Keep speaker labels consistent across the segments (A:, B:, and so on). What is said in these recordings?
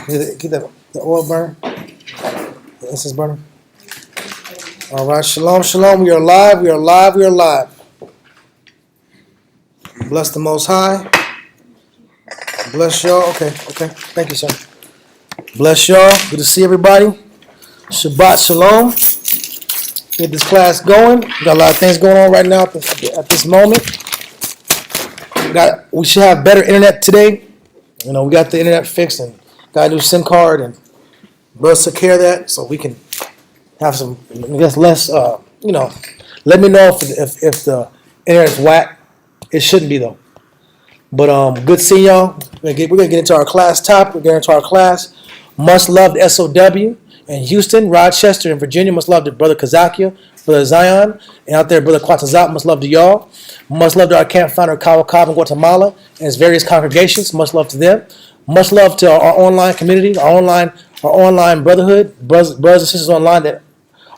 A: Get the oil burn. The incense burner. All right. Shalom, shalom. We are live. We are live. We are live. Bless the Most High. Bless y'all. Okay. Thank you, sir. Bless y'all. Good to see everybody. Shabbat shalom. Get this class going. We got a lot of things going on right now at this moment. We should have better internet today. You know, we got the internet fixed and got a new SIM card, and Buzz took care of that, so we can have some, I guess, less. You know, let me know if the internet's whack. It shouldn't be though. But good seeing y'all. We're gonna get into our class topic. We're getting into our class. Much love to SOW in Houston, Rochester, and Virginia. Much love to Brother Kazakia, Brother Zion, and out there, Brother Quatazat. Much love to y'all. Much love to our camp founder, Kawakab in Guatemala, and his various congregations. Much love to them. Much love to our online community, our online brotherhood, brothers and sisters online that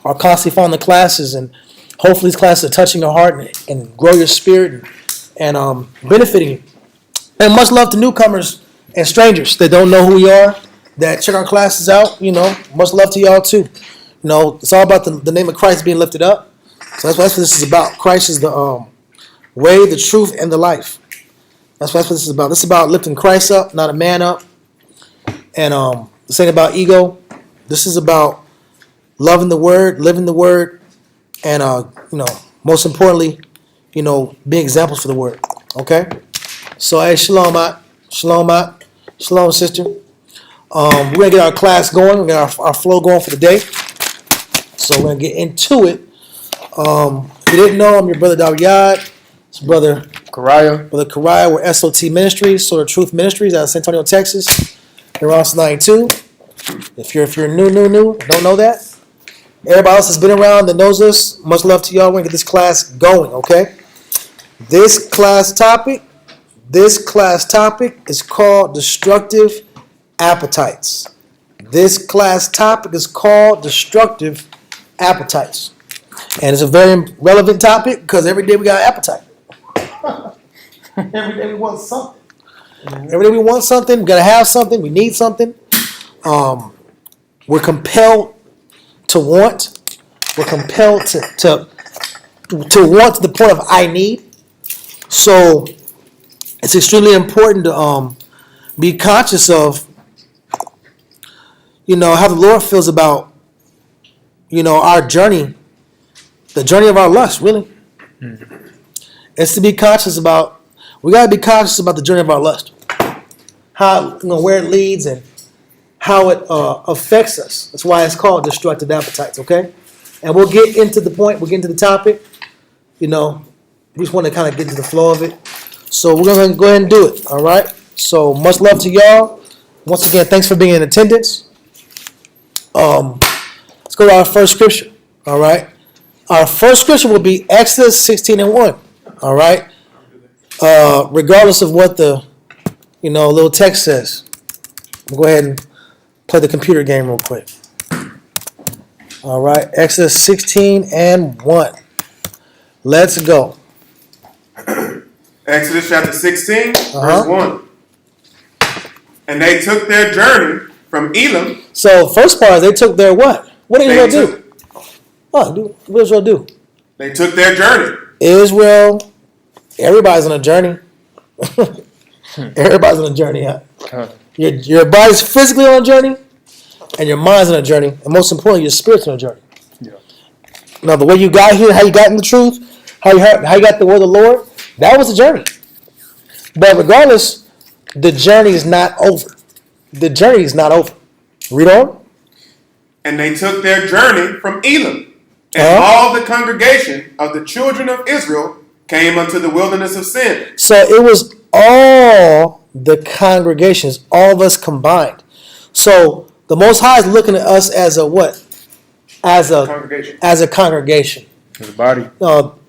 A: are constantly following the classes, and hopefully these classes are touching your heart and grow your spirit and benefiting you. And much love to newcomers and strangers that don't know who we are, that check our classes out. You know, much love to y'all too. You know, it's all about the name of Christ being lifted up. So that's what this is about. Christ is the way, the truth, and the life. That's what this is about. This is about lifting Christ up, not a man up. And this ain't about ego. This is about loving the word, living the word, and you know, most importantly, you know, being examples for the word. Okay? So hey, shalom out. Shalom out. Shalom, sister. We're gonna get our class going, we're gonna get our flow going for the day. So we're gonna get into it. If you didn't know, I'm your brother Dawiyad. It's Brother Karaya. Brother Karaya, we're SOT Ministries, Sword of Truth Ministries out of San Antonio, Texas. They're on 92. If you're new, don't know that. Everybody else has been around that knows us. Much love to y'all. We're gonna get this class going, okay? This class topic is called destructive appetites. This class topic is called destructive appetites. And it's a very relevant topic because every day we got an appetite. Every day we want something. Every day we want something. We got to have something. We need something. We're compelled to want. We're compelled to want to the point of I need. So it's extremely important to be conscious of, you know, how the Lord feels about, you know, our journey, the journey of our lust, really. It's to be conscious about, we got to be conscious about the journey of our lust. How, you know, where it leads and how it affects us. That's why it's called destructive appetites, okay? And we'll get into the point, we'll get into the topic. You know, we just want to kind of get into the flow of it. So we're going to go ahead and do it, all right? So much love to y'all. Once again, thanks for being in attendance. Let's go to our first scripture, all right? Our first scripture will be Exodus 16:1, all right? Regardless of what the, you know, little text says. We'll go ahead and play the computer game real quick. All right, Exodus 16:1. Let's go.
B: Exodus chapter 16, verse 1. And they took their journey from Elim.
A: So first part is they took their what? What did Israel do? What did Israel do?
B: They took their journey.
A: Israel, everybody's on a journey. Everybody's on a journey. Huh? Your body's physically on a journey, and your mind's on a journey, and most importantly, your spirit's on a journey. Yeah. Now, the way you got here, how you got in the truth, how you got the word of the Lord, that was the journey. But regardless, the journey is not over. The journey is not over. Read on.
B: And they took their journey from Elim, and all the congregation of the children of Israel came unto the wilderness of Sin.
A: So it was all the congregations, all of us combined. So the Most High is looking at us as a what? As a congregation. As a congregation.
C: As a body.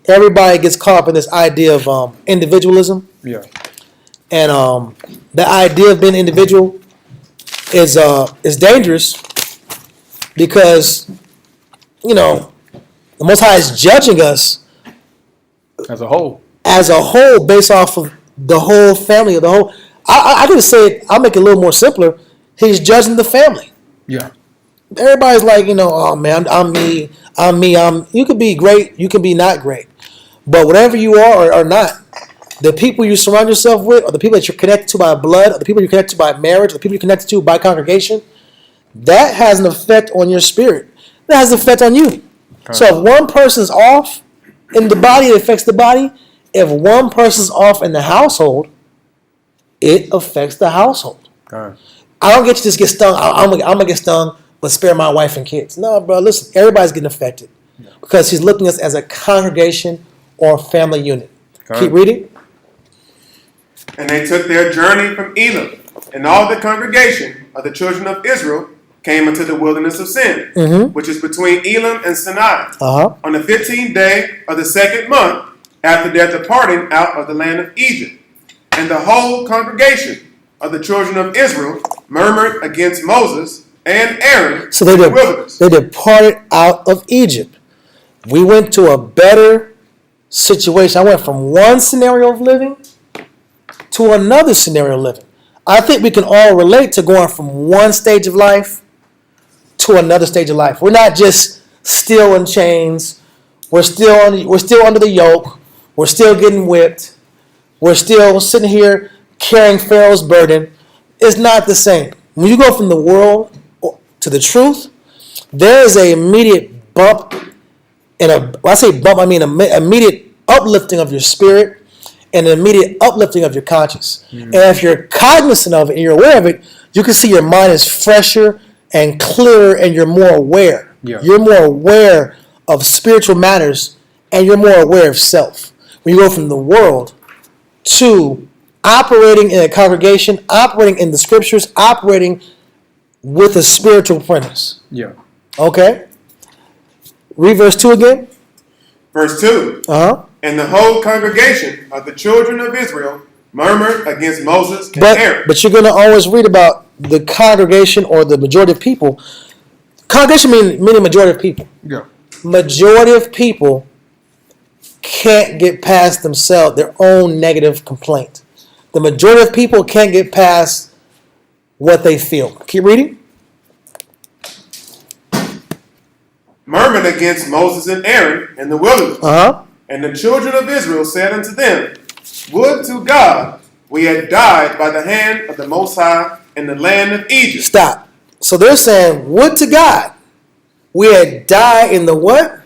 A: Everybody gets caught up in this idea of individualism.
C: Yeah.
A: And the idea of being individual is dangerous because, you know, the Most High is judging us
C: as a whole.
A: As a whole, based off of the whole family of the whole. I can say it, I'll make it a little more simpler. He's judging the family.
C: Yeah.
A: Everybody's like, oh man, I'm me. You could be great, you can be not great. But whatever you are or not, the people you surround yourself with, or the people that you're connected to by blood, or the people you're connected to by marriage, or the people you're connected to by congregation, that has an effect on your spirit. That has an effect on you. Okay. So if one person's off in the body, it affects the body. If one person's off in the household, it affects the household.
C: Okay.
A: I don't get to just get stung. I'm gonna get stung, but spare my wife and kids. No, bro. Listen, everybody's getting affected because he's looking at us as a congregation or family unit. Okay. Keep reading.
B: And they took their journey from Elim, and all the congregation of the children of Israel came into the wilderness of Sin, which is between Elim and Sinai, on the 15th day of the 2nd month after their departing out of the land of Egypt. And the whole congregation of the children of Israel murmured against Moses and Aaron.
A: So they departed out of Egypt. We went to a better situation. I went from one scenario of living to another scenario of living. I think we can all relate to going from one stage of life to another stage of life. We're not just still in chains. We're still under the yoke. We're still getting whipped. We're still sitting here carrying Pharaoh's burden. It's not the same. When you go from the world to the truth, there is an immediate bump. When I say bump, I mean an immediate uplifting of your spirit and an immediate uplifting of your conscience. And if you're cognizant of it and you're aware of it, you can see your mind is fresher and clearer and you're more aware. Yeah. You're more aware of spiritual matters and you're more aware of self. When you go from the world to operating in a congregation, operating in the scriptures, operating with a spiritual premise.
C: Yeah.
A: Okay? Read verse 2 again.
B: Verse 2. And the whole congregation of the children of Israel murmured against Moses and Aaron.
A: But you're going to always read about the congregation or the majority of people. Congregation meaning majority of people.
C: Yeah.
A: Majority of people can't get past themselves, their own negative complaint. The majority of people can't get past what they feel. Keep reading.
B: Murmured against Moses and Aaron in the wilderness. And the children of Israel said unto them, Would to God we had died by the hand of the Most High in the land of Egypt.
A: Stop. So they're saying, would to God we had died in the what?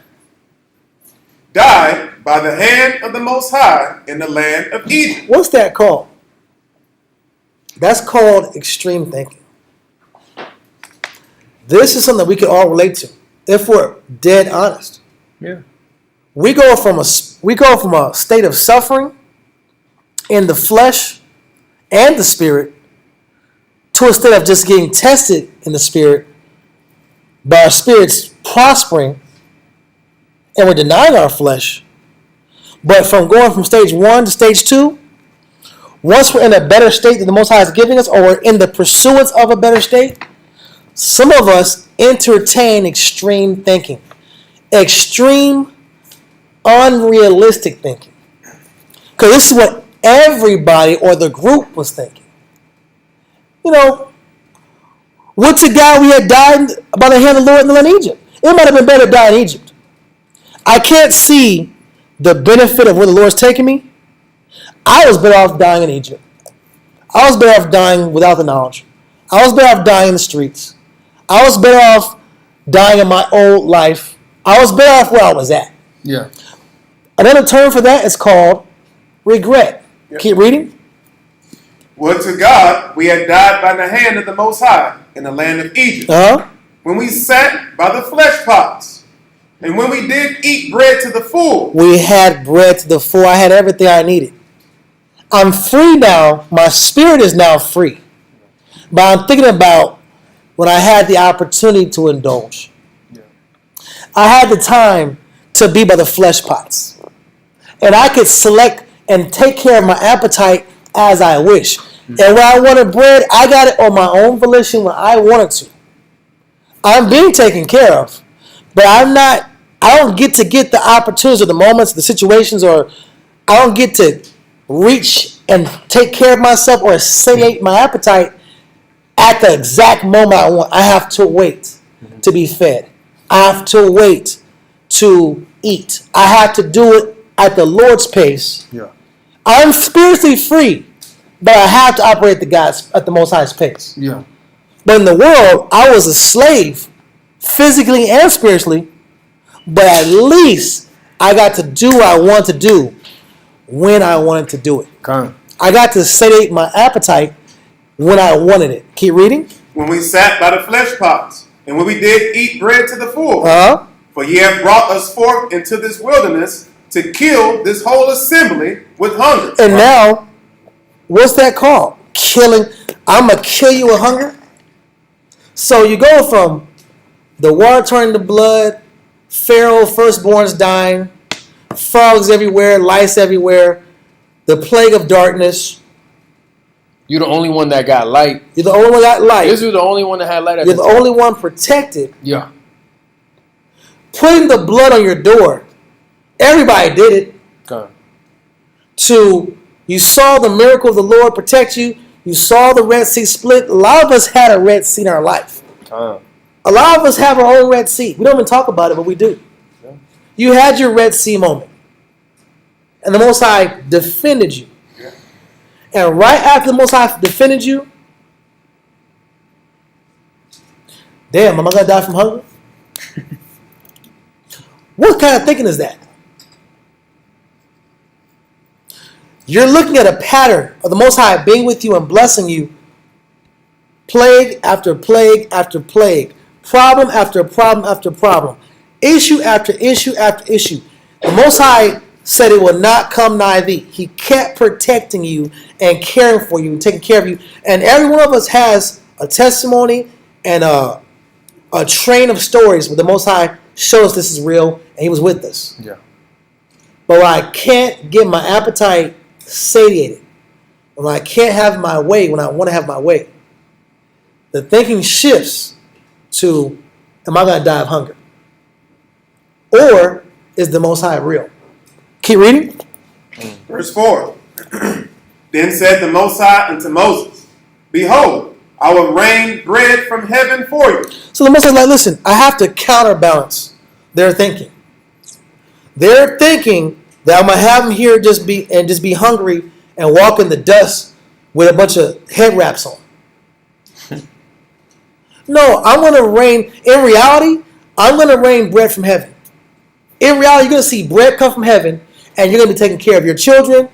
B: Died by the hand of the Most High in the land of Egypt.
A: What's that called? That's called extreme thinking. This is something we can all relate to if we're dead honest.
C: Yeah.
A: We go from a state of suffering in the flesh and the spirit to a state of just getting tested in the spirit, by our spirits prospering, and we're denying our flesh. But from going from stage 1 to stage 2, once we're in a better state that the Most High is giving us, or we're in the pursuance of a better state, some of us entertain extreme thinking. Extreme, unrealistic thinking. Because this is what everybody or the group was thinking. Would to God we had died by the hand of the Lord in the land of Egypt. It might have been better to die in Egypt. I can't see the benefit of where the Lord's taking me. I was better off dying in Egypt. I was better off dying without the knowledge. I was better off dying in the streets. I was better off dying in my old life. I was better off where I was at.
C: Yeah.
A: Another term for that is called regret. Yep. Keep reading.
B: Would to God we had died by the hand of the Most High in the land of Egypt, when we sat by the flesh pots, and when we did eat bread to the full.
A: We had bread to the full. I had everything I needed. I'm free now. My spirit is now free. But I'm thinking about when I had the opportunity to indulge. Yeah. I had the time to be by the flesh pots. And I could select and take care of my appetite as I wish. And when I wanted bread, I got it on my own volition when I wanted to. I'm being taken care of. But I don't get the opportunities or the moments, the situations, or I don't get to reach and take care of myself or satiate my appetite at the exact moment I want. I have to wait to be fed. I have to wait to eat. I have to do it at the Lord's pace.
C: Yeah.
A: I'm spiritually free, but I have to operate at the Most High's pace.
C: Yeah.
A: But in the world, I was a slave, physically and spiritually, but at least I got to do what I want to do when I wanted to do it.
C: Come.
A: I got to satiate my appetite when I wanted it. Keep reading.
B: When we sat by the flesh pots, and when we did eat bread to the full.
A: Uh-huh.
B: For ye have brought us forth into this wilderness to kill this whole assembly with hunger.
A: And now, what's that called? Killing. I'm going to kill you with hunger. So you go from the water turning to blood, Pharaoh firstborns dying, frogs everywhere, lice everywhere, the plague of darkness.
C: You're the only one that got light.
A: You're the only one that got light.
C: Israel's the only one that had light. At
A: You're the only one protected.
C: Yeah.
A: Putting the blood on your door. Everybody did it.
C: Come.
A: You saw the miracle of the Lord protect you. You saw the Red Sea split. A lot of us had a Red Sea in our life.
C: Come.
A: A lot of us have our own Red Sea. We don't even talk about it, but we do.
C: Yeah.
A: You had your Red Sea moment. And the Most High defended you.
B: Yeah.
A: And right after the Most High defended you, damn, am I going to die from hunger? What kind of thinking is that? You're looking at a pattern of the Most High being with you and blessing you. Plague after plague after plague. Problem after problem after problem. Issue after issue after issue. The Most High said it will not come nigh thee. He kept protecting you and caring for you and taking care of you. And every one of us has a testimony and a train of stories where the Most High shows this is real and He was with us.
C: Yeah.
A: But when I can't get my appetite satiated, when I can't have my way when I want to have my way, the thinking shifts to, am I going to die of hunger? Or is the Most High real? Keep reading.
B: Verse 4. Then said the Most High unto Moses, Behold, I will rain bread from heaven for you.
A: So the Most High is like, listen, I have to counterbalance their thinking. They're thinking that I'm going to have them here just be hungry and walk in the dust with a bunch of head wraps on. No, I'm going to rain. In reality, I'm going to rain bread from heaven. In reality, you're going to see bread come from heaven, and you're going to be taking care of your children,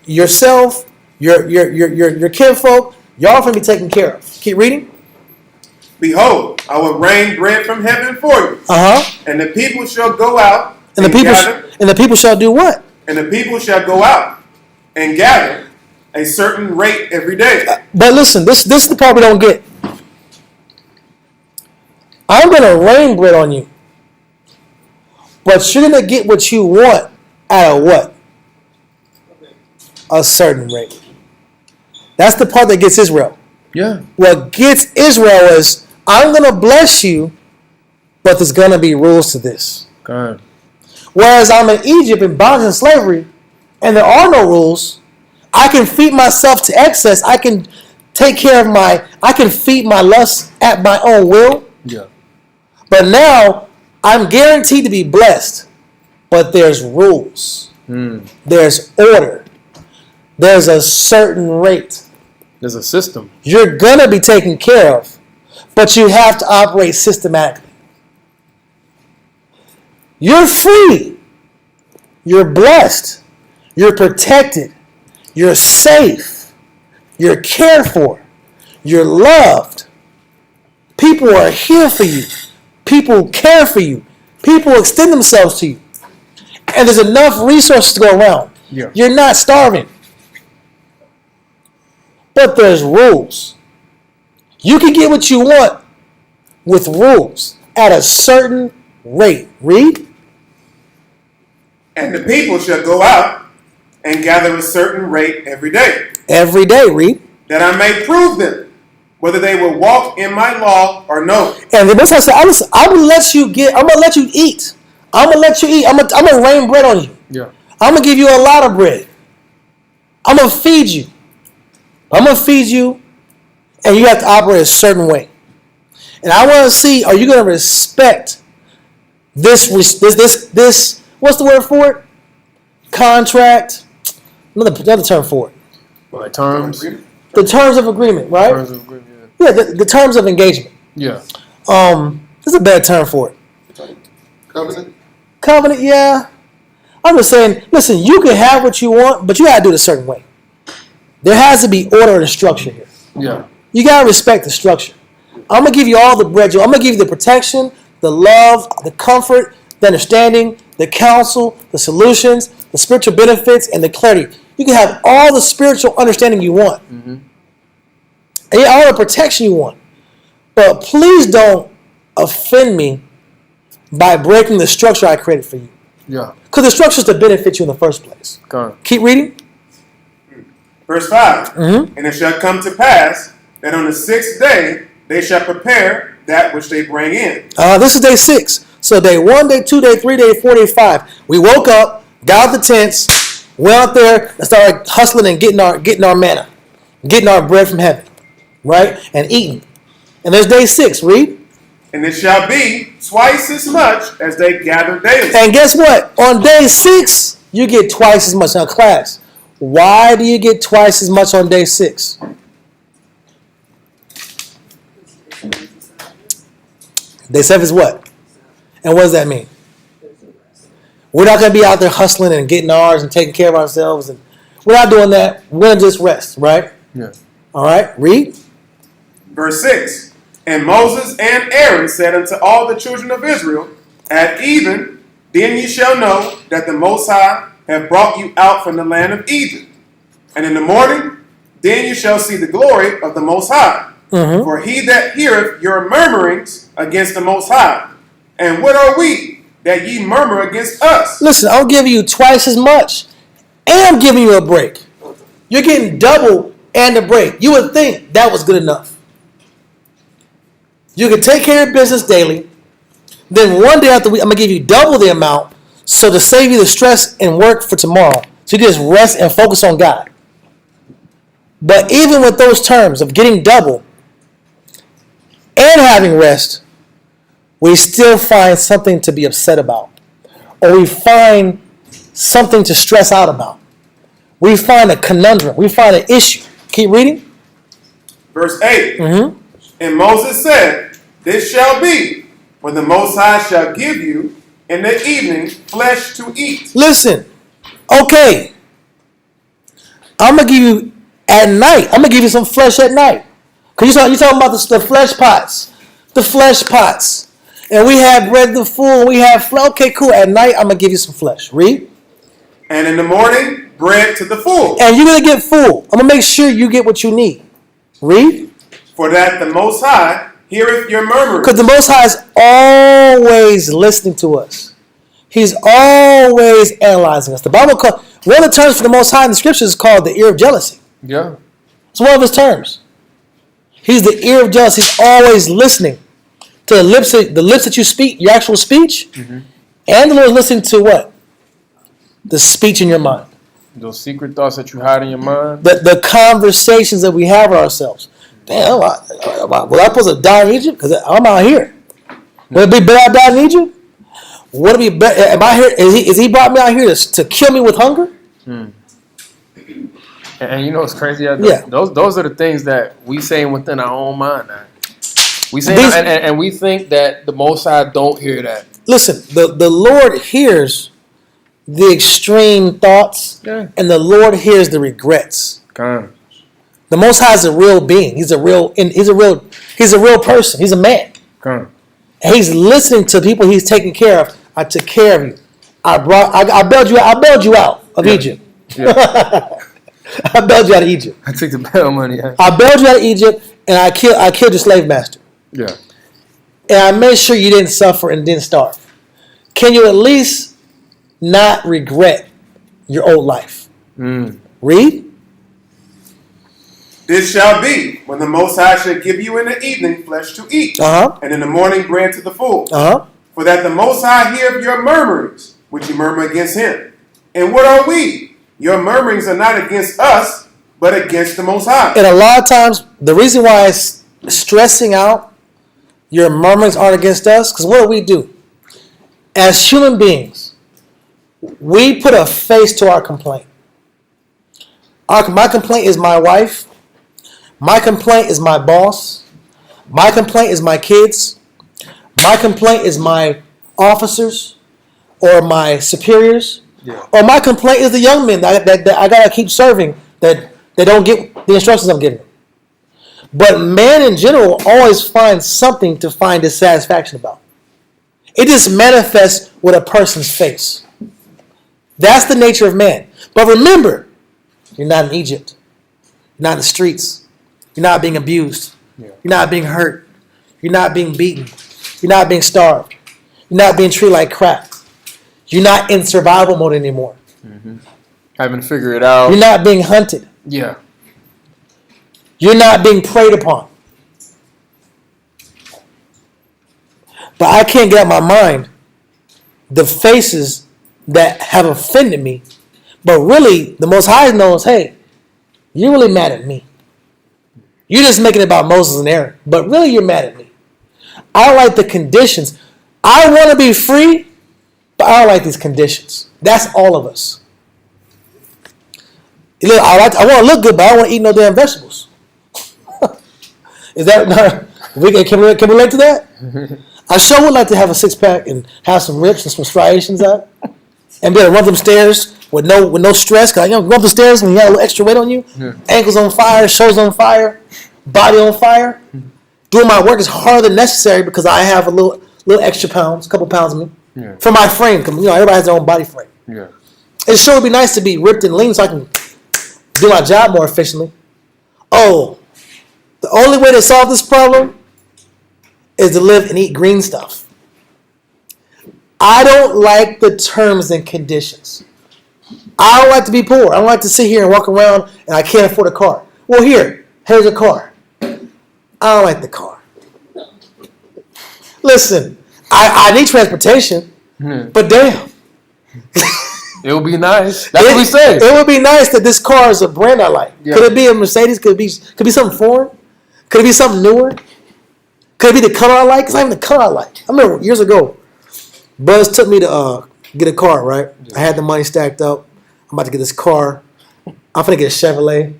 A: yourself, your kinfolk. Y'all going to be taken care of. Keep reading.
B: Behold, I will rain bread from heaven for you.
A: And
B: the people shall go out
A: the people shall do what?
B: And the people shall go out and gather a certain rate every day.
A: But listen, this is the part we don't get. I'm going to rain bread on you. But you're going to get what you want at a what? A certain rate. That's the part that gets Israel.
C: Yeah.
A: What gets Israel is, I'm going to bless you, but there's going to be rules to this.
C: Come.
A: Whereas I'm in Egypt in bondage and slavery, and there are no rules, I can feed myself to excess. I can take care of I can feed my lust at my own will.
C: Yeah.
A: But now, I'm guaranteed to be blessed. But there's rules. There's order. There's a certain rate.
C: There's a system.
A: You're going to be taken care of. But you have to operate systematically. You're free. You're blessed. You're protected. You're safe. You're cared for. You're loved. People are here for you. People care for you. People extend themselves to you. And there's enough resources to go around.
C: Yeah.
A: You're not starving. But there's rules. You can get what you want with rules at a certain rate. Read.
B: And the people shall go out and gather a certain rate every day.
A: Every day, read.
B: That I may prove them, whether they will walk in my law or no.
A: And the Most High said, I'm going to let you eat. I'm going to let you eat. I'm going to rain bread on you.
C: Yeah.
A: I'm going to give you a lot of bread. I'm going to feed you. I'm going to feed you And you have to operate a certain way. And I want to see, are you going to respect this, what's the word for it? Contract. Another term for it.
C: Like terms.
A: The terms of agreement, right?
C: Terms of agreement.
A: Yeah, the terms of engagement.
C: Yeah.
A: There's a better term for it.
B: Covenant.
A: Covenant, yeah. I'm just saying, listen, you can have what you want, but you got to do it a certain way. There has to be order and structure here.
C: Yeah.
A: You got to respect the structure. I'm going to give you all the bread. I'm going to give you the protection, the love, the comfort, the understanding, the counsel, the solutions, the spiritual benefits, and the clarity. You can have all the spiritual understanding you want.
C: Mm-hmm.
A: And all the protection you want. But please don't offend me by breaking the structure I created for you.
C: Yeah.
A: Because the structure is to benefit you in the first place.
C: Come.
A: Keep reading.
B: Verse 5.
A: Mm-hmm.
B: And it shall come to pass that on the 6th day they shall prepare that which they bring in.
A: This is day 6. So day 1, day 2, day 3, day 4, day 5. We woke up, got out the tents, went out there and started hustling and getting our manna, getting our bread from heaven, right? And eating. And there's day 6. Read.
B: And it shall be twice as much as they gather daily.
A: And guess what? On day 6, you get twice as much. Now, class, why do you get twice as much on day 6? Day 7 is what? And what does that mean? We're not going to be out there hustling and getting ours and taking care of ourselves. And we're not doing that. We're going to just rest, right?
C: Yeah.
A: All right, read.
B: Verse 6. And Moses and Aaron said unto all the children of Israel, at even, then ye shall know that the Most High hath brought you out from the land of Egypt. And in the morning, then you shall see the glory of the Most High. Mm-hmm. For he that heareth your murmurings against the Most High. And what are we that ye murmur against us?
A: Listen, I'm giving you twice as much, and I'm giving you a break. You're getting double and a break. You would think that was good enough. You can take care of business daily. Then one day after the week, I'm going to give you double the amount so to save you the stress and work for tomorrow. So you can just rest and focus on God. But even with those terms of getting double and having rest, we still find something to be upset about. Or we find something to stress out about. We find a conundrum. We find an issue. Keep reading.
B: Verse 8.
A: Mm-hmm.
B: And Moses said, this shall be when the Most High shall give you in the evening flesh to eat.
A: Listen, okay, I'm going to give you at night. I'm going to give you some flesh at night. Because you're talking about the flesh pots. The flesh pots. And we have bread to full and we have flesh. Okay, cool. At night, I'm going to give you some flesh. Read.
B: And in the morning, bread to the full.
A: And you're going to get full. I'm going to make sure you get what you need. Read.
B: For that the Most High heareth your murmurings.
A: Because the Most High is always listening to us. He's always analyzing us. The Bible one of the terms for the Most High in the Scriptures is called the ear of jealousy.
C: Yeah.
A: It's one of his terms. He's the ear of jealousy. He's always listening to the lips that you speak, your actual speech,
C: Mm-hmm.
A: and the Lord is listening to what? The speech in your mind.
C: Those secret thoughts that you hide in your mind.
A: The conversations that we have with ourselves. Damn, was I supposed to die in Egypt? Because I'm out here. Would it be better I died in Egypt? Would it be better? Am I here? Is he brought me out here to kill me with hunger?
C: And you know what's crazy?
A: Yeah.
C: Those are the things that we say within our own mind. We say and we think that the Most High don't hear that.
A: Listen, the Lord hears the extreme thoughts, and the Lord hears the regrets. The Most High is a real being. He's a real person. He's a man. And he's listening to people he's taking care of. I took care of you. I bailed you out of Egypt.
C: Yeah.
A: I bailed you out of Egypt.
C: I took the bail money.
A: I bailed you out of Egypt, and I killed your slave master.
C: Yeah.
A: And I made sure you didn't suffer and didn't starve. Can you at least not regret your old life? Read.
B: This shall be when the Most High shall give you in the evening flesh to eat, and in the morning bread to the full. For that the Most High heareth your murmurings, which you murmur against him. And what are we? Your murmurings are not against us, but against the Most High.
A: And a lot of times, the reason why it's stressing out your murmurings aren't against us, because what do? As human beings, we put a face to our complaint. My complaint is my wife. My complaint is my boss. My complaint is my kids. My complaint is my officers or my superiors.
C: Yeah.
A: Or my complaint is the young men that I got to keep serving that they don't get the instructions I'm giving them. But man in general always finds something to find dissatisfaction about. It just manifests with a person's face. That's the nature of man. But remember, you're not in Egypt. You're not in the streets. You're not being abused.
C: Yeah.
A: You're not being hurt. You're not being beaten. You're not being starved. You're not being treated like crap. You're not in survival mode anymore.
C: Mm-hmm. Haven't figured it out.
A: You're not being hunted.
C: Yeah.
A: You're not being preyed upon. But I can't get out of my mind the faces that have offended me. But really, the Most High knows, hey, you're really mad at me. You're just making it about Moses and Aaron. But really, you're mad at me. I don't like the conditions. I want to be free, but I don't like these conditions. That's all of us. Look, I want to look good, but I don't want to eat no damn vegetables. Is that not? Can we relate to that? I sure would like to have a six-pack and have some rips and some striations out, and be able to run them stairs with no stress. Cause run up the stairs when you got a little extra weight on you, ankles on fire, shoulders on fire, body on fire. Doing my work is harder than necessary because I have a little extra pounds, a couple pounds of me for my frame. Cause everybody has their own body frame.
C: Yeah.
A: It sure would be nice to be ripped and lean so I can do my job more efficiently. Oh, the only way to solve this problem is to live and eat green stuff. I don't like the terms and conditions. I don't like to be poor. I don't like to sit here and walk around and I can't afford a car. Well, here's a car. I don't like the car. Listen, I need transportation, but damn.
C: It would be nice. That's what we say.
A: It would be nice that this car is a brand I like. Yeah. Could it be a Mercedes? Could it be something foreign? Could it be something newer? Could it be the color I like? It's not even the color I like. I remember years ago, Buzz took me to get a car, right? Yeah. I had the money stacked up. I'm about to get this car. I'm finna get a Chevrolet.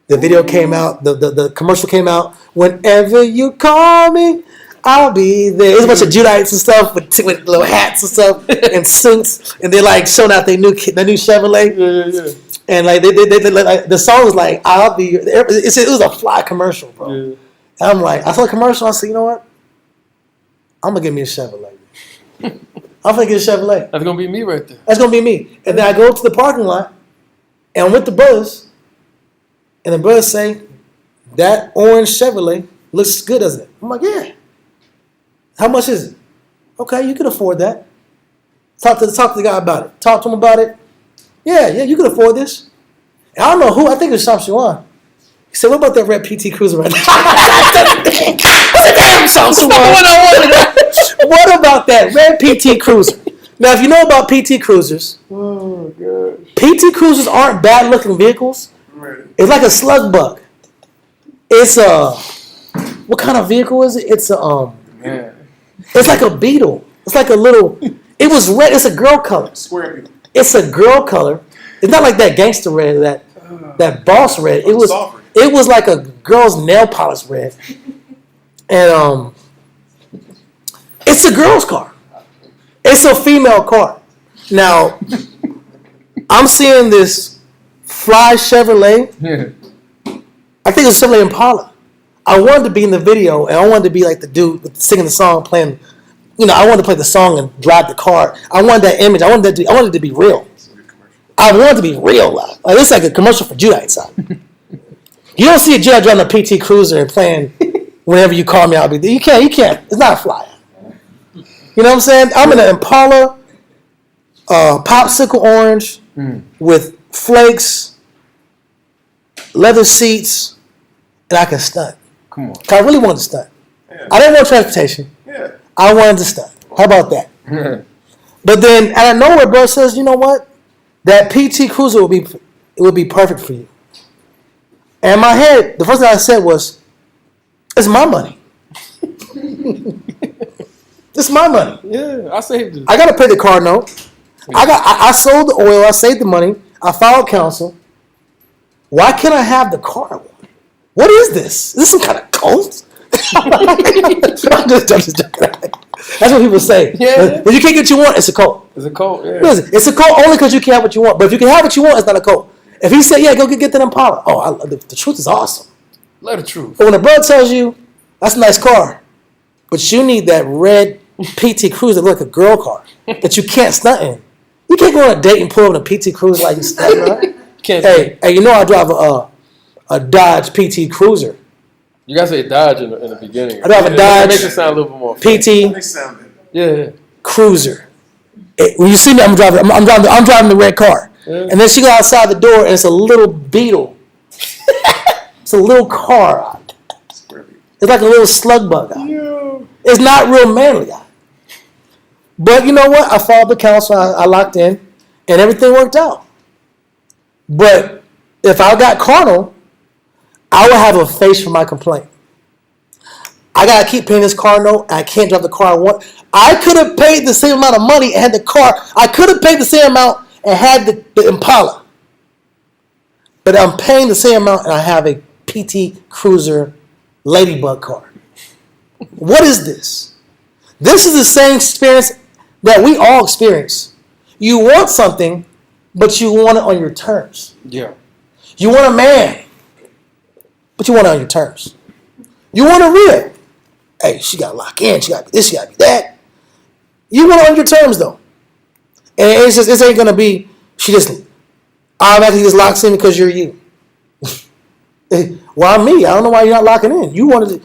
A: The video came out. The commercial came out. Whenever you call me, I'll be there. It's a bunch of Judites and stuff with little hats and stuff and suits, and they're like showing out their new Chevrolet.
C: Yeah.
A: And like they like, the song was like I'll be. It was a fly commercial, bro. Yeah. And I'm like, I saw the commercial. I said, you know what? I'm gonna get me a Chevrolet. I'm gonna get a Chevrolet.
C: That's gonna be me right there.
A: That's gonna be me. And then I go to the parking lot, and I'm with the brothers, and the brothers say, that orange Chevrolet looks good, doesn't it? I'm like, yeah. How much is it? Okay, you can afford that. Talk to the guy about it. Talk to him about it. Yeah, you can afford this. And I don't know who. I think it was Sham Shuan. He said, what about that red PT Cruiser right now? I said, damn, Sham Shuan. What about that red PT Cruiser? Now, if you know about PT Cruisers, PT Cruisers aren't bad-looking vehicles. It's like a slug bug. It's what kind of vehicle is it? It's it's like a Beetle. It's like a little. It was red. It's a girl color.
B: Square Beetle.
A: It's a girl color. It's not like that gangster red, that boss red. It was like a girl's nail polish red, and it's a girl's car. It's a female car. Now, I'm seeing this fly Chevrolet. Yeah. I think it's Chevrolet Impala. I wanted to be in the video, and I wanted to be like the dude singing the song, playing. I wanted to play the song and drive the car. I wanted that image. I wanted it to be real. I wanted to be real. Like it's like a commercial for Judites. You don't see a Judite driving a PT Cruiser and playing whenever you call me, I'll be there. You can't. It's not a flyer. You know what I'm saying? I'm in an Impala, popsicle orange with flakes, leather seats, and I can stunt.
C: Come on.
A: I really wanted to stunt. Yeah. I didn't want transportation.
B: Yeah.
A: I wanted to stunt. How about that? But then out of nowhere, bro says, you know what? That PT Cruiser would be perfect for you. And in my head, the first thing I said was, it's my money. It's my money.
C: Yeah, I saved it.
A: I got to pay the car note. I sold the oil. I saved the money. I filed counsel. Why can't I have the car I want? What is this? Is this some kind of cult? I'm just joking. That's what people say.
C: Yeah.
A: When you can't get what you want, it's a cult.
C: It's a cult. Yeah.
A: Listen, it's a cult only because you can't have what you want. But if you can have what you want, it's not a cult. If he said, yeah, go get that Impala. Oh, the truth is awesome.
C: Let the truth.
A: But when the brother tells you, that's a nice car, but you need that red PT Cruiser that look like a girl car that you can't stunt in. You can't go on a date and pull up in a PT Cruiser like you stunt, right? Hey, you know I drive a Dodge PT Cruiser.
C: You gotta say Dodge in the beginning.
A: I drive a Dodge
C: It makes it sound a little bit more
A: PT
B: They sound good.
C: Yeah.
A: Cruiser. When you see me, I'm driving the red car.
C: Yeah.
A: And then she goes outside the door and it's a little Beetle. It's a little car. It's like a little slug bug.
C: Yeah.
A: It's not real manly. But you know what? I followed the counsel. I locked in and everything worked out. But if I got carnal, I would have a face for my complaint. I got to keep paying this car note. I can't drive the car I want. I could have paid the same amount of money and had the car. I could have paid the same amount and had the Impala. But I'm paying the same amount and I have a PT Cruiser Ladybug car. What is this? This is the same experience that we all experience. You want something, but you want it on your terms.
C: Yeah.
A: You want a man, but you want it on your terms. You want a rib. Hey, she got to lock in. She got to be this. She got to be that. You want it on your terms, though. And it's just, it ain't going to be, she just automatically just locks in because you're you. Why me? I don't know why you're not locking in. You wanted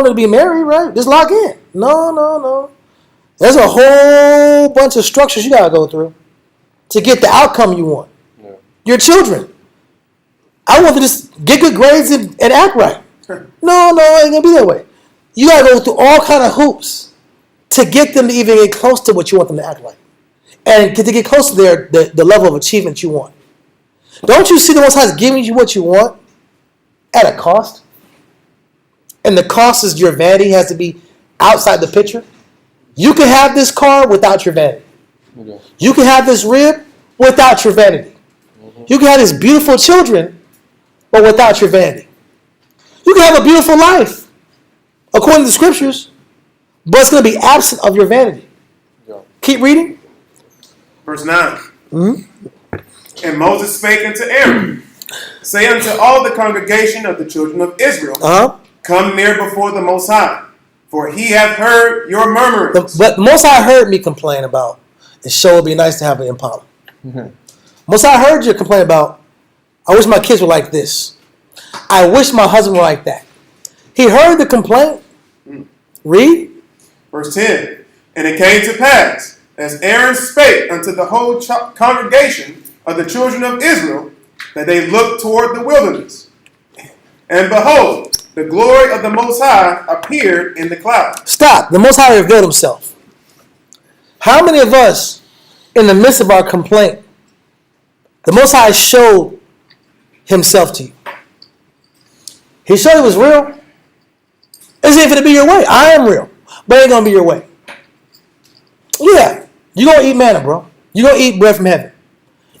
A: to be married, right? Just lock in. No. There's a whole bunch of structures you got to go through to get the outcome you want. Yeah. Your children. I want to just get good grades and act right. No, it ain't going to be that way. You got to go through all kind of hoops to get them to even get close to what you want them to act like. And to get close to the level of achievement you want. Don't you see the Most High is giving you what you want at a cost? And the cost is your vanity has to be outside the picture. You can have this car without your vanity. Okay. You can have this rib without your vanity. Mm-hmm. You can have these beautiful children, but without your vanity. You can have a beautiful life, according to the scriptures, but it's going to be absent of your vanity. Yeah. Keep reading.
B: Verse 9. Mm-hmm. And Moses spake unto Aaron, say unto all the congregation of the children of Israel, come near before the Most High, for he hath heard your murmurings.
A: But the Most High heard me complain about, it sure would be nice to have an Impala. Mm-hmm. Most High heard you complain about, I wish my kids were like this. I wish my husband were like that. He heard the complaint. Read.
B: Verse 10. And it came to pass, as Aaron spake unto the whole congregation of the children of Israel, that they looked toward the wilderness. And behold, the glory of the Most High appeared in the cloud.
A: Stop. The Most High revealed himself. How many of us, in the midst of our complaint, the Most High showed himself to you? He showed he was real. It's ain't going to be your way. I am real. But it ain't going to be your way. Yeah. You're going to eat manna, bro. You're going to eat bread from heaven.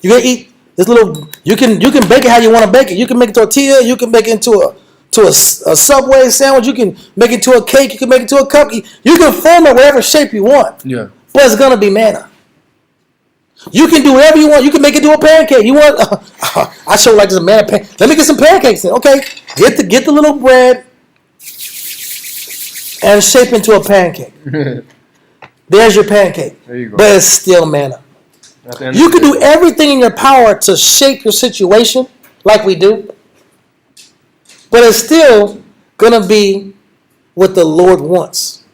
A: You're going to eat this little, you can bake it how you want to bake it. You can make it tortilla. You can make it into a Subway sandwich. You can make it to a cake. You can make it to a cupcake. You can form it whatever shape you want. Yeah. But it's going to be manna. You can do whatever you want. You can make it to a pancake. You want, I show like this manna pancake. Let me get some pancakes in. Okay. Get the little bread and shape into a pancake. There's your pancake. There you go. But it's still manna. You can do everything in your power to shape your situation like we do. But it's still going to be what the Lord wants.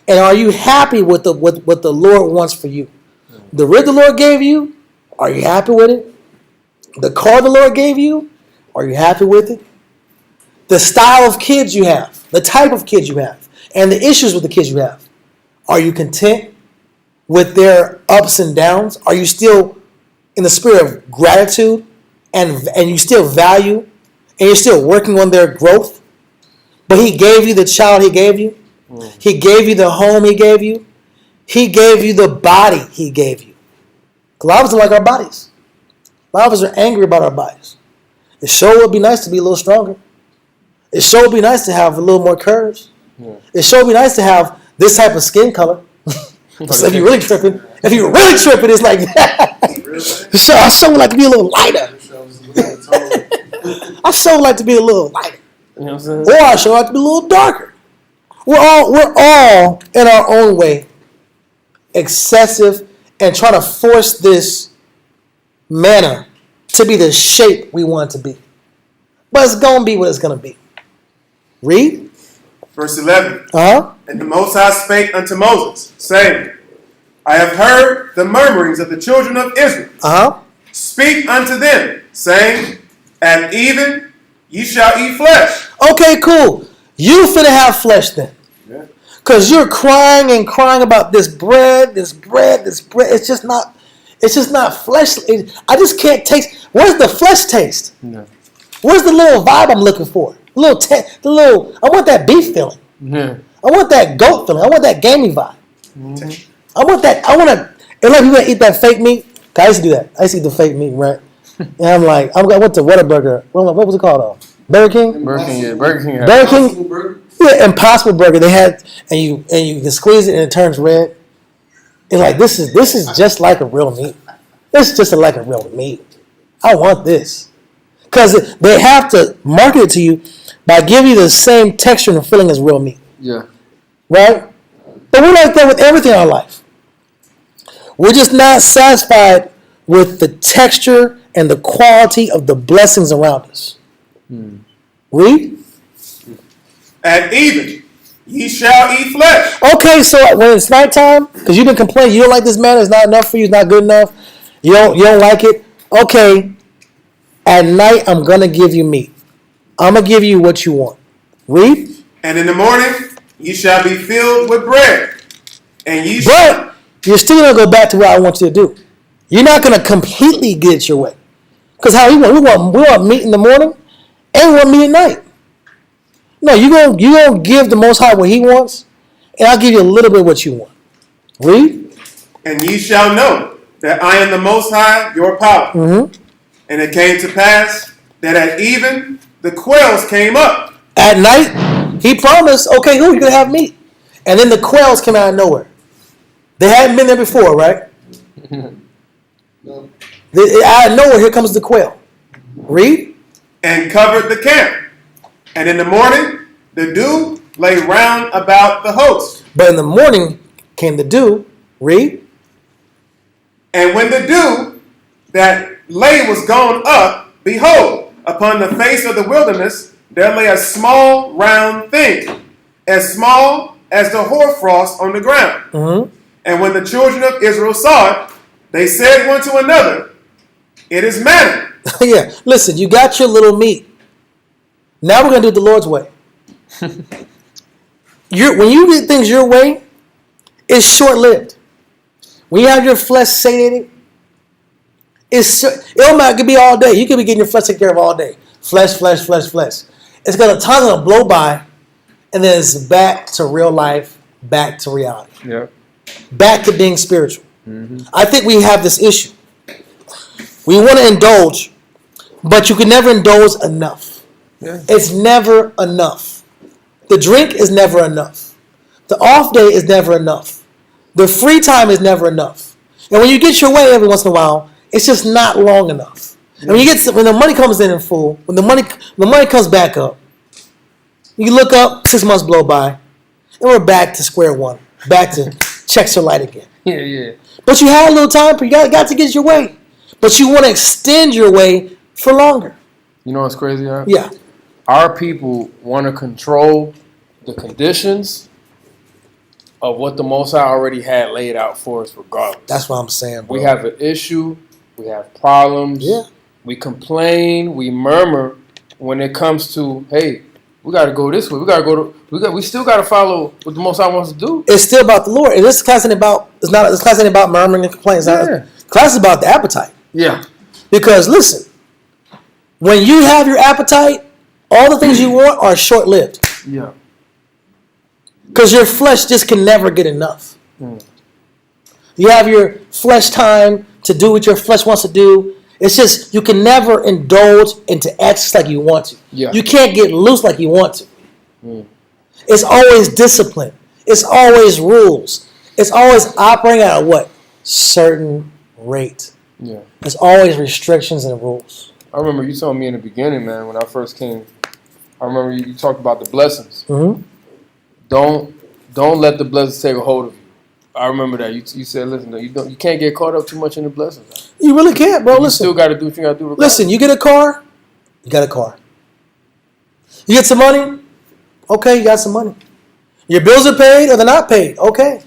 A: And are you happy with what the Lord wants for you? The rib the Lord gave you, are you happy with it? The car the Lord gave you, are you happy with it? The style of kids you have, the type of kids you have, and the issues with the kids you have, are you content with their ups and downs? Are you still in the spirit of gratitude and you still value and you're still working on their growth, but he gave you the child he gave you. He gave you the home he gave you. He gave you the body he gave you. A lot of us don't like our bodies. A lot of us are angry about our bodies. It sure would be nice to be a little stronger. It sure would be nice to have a little more curves. Yeah. It sure would be nice to have this type of skin color. So if you're really tripping, it's like that. So I sure would like to be a little lighter. I sure would like to be a little lighter.
C: You know what I'm saying?
A: Or I sure like to be a little darker. We're all in our own way excessive and trying to force this manner to be the shape we want it to be. But it's going to be what it's going to be. Read.
B: Verse 11.
A: Uh-huh.
B: And the Most High spake unto Moses, saying, I have heard the murmurings of the children of Israel.
A: Uh-huh.
B: Speak unto them, saying, At even ye shall eat flesh. Okay,
A: cool. You finna have flesh then. Because you're crying and crying about this bread. It's just not flesh. I just can't taste. Where's the flesh taste? No. Where's the little vibe I'm looking for? I want that beef feeling. Yeah. I want that goat feeling. I want that gamey vibe. Mm-hmm. And like, you gonna eat that fake meat? I used to do that. I used to eat the fake meat, right? And I went to Whataburger. What was it called? Burger King?
C: Burger King, yeah. Burger King.
A: Burger King? Yeah, Impossible Burger. They had, and you can squeeze it and it turns red. And like, this is just like a real meat. This is just like a real meat. I want this. Because they have to market it to you by giving you the same texture and feeling as real meat.
C: Yeah.
A: Right? But we're like that with everything in our life. We're just not satisfied with the texture and the quality of the blessings around us. Read.
B: At even ye shall eat flesh.
A: Okay, so when it's nighttime, because you've been complaining, you don't like this manna, it's not enough for you, it's not good enough, you don't like it. Okay, at night I'm gonna give you meat. I'm gonna give you what you want. Read.
B: And in the morning ye shall be filled with bread, and ye
A: But you're still gonna go back to what I want you to do. You're not gonna completely get it your way, because how we want meat in the morning, and we want meat at night. No, you gonna give the Most High what He wants, and I'll give you a little bit of what you want. Read.
B: And ye shall know that I am the Most High, your power. Mm-hmm. And it came to pass that at even the quails came up.
A: At night, He promised, okay, you're gonna have meat, and then the quails came out of nowhere. They hadn't been there before, right? No. Out of nowhere, here comes the quail. Read.
B: And covered the camp. And in the morning, the dew lay round about the host.
A: But in the morning came the dew. Read.
B: And when the dew that lay was gone up, behold, upon the face of the wilderness, there lay a small round thing, as small as the hoarfrost on the ground. Mm-hmm. And when the children of Israel saw it, they said one to another, it is manna.
A: Yeah, listen, you got your little meat. Now we're going to do it the Lord's way. When you get things your way, it's short-lived. When you have your flesh satiated, it could be all day. You could be getting your flesh taken care of all day. Flesh. It's going to blow by, and then it's back to real life, back to reality.
C: Yeah.
A: Back to being spiritual. Mm-hmm. I think we have this issue. We want to indulge, but you can never indulge enough. Yeah. It's never enough. The drink is never enough. The off day is never enough. The free time is never enough. And when you get your way every once in a while, it's just not long enough. Yeah. And when the money comes in full, when the money comes back up, you look up, 6 months blow by, and we're back to square one. Back to checks are light again.
C: Yeah.
A: But you had a little time, but you got to get your way. But you want to extend your way for longer.
C: You know what's crazy, huh?
A: Yeah.
C: Our people want to control the conditions of what the Most High already had laid out for us regardless.
A: That's what I'm saying, bro.
C: We have an issue. We have problems.
A: Yeah.
C: We complain. We murmur when it comes to, hey, we got to go this way. We still got to follow what the Most High wants to do.
A: It's still about the Lord. And this class ain't about murmuring and complaining. Yeah. Class is about the appetite.
C: Yeah.
A: Because listen, when you have your appetite, All the things you want are short-lived.
C: Yeah.
A: Because your flesh just can never get enough.
C: Mm.
A: You have your flesh time to do what your flesh wants to do. It's just you can never indulge into excess like you want to.
C: Yeah.
A: You can't get loose like you want to.
C: Mm.
A: It's always discipline. It's always rules. It's always operating at a what? Certain rate.
C: Yeah.
A: There's always restrictions and rules.
C: I remember you told me in the beginning, man, when I first came. I remember you talked about the blessings.
A: Mm-hmm.
C: Don't let the blessings take a hold of you. I remember that you said, listen, you can't get caught up too much in the blessings.
A: You really can't, bro.
C: You
A: Listen.
C: still got to do what you got to do. Regardless.
A: Listen, you get a car, you got a car. You get some money, okay, you got some money. Your bills are paid or they're not paid, okay.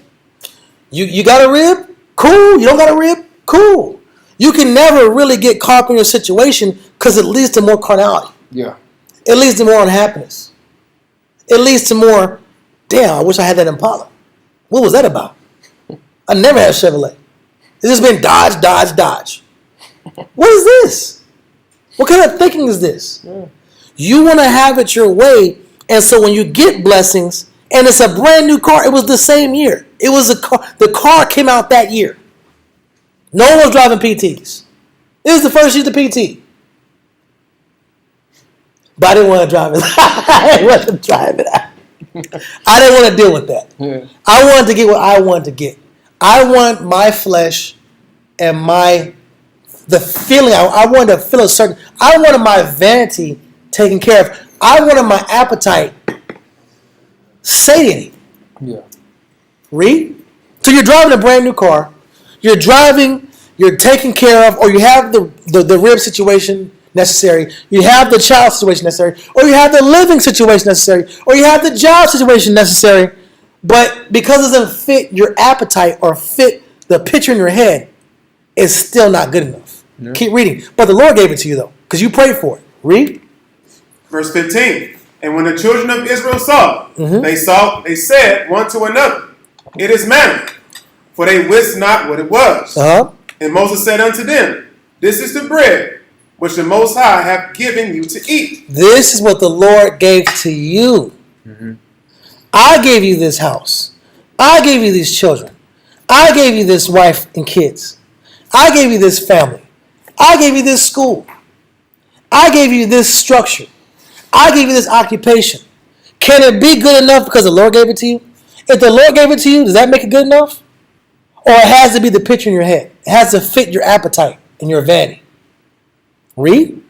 A: You got a rib, cool. You don't got a rib, cool. You can never really get caught up in your situation because it leads to more carnality.
C: Yeah.
A: It leads to more unhappiness. It leads to more, damn, I wish I had that Impala. What was that about? I never had a Chevrolet. It's just been Dodge, Dodge, Dodge. What is this? What kind of thinking is this?
C: Yeah.
A: You want to have it your way, and so when you get blessings, and it's a brand new car, it was the same year. It was a car. The car came out that year. No one was driving PTs. It was the first year of the PT. But I didn't want to drive it. I didn't want to drive it. I didn't want to deal with that.
C: Yeah.
A: I wanted to get what I wanted to get. I want my flesh and the feeling. I wanted to feel a certain. I wanted my vanity taken care of. I wanted my appetite satiated.
C: Yeah.
A: Read. So you're driving a brand new car. You're driving. You're taken care of, or you have the rib situation necessary. You have the child situation necessary, or you have the living situation necessary, or you have the job situation necessary. But because it doesn't fit your appetite or fit the picture in your head, it's still not good enough. Yeah. Keep reading. But the Lord gave it to you, though, because you prayed for it. Read.
B: Verse 15. And when the children of Israel saw, they said one to another, it is manna, for they wist not what it was. And Moses said unto them, this is the bread which the Most High hath given you to eat.
A: This is what the Lord gave to you. Mm-hmm. I gave you this house. I gave you these children. I gave you this wife and kids. I gave you this family. I gave you this school. I gave you this structure. I gave you this occupation. Can it be good enough because the Lord gave it to you? If the Lord gave it to you, does that make it good enough? Or it has to be the picture in your head. It has to fit your appetite and your vanity. Read.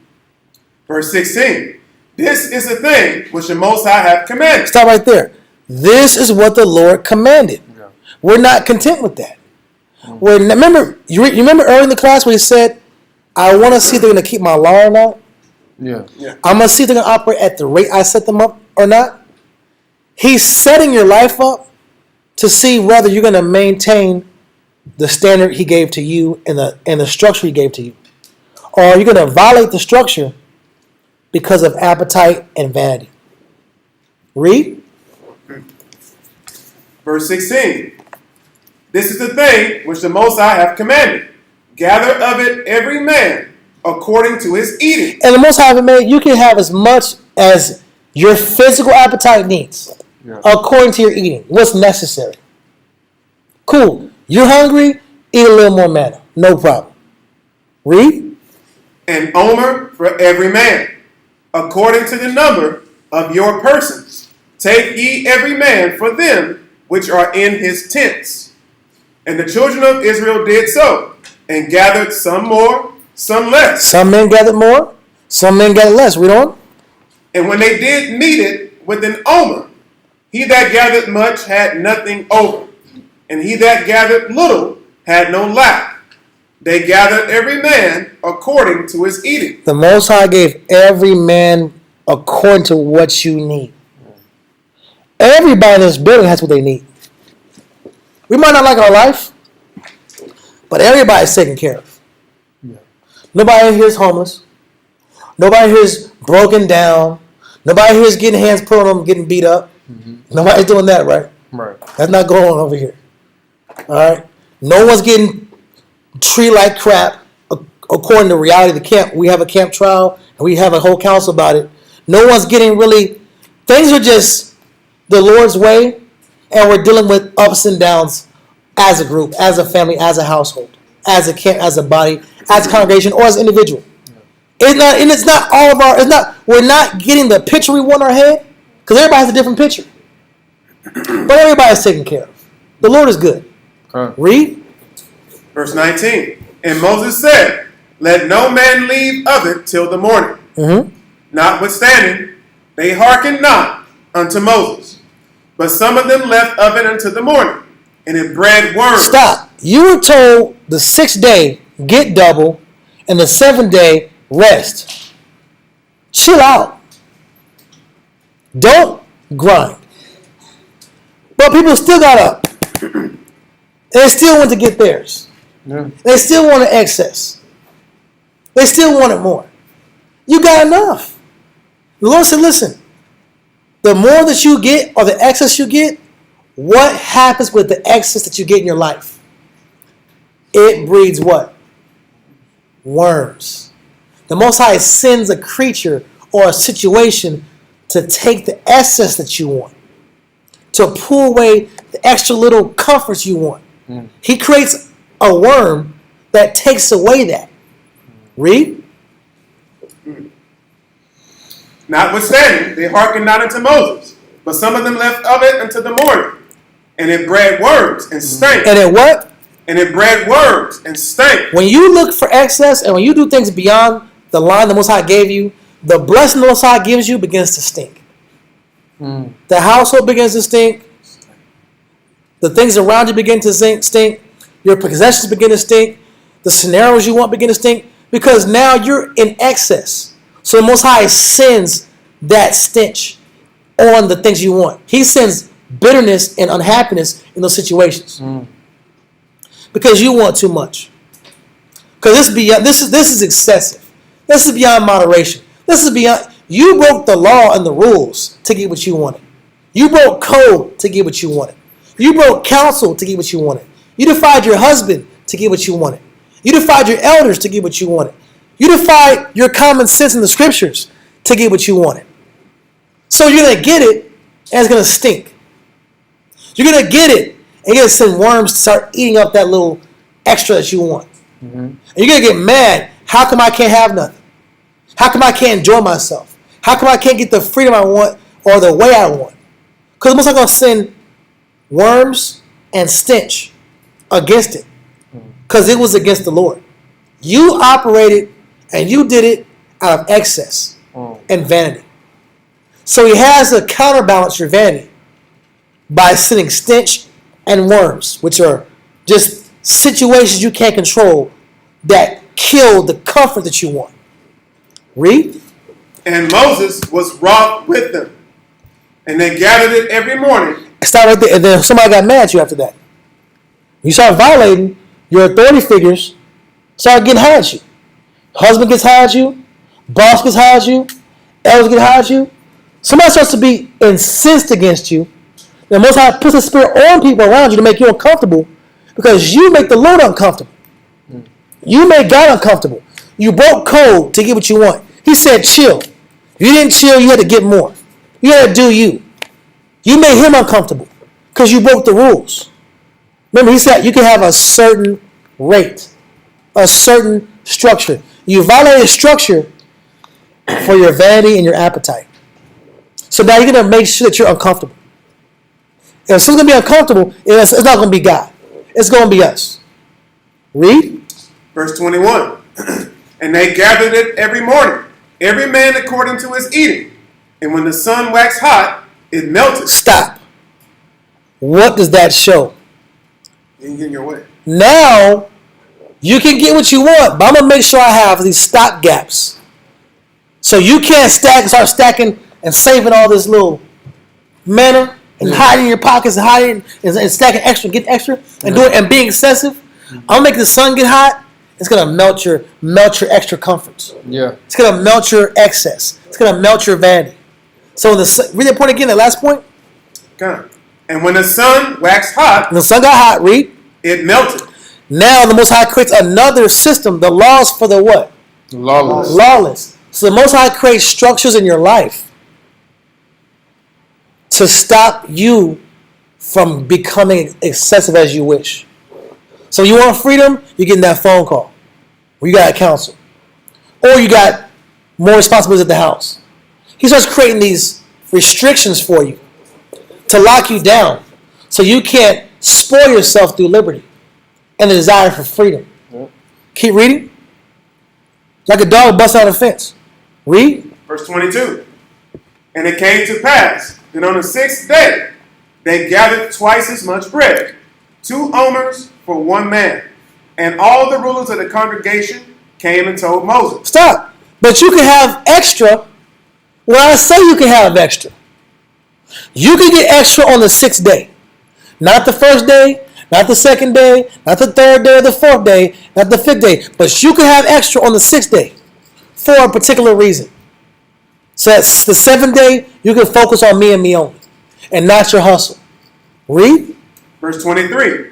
B: Verse 16. This is the thing which the Most High hath commanded.
A: Stop right there. This is what the Lord commanded. Yeah. We're not content with that. Remember, you remember early in the class where he said, I want to see if they're going to keep my law or not?
C: Yeah.
A: I'm going to see if they're going to operate at the rate I set them up or not. He's setting your life up to see whether you're going to maintain the standard he gave to you and the structure he gave to you. Or are you going to violate the structure because of appetite and vanity? Read.
B: Verse 16. This is the thing which the Most High hath commanded. Gather of it every man according to his eating.
A: And the Most High hath made, you can have as much as your physical appetite needs, according to your eating. What's necessary. Cool. You're hungry, eat a little more manna. No problem. Read.
B: An omer for every man, according to the number of your persons. Take ye every man for them which are in his tents. And the children of Israel did so, and gathered some more, some less.
A: Some men gathered more, some men gathered less. Read on.
B: And when they did meet it with an omer, he that gathered much had nothing over, and he that gathered little had no lack. They gathered every man according to his eating.
A: The Most High gave every man according to what you need. Everybody in this building has what they need. We might not like our life, but everybody's taken care of. Yeah. Nobody here is homeless. Nobody here is broken down. Nobody here is getting hands put on them, getting beat up. Mm-hmm. Nobody's doing that, right?
C: Right.
A: That's not going on over here. All right? No one's getting treated like crap according to reality of the camp. We have a camp trial, and we have a whole council about it. No one's getting really. Things are just the Lord's way, and we're dealing with ups and downs as a group, as a family, as a household, as a camp, as a body, as a congregation, or as an individual. It's not, and it's not all of our. It's not. We're not getting the picture we want in our head because everybody has a different picture. But everybody's taken care of. The Lord is good. Read.
B: Verse 19. And Moses said, let no man leave of it till the morning. Notwithstanding, they hearkened not unto Moses. But some of them left of it until the morning, and it bred worms.
A: Stop. You were told the 6th day, get double, and the 7th day, rest. Chill out. Don't grind. But people still got up. They still want to get theirs.
C: Yeah.
A: They still want excess. They still wanted more. You got enough. The Lord said, listen, the more that you get or the excess you get, what happens with the excess that you get in your life? It breeds what? Worms. The Most High sends a creature or a situation to take the excess that you want, to pull away the extra little comforts you want. He creates a worm that takes away that. Read.
B: Notwithstanding, they hearkened not unto Moses, but some of them left of it until the morning, and it bred worms and stank.
A: And it what?
B: And it bred worms and stank.
A: When you look for excess and when you do things beyond the line the Most High gave you, the blessing the Most High gives you begins to stink. The household begins to stink. The things around you begin to stink. Your possessions begin to stink. The scenarios you want begin to stink because now you're in excess. So the Most High sends that stench on the things you want. He sends bitterness and unhappiness in those situations because you want too much. Because this is excessive. This is beyond moderation. This is beyond. You broke the law and the rules to get what you wanted. You broke code to get what you wanted. You broke counsel to get what you wanted. You defied your husband to get what you wanted. You defied your elders to get what you wanted. You defied your common sense in the scriptures to get what you wanted. So you're going to get it, and it's going to stink. You're going to get it, and you're going to send worms to start eating up that little extra that you want. And you're going to get mad. How come I can't have nothing? How come I can't enjoy myself? How come I can't get the freedom I want or the way I want? Because the Most High going to send worms and stench against it because it was against the Lord. You operated and you did it out of excess and vanity. So he has to counterbalance your vanity by sending stench and worms, which are just situations you can't control that kill the comfort that you want. Read.
B: And Moses was wroth with them, and they gathered it every morning.
A: Stop right there, and then somebody got mad at you after that. You start violating your authority figures, start getting high at you. Husband gets high at you, boss gets high at you, elders get high at you. Somebody starts to be incensed against you. The Most High puts a spirit on people around you to make you uncomfortable because you make the Lord uncomfortable. You made God uncomfortable. You broke code to get what you want. He said chill. If you didn't chill, you had to get more. You had to do you. You made him uncomfortable because you broke the rules. Remember, he said you can have a certain rate, a certain structure. You violated structure for your vanity and your appetite. So now you're going to make sure that you're uncomfortable. If someone's going to be uncomfortable, it's not going to be God. It's going to be us. Read.
B: Verse 21. And they gathered it every morning, every man according to his eating. And when the sun waxed hot, it melted.
A: Stop. What does that show?
B: You can get in your way.
A: Now, you can get what you want, but I'm going to make sure I have these stop gaps. So you can't start stacking and saving all this little manna and hiding in your pockets and hiding and stacking extra, getting extra, and doing and being excessive. I'm going to make the sun get hot. It's going to melt your extra comforts.
C: Yeah.
A: It's going to melt your excess. It's going to melt your vanity. So read that point again, that last point.
B: Okay. And when the sun waxed hot,
A: When the sun got hot, read.
B: It melted.
A: Now the Most High creates another system, the laws for the what?
C: Lawless.
A: Lawless. So the Most High creates structures in your life to stop you from becoming excessive as you wish. So you want freedom, you're getting that phone call. Or you got a counsel. Or you got more responsibilities at the house. He starts creating these restrictions for you to lock you down so you can't spoil yourself through liberty and the desire for freedom. Yep. Keep reading. Like a dog busts out a fence. Read.
B: Verse 22. And it came to pass that on the 6th day they gathered twice as much bread, 2 omers for 1 man. And all the rulers of the congregation came and told Moses.
A: Stop. But you can have extra when I say you can have extra. You can get extra on the 6th day. Not the first day, not the 2nd day, not the 3rd day or the 4th day, not the 5th day. But you can have extra on the 6th day for a particular reason. So that's the 7th day, you can focus on me and me only. And not your hustle. Read.
B: Verse 23.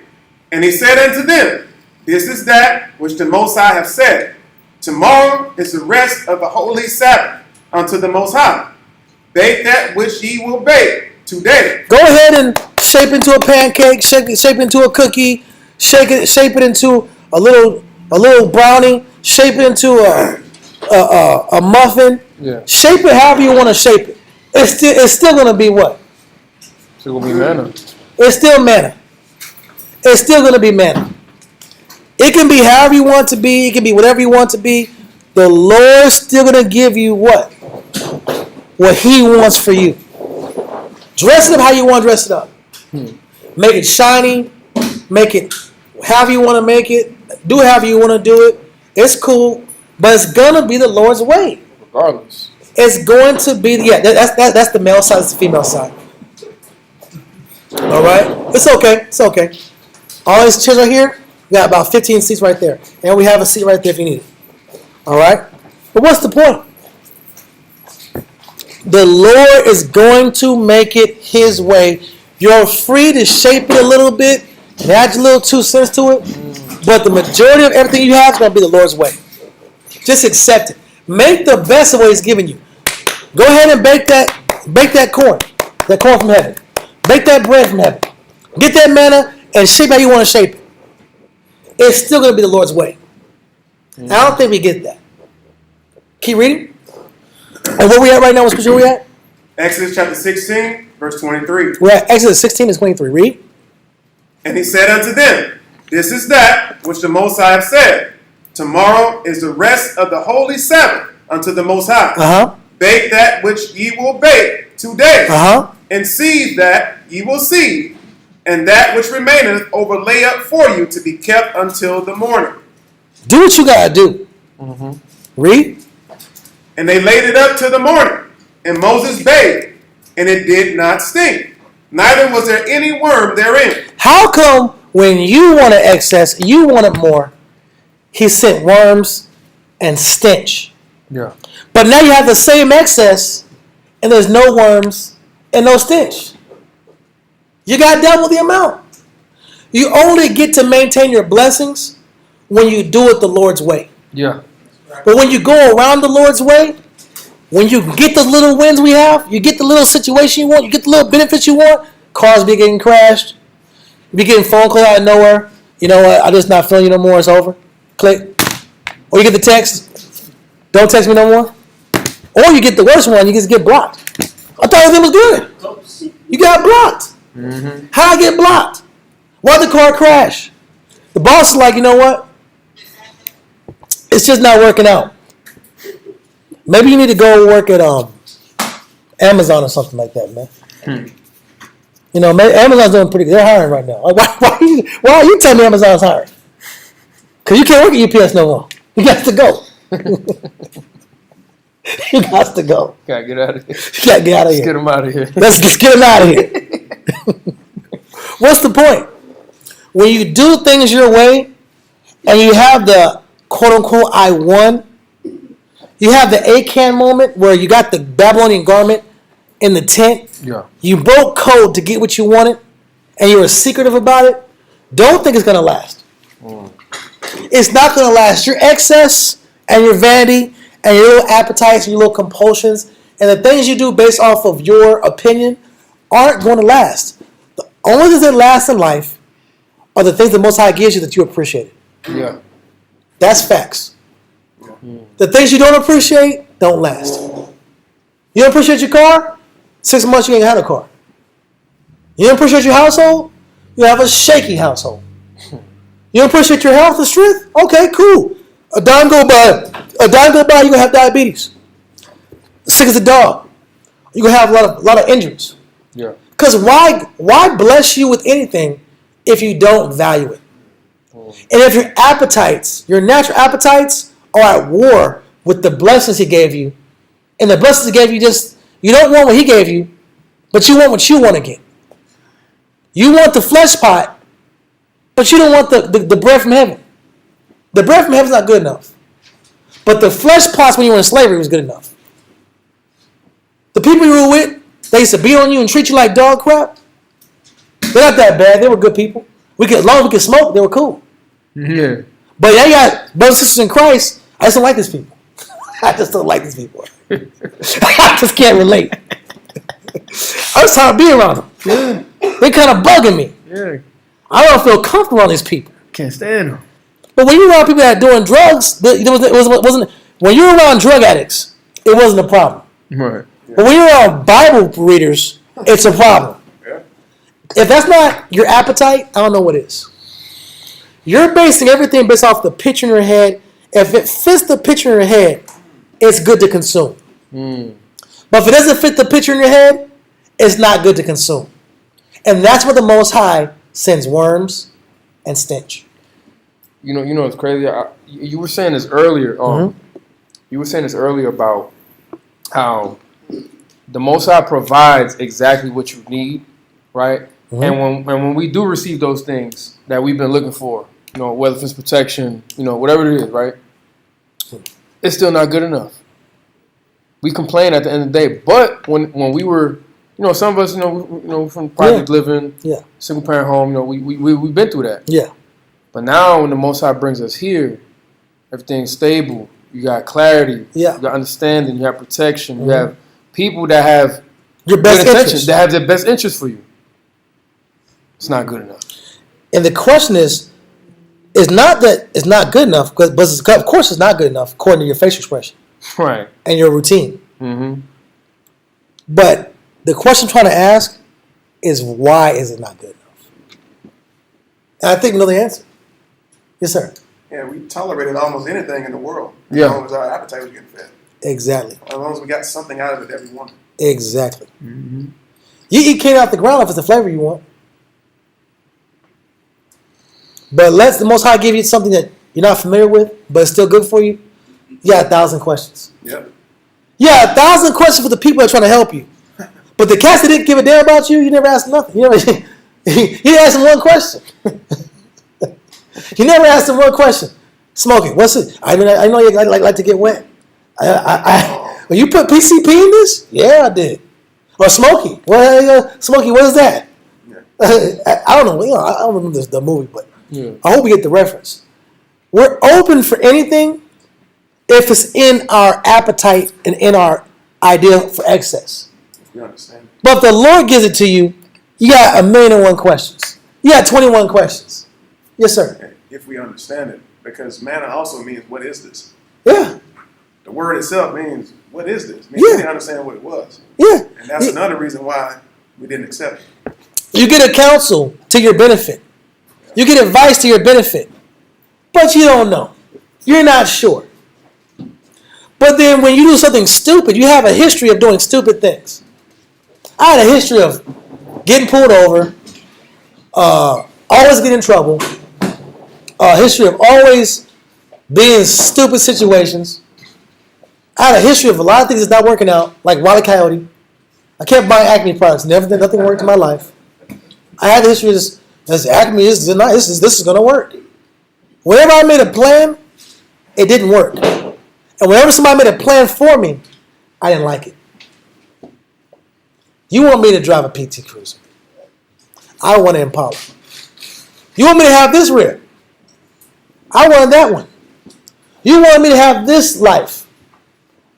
B: And he said unto them, this is that which the Most High have said. Tomorrow is the rest of the holy Sabbath unto the Most High. Bake that which ye will bake today.
A: Go ahead and shape into a pancake, shape into a cookie, shape it into a little brownie, shape it into a muffin.
C: Yeah.
A: Shape it however you want to shape it. It's still gonna be what?
C: It's gonna be manna.
A: It's still manna. It's still gonna be manna. It can be however you want it to be. It can be whatever you want it to be. The Lord's still gonna give you what? What He wants for you. Dress it up how you want to dress it up. Make it shiny. Make it however you want to make it. Do it however you want to do it. It's cool, but it's gonna be the Lord's way.
C: Regardless.
A: It's going to be that's the male side. It's the female side. All right, it's okay. It's okay. All these chairs right here. We got about 15 seats right there, and we have a seat right there if you need it. All right, but what's the point? The Lord is going to make it His way. You're free to shape it a little bit and add your little 2 cents to it, but the majority of everything you have is going to be the Lord's way. Just accept it. Make the best of what He's giving you. Go ahead and bake that corn from heaven. Bake that bread from heaven. Get that manna and shape how you want to shape it. It's still going to be the Lord's way. I don't think we get that. Keep reading. And where we at right now? What scripture we at?
B: Exodus chapter 16, verse 23.
A: We're at Exodus 16 and 23. Read.
B: And he said unto them, this is that which the Most High have said. Tomorrow is the rest of the holy Sabbath unto the Most High. Bake that which ye will bake today. And seethe that ye will seethe. And that which remaineth overlay up for you to be kept until the morning.
A: Do what you got to do. Read.
B: And they laid it up till the morning. And Moses bathed, and it did not stink. Neither was there any worm therein.
A: How come when you want an excess, you want it more, He sent worms and stench?
C: Yeah.
A: But now you have the same excess, and there's no worms and no stench. You got double the amount. You only get to maintain your blessings when you do it the Lord's way.
C: Yeah.
A: But when you go around the Lord's way, when you get the little wins we have, you get the little situation you want, you get the little benefits you want, cars be getting crashed, you be getting phone calls out of nowhere, you know what, I'm just not feeling you no more, it's over. Click. Or you get the text, don't text me no more. Or you get the worst one, you just get blocked. I thought everything was good. You got blocked. How I get blocked? Why the car crash? The boss is like, you know what? It's just not working out. Maybe you need to go work at Amazon or something like that, man. You know, Amazon's doing pretty good. They're hiring right now. Like, why are you telling me Amazon's hiring? Because you can't work at UPS no more. You got to go. You got to go.
C: Gotta get out of here.
A: You got to get out of here.
C: Let's get him out of here.
A: Let's just get him out of here. What's the point? When you do things your way and you have the quote-unquote I won, you have the Achan moment where you got the Babylonian garment in the tent.
C: Yeah.
A: You broke code to get what you wanted and you were secretive about it. Don't think it's going to last. It's not going to last. Your excess and your vanity and your little appetites and your little compulsions and the things you do based off of your opinion aren't going to last. The only things that last in life are the things the Most High gives you that you appreciate.
C: Yeah.
A: That's facts. The things you don't appreciate don't last. You don't appreciate your car? 6 months you ain't had a car. You don't appreciate your household? You have a shaky household. You don't appreciate your health and strength? Okay, cool. A dime go by, you're gonna have diabetes. Sick as a dog. You're gonna have a lot of injuries.
C: Yeah.
A: Because why bless you with anything if you don't value it? And if your appetites, your natural appetites, are at war with the blessings he gave you, and the blessings he gave you you don't want what he gave you, but you want what you want to get. You want the flesh pot, but you don't want the bread from heaven. The bread from heaven is not good enough. But the flesh pots when you were in slavery was good enough. The people you were with, they used to beat on you and treat you like dog crap. They're not that bad. They were good people. As long as we could smoke, they were cool.
C: Yeah.
A: But they got brothers and sisters in Christ. I just don't like these people. I just don't like these people. I just can't relate. I was tired of being around them.
C: Yeah.
A: They kind of bugging me.
C: Yeah.
A: I don't feel comfortable around these people.
C: Can't stand them.
A: But when you're around people that are doing drugs, wasn't when you're around drug addicts, it wasn't a problem.
C: Right.
A: But when you're around Bible readers, it's a problem.
B: Yeah.
A: If that's not your appetite, I don't know what is. You're basing everything based off the picture in your head. If it fits the picture in your head, it's good to consume. But if it doesn't fit the picture in your head, it's not good to consume. And that's where the Most High sends worms and stench.
C: You know, it's crazy. You were saying this earlier. You were saying this earlier about how the Most High provides exactly what you need, right? And when we do receive those things that we've been looking for, whether it's protection, whatever it is, right? It's still not good enough. We complain at the end of the day, but when we were, some of us, from project living, single parent home, we've been through that.
A: Yeah.
C: But now when the Most High brings us here, everything's stable. You got clarity.
A: Yeah.
C: You got understanding. You have protection. You have people that have
A: Your best
C: good intentions,
A: interest.
C: that have their best interest for you. It's not good enough.
A: And the question is not that it's not good enough, but of course it's not good enough according to your facial expression
C: Right.
A: and your routine.
C: Mm-hmm.
A: But the question I'm trying to ask is why is it not good enough? And I think we know the answer. Yes, sir.
B: Yeah, we tolerated almost anything in the world as
C: Yeah.
B: long as our appetite was getting fed.
A: Exactly.
B: As long as we got something out of it that we wanted.
A: Exactly.
C: Mm-hmm.
A: You eat cane off the ground if it's the flavor you want. But let the Most High give you something that you're not familiar with, but it's still good for you. You got 1,000 questions.
B: Yep.
A: Yeah, 1,000 questions for the people that are trying to help you. But the cats that didn't give a damn about you, you never asked them nothing. You didn't ask them one question. You never asked them one question. Smoking, what's it? I know you like to get wet. Well, you put PCP in this? Yeah, I did. Or Smokey. Smokey, what is that?
B: Yeah.
A: I don't know. I don't remember the movie, but
C: Yeah.
A: I hope we get the reference. We're open for anything if it's in our appetite and in our idea for excess.
B: You understand?
A: But if the Lord gives it to you, you got 1,000,001 questions. You got 21 questions. Yes, sir.
B: If we understand it. Because manna also means, what is this?
A: Yeah.
B: The word itself means, what is this? It means
A: Yeah.
B: we didn't understand what it was.
A: Yeah.
B: And that's another reason why we didn't accept it.
A: You get a counsel to your benefit. You get advice to your benefit. But you don't know. You're not sure. But then when you do something stupid, you have a history of doing stupid things. I had a history of getting pulled over, always getting in trouble, a history of always being in stupid situations. I had a history of a lot of things that's not working out, like Wile E. Coyote. I kept buying Acme products. Nothing worked in my life. I had the history of this Acme this is going to work. Whenever I made a plan, it didn't work. And whenever somebody made a plan for me, I didn't like it. You want me to drive a PT Cruiser. I want an Impala. You want me to have this rear. I wanted that one. You want me to have this life.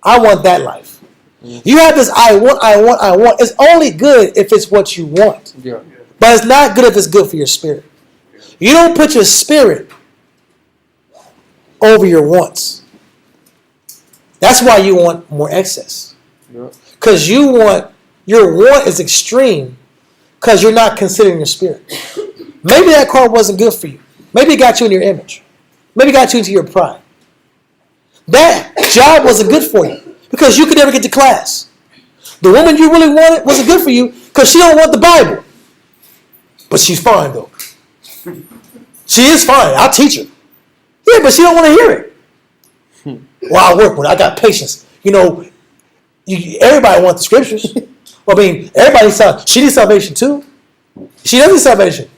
A: I want that life. You have this I want. It's only good if it's what you want.
C: Yeah.
A: But it's not good if it's good for your spirit. You don't put your spirit over your wants. That's why you want more excess. Because your want is extreme because you're not considering your spirit. Maybe that car wasn't good for you. Maybe it got you in your image. Maybe it got you into your pride. That job wasn't good for you because you could never get to class. The woman you really wanted wasn't good for you because she don't want the Bible. But she's fine though. She is fine. I'll teach her. Yeah, but she don't want to hear it. Well, I work with her. I got patience. Everybody wants the scriptures. Well, everybody needs she needs salvation too. She doesn't need salvation.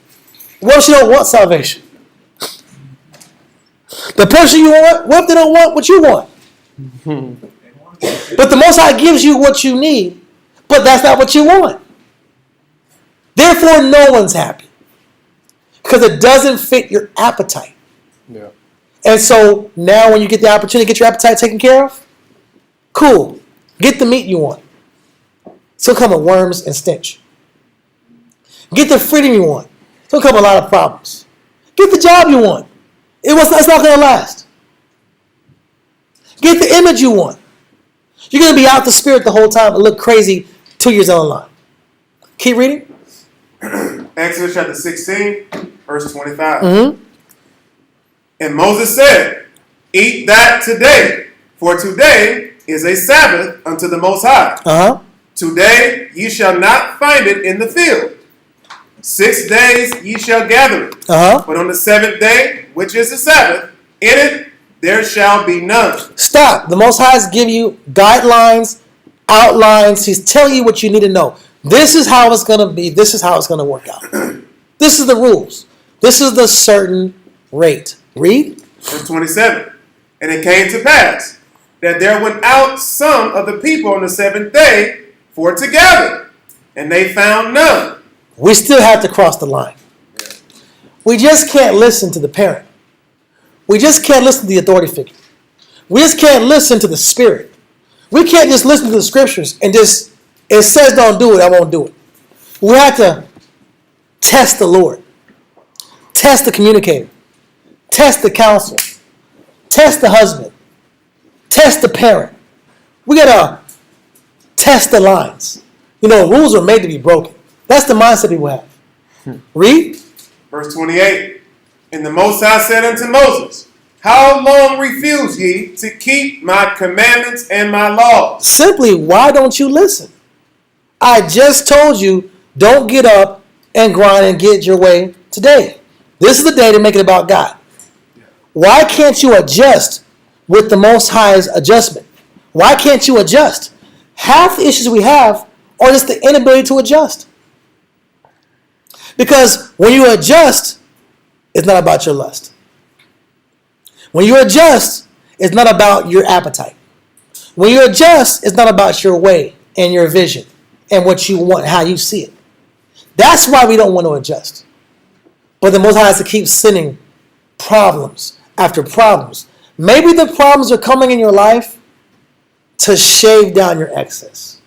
A: What if she don't want salvation? The person you want, what if they don't want what you want? But the Most High gives you what you need, but that's not what you want. Therefore, no one's happy. Because it doesn't fit your appetite.
C: Yeah.
A: And so now when you get the opportunity to get your appetite taken care of, cool. Get the meat you want. Still come with worms and stench. Get the freedom you want. Still come with a lot of problems. Get the job you want. It's not going to last. Get the image you want. You're going to be out the spirit the whole time and look crazy 2 years down the line. Keep reading.
B: Exodus chapter 16, verse 25.
A: Mm-hmm.
B: And Moses said, eat that today, for today is a Sabbath unto the Most High.
A: Uh-huh.
B: Today ye shall not find it in the field. 6 days ye shall gather it.
A: Uh-huh.
B: But on the seventh day, which is the Sabbath, in it there shall be none.
A: Stop. The Most High is giving you guidelines, outlines. He's telling you what you need to know. This is how it's going to be. This is how it's going to work out. This is the rules. This is the certain rate. Read.
B: Verse 27. And it came to pass that there went out some of the people on the seventh day for to gather, and they found none.
A: We still have to cross the line. We just can't listen to the parent. We just can't listen to the authority figure. We just can't listen to the spirit. We can't just listen to the scriptures and just, it says don't do it, I won't do it. We have to test the Lord. Test the communicator. Test the counsel. Test the husband. Test the parent. We got to test the lines. Rules are made to be broken. That's the mindset people have. Read.
B: Verse 28. And the Most High said unto Moses, how long refuse ye to keep my commandments and my laws?
A: Simply, why don't you listen? I just told you, don't get up and grind and get your way today. This is the day to make it about God. Why can't you adjust with the Most High's adjustment? Why can't you adjust? Half the issues we have are just the inability to adjust. Because when you adjust, it's not about your lust. When you adjust, it's not about your appetite. When you adjust, it's not about your way and your vision and what you want, how you see it. That's why we don't want to adjust. But the Most High has to keep sending problems after problems. Maybe the problems are coming in your life to shave down your excess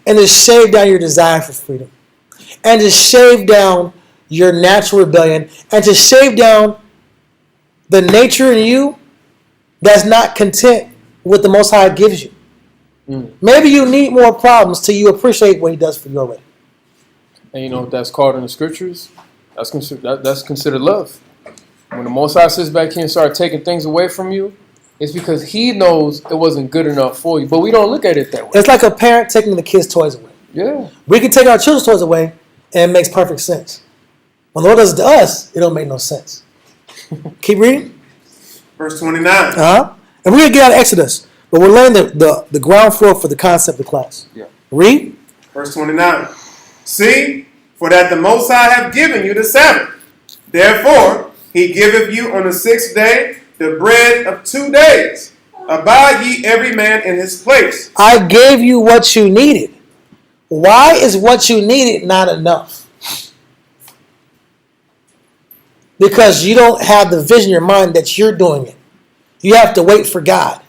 A: and to shave down your desire for freedom and to shave down your natural rebellion and to shave down the nature in you that's not content with the Most High gives you. Maybe you need more problems till you appreciate what He does for your way.
C: And you know what that's called in the scriptures? That's considered love. When the Most High sits back here and starts taking things away from you, it's because He knows it wasn't good enough for you. But we don't look at it that way.
A: It's like a parent taking the kids' toys away.
C: Yeah.
A: We can take our children's toys away, and it makes perfect sense. When the Lord does it to us, it don't make no sense. Keep reading.
B: Verse 29.
A: And we're going to get out of Exodus, but we're laying the ground floor for the concept of class.
C: Yeah.
A: Read.
B: Verse 29. See, for that the Most High hath given you the Sabbath. Therefore, He giveth you on the sixth day the bread of 2 days. Abide ye every man in his place.
A: I gave you what you needed. Why is what you needed not enough? Because you don't have the vision in your mind that you're doing it. You have to wait for God.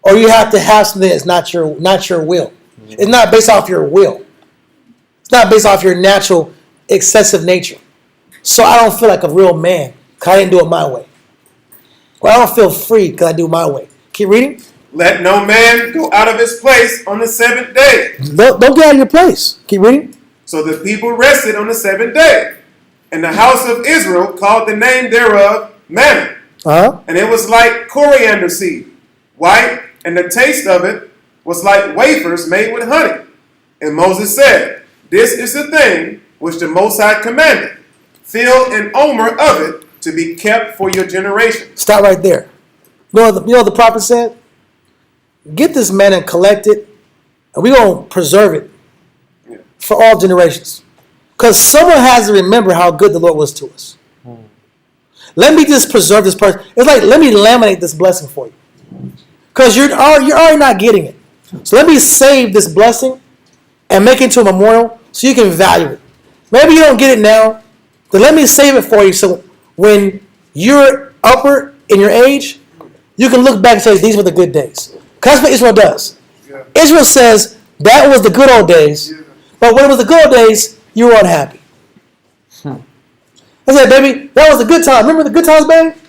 A: or you have to have something that's not your will. It's not based off your will. It's not based off your natural excessive nature. So I don't feel like a real man because I didn't do it my way. Or I don't feel free because I do it my way. Keep reading.
B: Let no man go out of his place on the seventh day.
A: Don't get out of your place. Keep reading.
B: So the people rested on the seventh day. And the house of Israel called the name thereof manna. And it was like coriander seed, white, and the taste of it was like wafers made with honey. And Moses said, This is the thing which the Most High commanded. Fill an omer of it to be kept for your generation.
A: Stop right there. You know what the prophet said? Get this manna and collect it, and we're going to preserve it for all generations. Because someone has to remember how good the Lord was to us. Let me just preserve this person. It's like, let me laminate this blessing for you. Because you're already not getting it. So let me save this blessing and make it into a memorial so you can value it. Maybe you don't get it now, but let me save it for you so when you're upward in your age, you can look back and say, these were the good days. Because that's what Israel does. Yeah. Israel says, that was the good old days, but when it was the good old days, you were unhappy. I said, baby, that was a good time. Remember the good times, baby?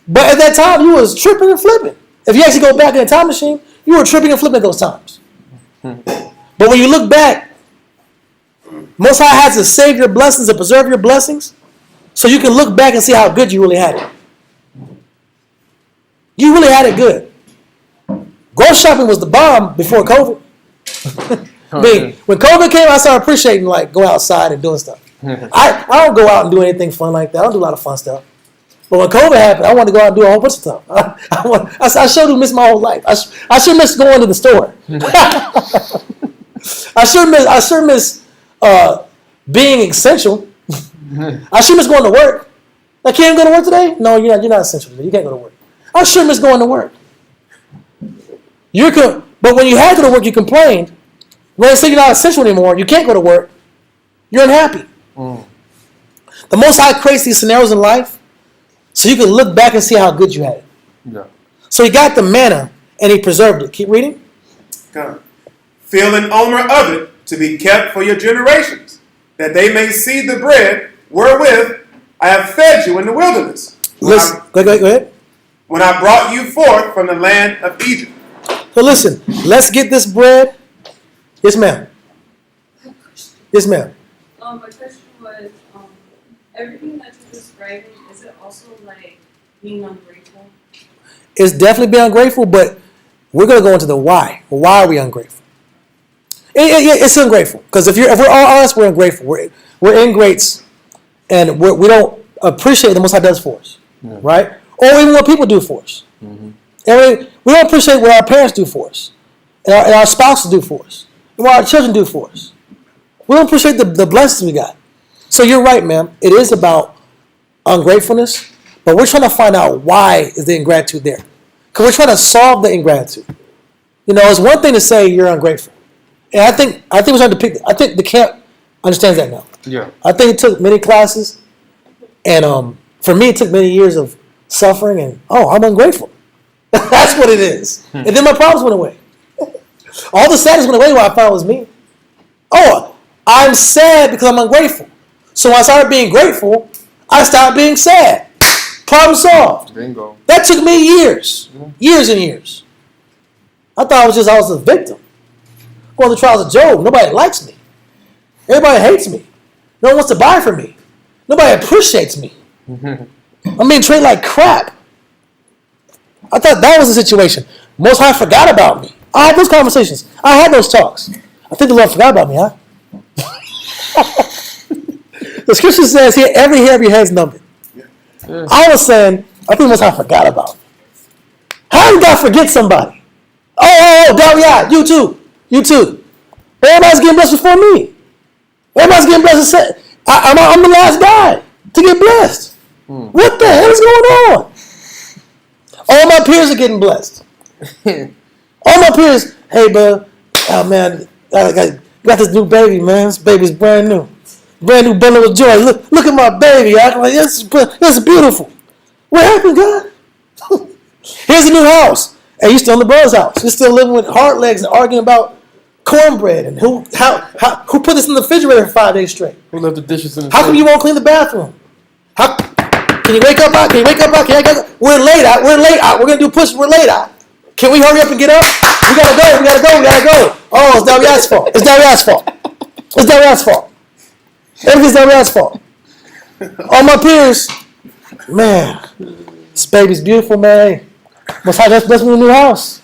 A: But at that time, you was tripping and flipping. If you actually go back in a time machine, you were tripping and flipping at those times. But when you look back, Most High has to save your blessings and preserve your blessings so you can look back and see how good you really had it. You really had it good. Grocery shopping was the bomb before COVID. When COVID came, I started appreciating going outside and doing stuff. I don't go out and do anything fun like that. I don't do a lot of fun stuff. But when COVID happened, I wanted to go out and do a whole bunch of stuff. I sure missed my whole life. I sure missed going to the store. I sure miss being essential. I sure miss going to work. I can't go to work today? No, you're not essential today. You can't go to work. I sure miss going to work. But when you had to go to work, you complained. When they say you're not essential anymore, you can't go to work, you're unhappy. The Most High creates these scenarios in life so you can look back and see how good you had it. Yeah. So he got the manna and he preserved it. Keep reading.
B: Come. Fill an omer of it to be kept for your generations, that they may see the bread wherewith I have fed you in the wilderness.
A: Go ahead.
B: When I brought you forth from the land of Egypt.
A: So listen, let's get this bread. Yes, ma'am. Yes, ma'am.
D: My question was, everything that you're describing, is it also like being ungrateful?
A: It's definitely being ungrateful, but we're going to go into the why. Why are we ungrateful? It's ungrateful. Because if we're all honest, we're ungrateful. We're ingrates, and we don't appreciate what the Most High does for us, right? Or even what people do for us. Mm-hmm. And we don't appreciate what our parents do for us, and our spouses do for us, and what our children do for us. We don't appreciate the blessings we got. So you're right, ma'am. It is about ungratefulness, but we're trying to find out why is the ingratitude there. Because we're trying to solve the ingratitude. It's one thing to say you're ungrateful. And I think we're trying to pick. I think the camp understands that now. Yeah. I think it took many classes, and for me, it took many years of suffering, and I'm ungrateful. That's what it is. And then my problems went away. All the sadness went away when I found it was me. I'm sad because I'm ungrateful. So when I started being grateful, I stopped being sad. Problem solved. Bingo. That took me years. Years and years. I thought I was a victim. Going through the trials of Job. Nobody likes me. Everybody hates me. No one wants to buy from me. Nobody appreciates me. I'm being treated like crap. I thought that was the situation. Most High forgot about me. I had those conversations. I had those talks. I think the Lord forgot about me, huh? The scripture says here, every hair of your head is numbered. Yeah. I was saying, I think Most High forgot about me. How did God forget somebody? Dawiyah, you too. Everybody's getting blessed before me. Everybody's getting blessed. I'm the last guy to get blessed. What the hell is going on? All my peers are getting blessed. All my peers, hey, bro, man, I got this new baby, man. This baby's brand new. Brand new bundle of joy. Look at my baby. I'm like, this is beautiful. What happened, God? Here's a new house. And you still in the brother's house. You're still living with hard legs and arguing about cornbread and who put this in the refrigerator for 5 days straight.
C: Who left the dishes in the
A: How come you won't clean the bathroom? Can you wake up out? Can you wake up out? Can I go? We're late out. We're late out. We're gonna do push. We're late out. Can we hurry up and get up? We gotta go. We gotta go. We gotta go. Oh, it's Daria's fault. It's Daria's fault. It's Daria's fault. Everything's Daria's fault. All my peers, man, this baby's beautiful, man. That's me in a new house.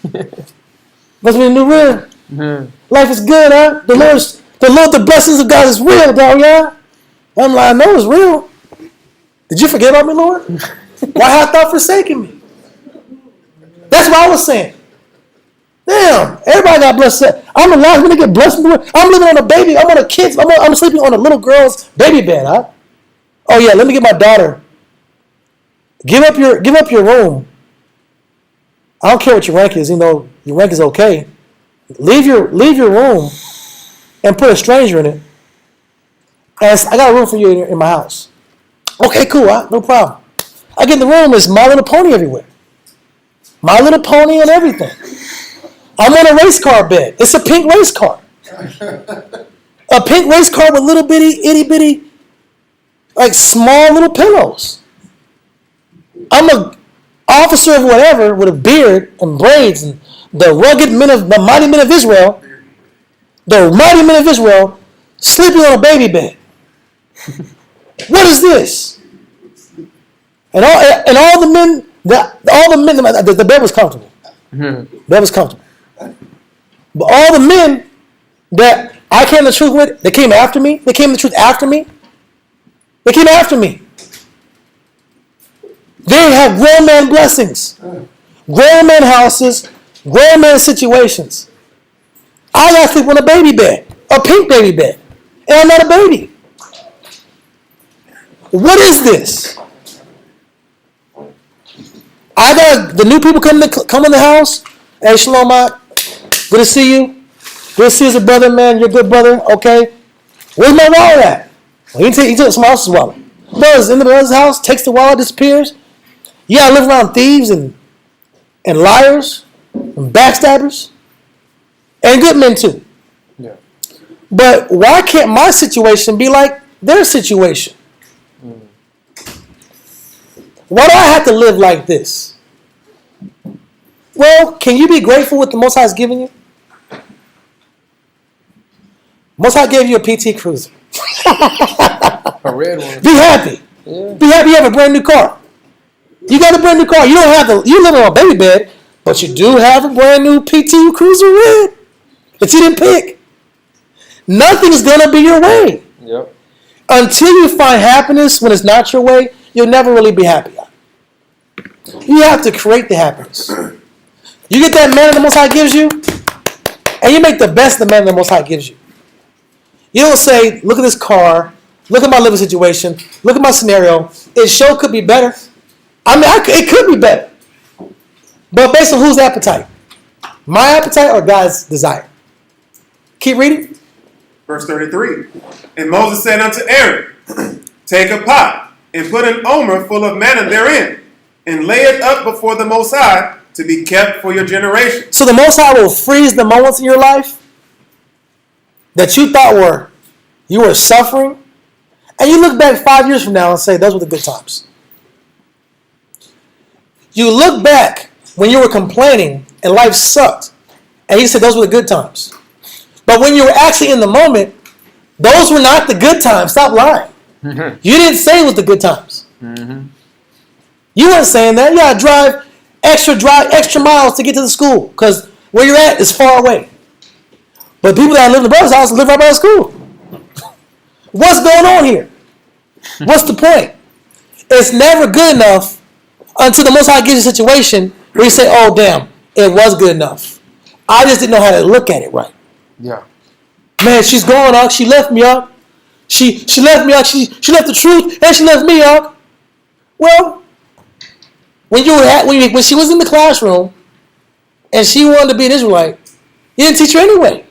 A: That's me in a new room. Mm-hmm. Life is good, huh? The blessings of God is real, Daria. I'm like, I know it's real. Did you forget about me, Lord? Why hast thou forsaken me? That's what I was saying. Damn, everybody got blessed. I'm the last one to get blessed. I'm living on a baby. I'm on a kid's. I'm sleeping on a little girl's baby bed, huh? Oh yeah, let me get my daughter. Give up your room. I don't care what your rank is. You know your rank is okay. Leave your room and put a stranger in it. And I got a room for you in my house. Okay, cool. No problem. I get in the room. It's My Little Pony everywhere. My Little Pony and everything. I'm on a race car bed. It's a pink race car. A pink race car with little bitty, itty bitty, like small little pillows. I'm a officer of whatever with a beard and braids and the mighty men of Israel. The mighty men of Israel sleeping on a baby bed. What is this? And all the men, the bed was comfortable. Mm-hmm. The bed was comfortable. But all the men that I came to the truth with, they came after me. They came to the truth after me. They came after me. They have grown man blessings, grown man houses, grown man situations. I got to sleep on a baby bed, a pink baby bed, and I'm not a baby. What is this? I got the new people come in the house. Hey, Shalom, good to see you. Good to see you as a brother, man. You're a good brother. Okay. Where's my wallet at? Well, he took someone else's wallet. Brothers in the brother's house, takes the wallet, disappears. Yeah, I live around thieves and liars and backstabbers and good men too. Yeah. But why can't my situation be like their situation? Why do I have to live like this? Well, can you be grateful with the Most High has given you? Most High gave you a PT Cruiser.
C: A red one.
A: Be happy. Yeah. Be happy you have a brand new car. You got a brand new car. You don't have you live on a baby bed, but you do have a brand new PT Cruiser red that you didn't pick. Nothing's gonna be your way. Yep. Until you find happiness when it's not your way, you'll never really be happy. You have to create the happiness. You get that man the Most High gives you, and you make the best the man the Most High gives you. You don't say, look at this car, look at my living situation, look at my scenario. It sure could be better. I mean, it could be better. But based on whose appetite? My appetite or God's desire? Keep reading.
B: Verse 33. And Moses said unto Aaron, take a pot and put an omer full of manna therein, and lay it up before the Most High to be kept for your generation.
A: So the Most High will freeze the moments in your life that you thought you were suffering, and you look back 5 years from now and say, those were the good times. You look back when you were complaining and life sucked, and you said those were the good times. But when you were actually in the moment, those were not the good times. Stop lying. Mm-hmm. You didn't say it was the good times. Mm-hmm. You weren't saying that. You got to drive extra miles to get to the school because where you're at is far away. But people that live in the brother's house live right by the school. What's going on here? What's the point? It's never good enough until the Most High gives you a situation where you say, oh, damn, it was good enough. I just didn't know how to look at it right.
C: Yeah. Man,
A: she's going up. She left me up. She left me up. She left the truth and she left me up. Well, when she was in the classroom and she wanted to be an Israelite, you didn't teach her anyway.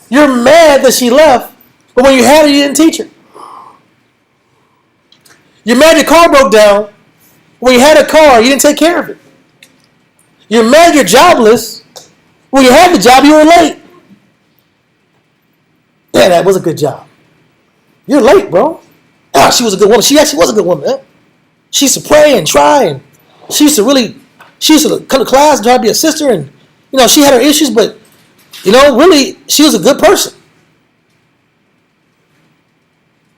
A: You're mad that she left, but when you had her, you didn't teach her. You're mad your car broke down. When you had a car, you didn't take care of it. You're mad you're jobless. When you had the job, you were late. Yeah, that was a good job. You're late, bro. Ah, she was a good woman. She actually was a good woman, man. She used to pray and try, and she used to come to class and try to be a sister, and she had her issues, but really, she was a good person.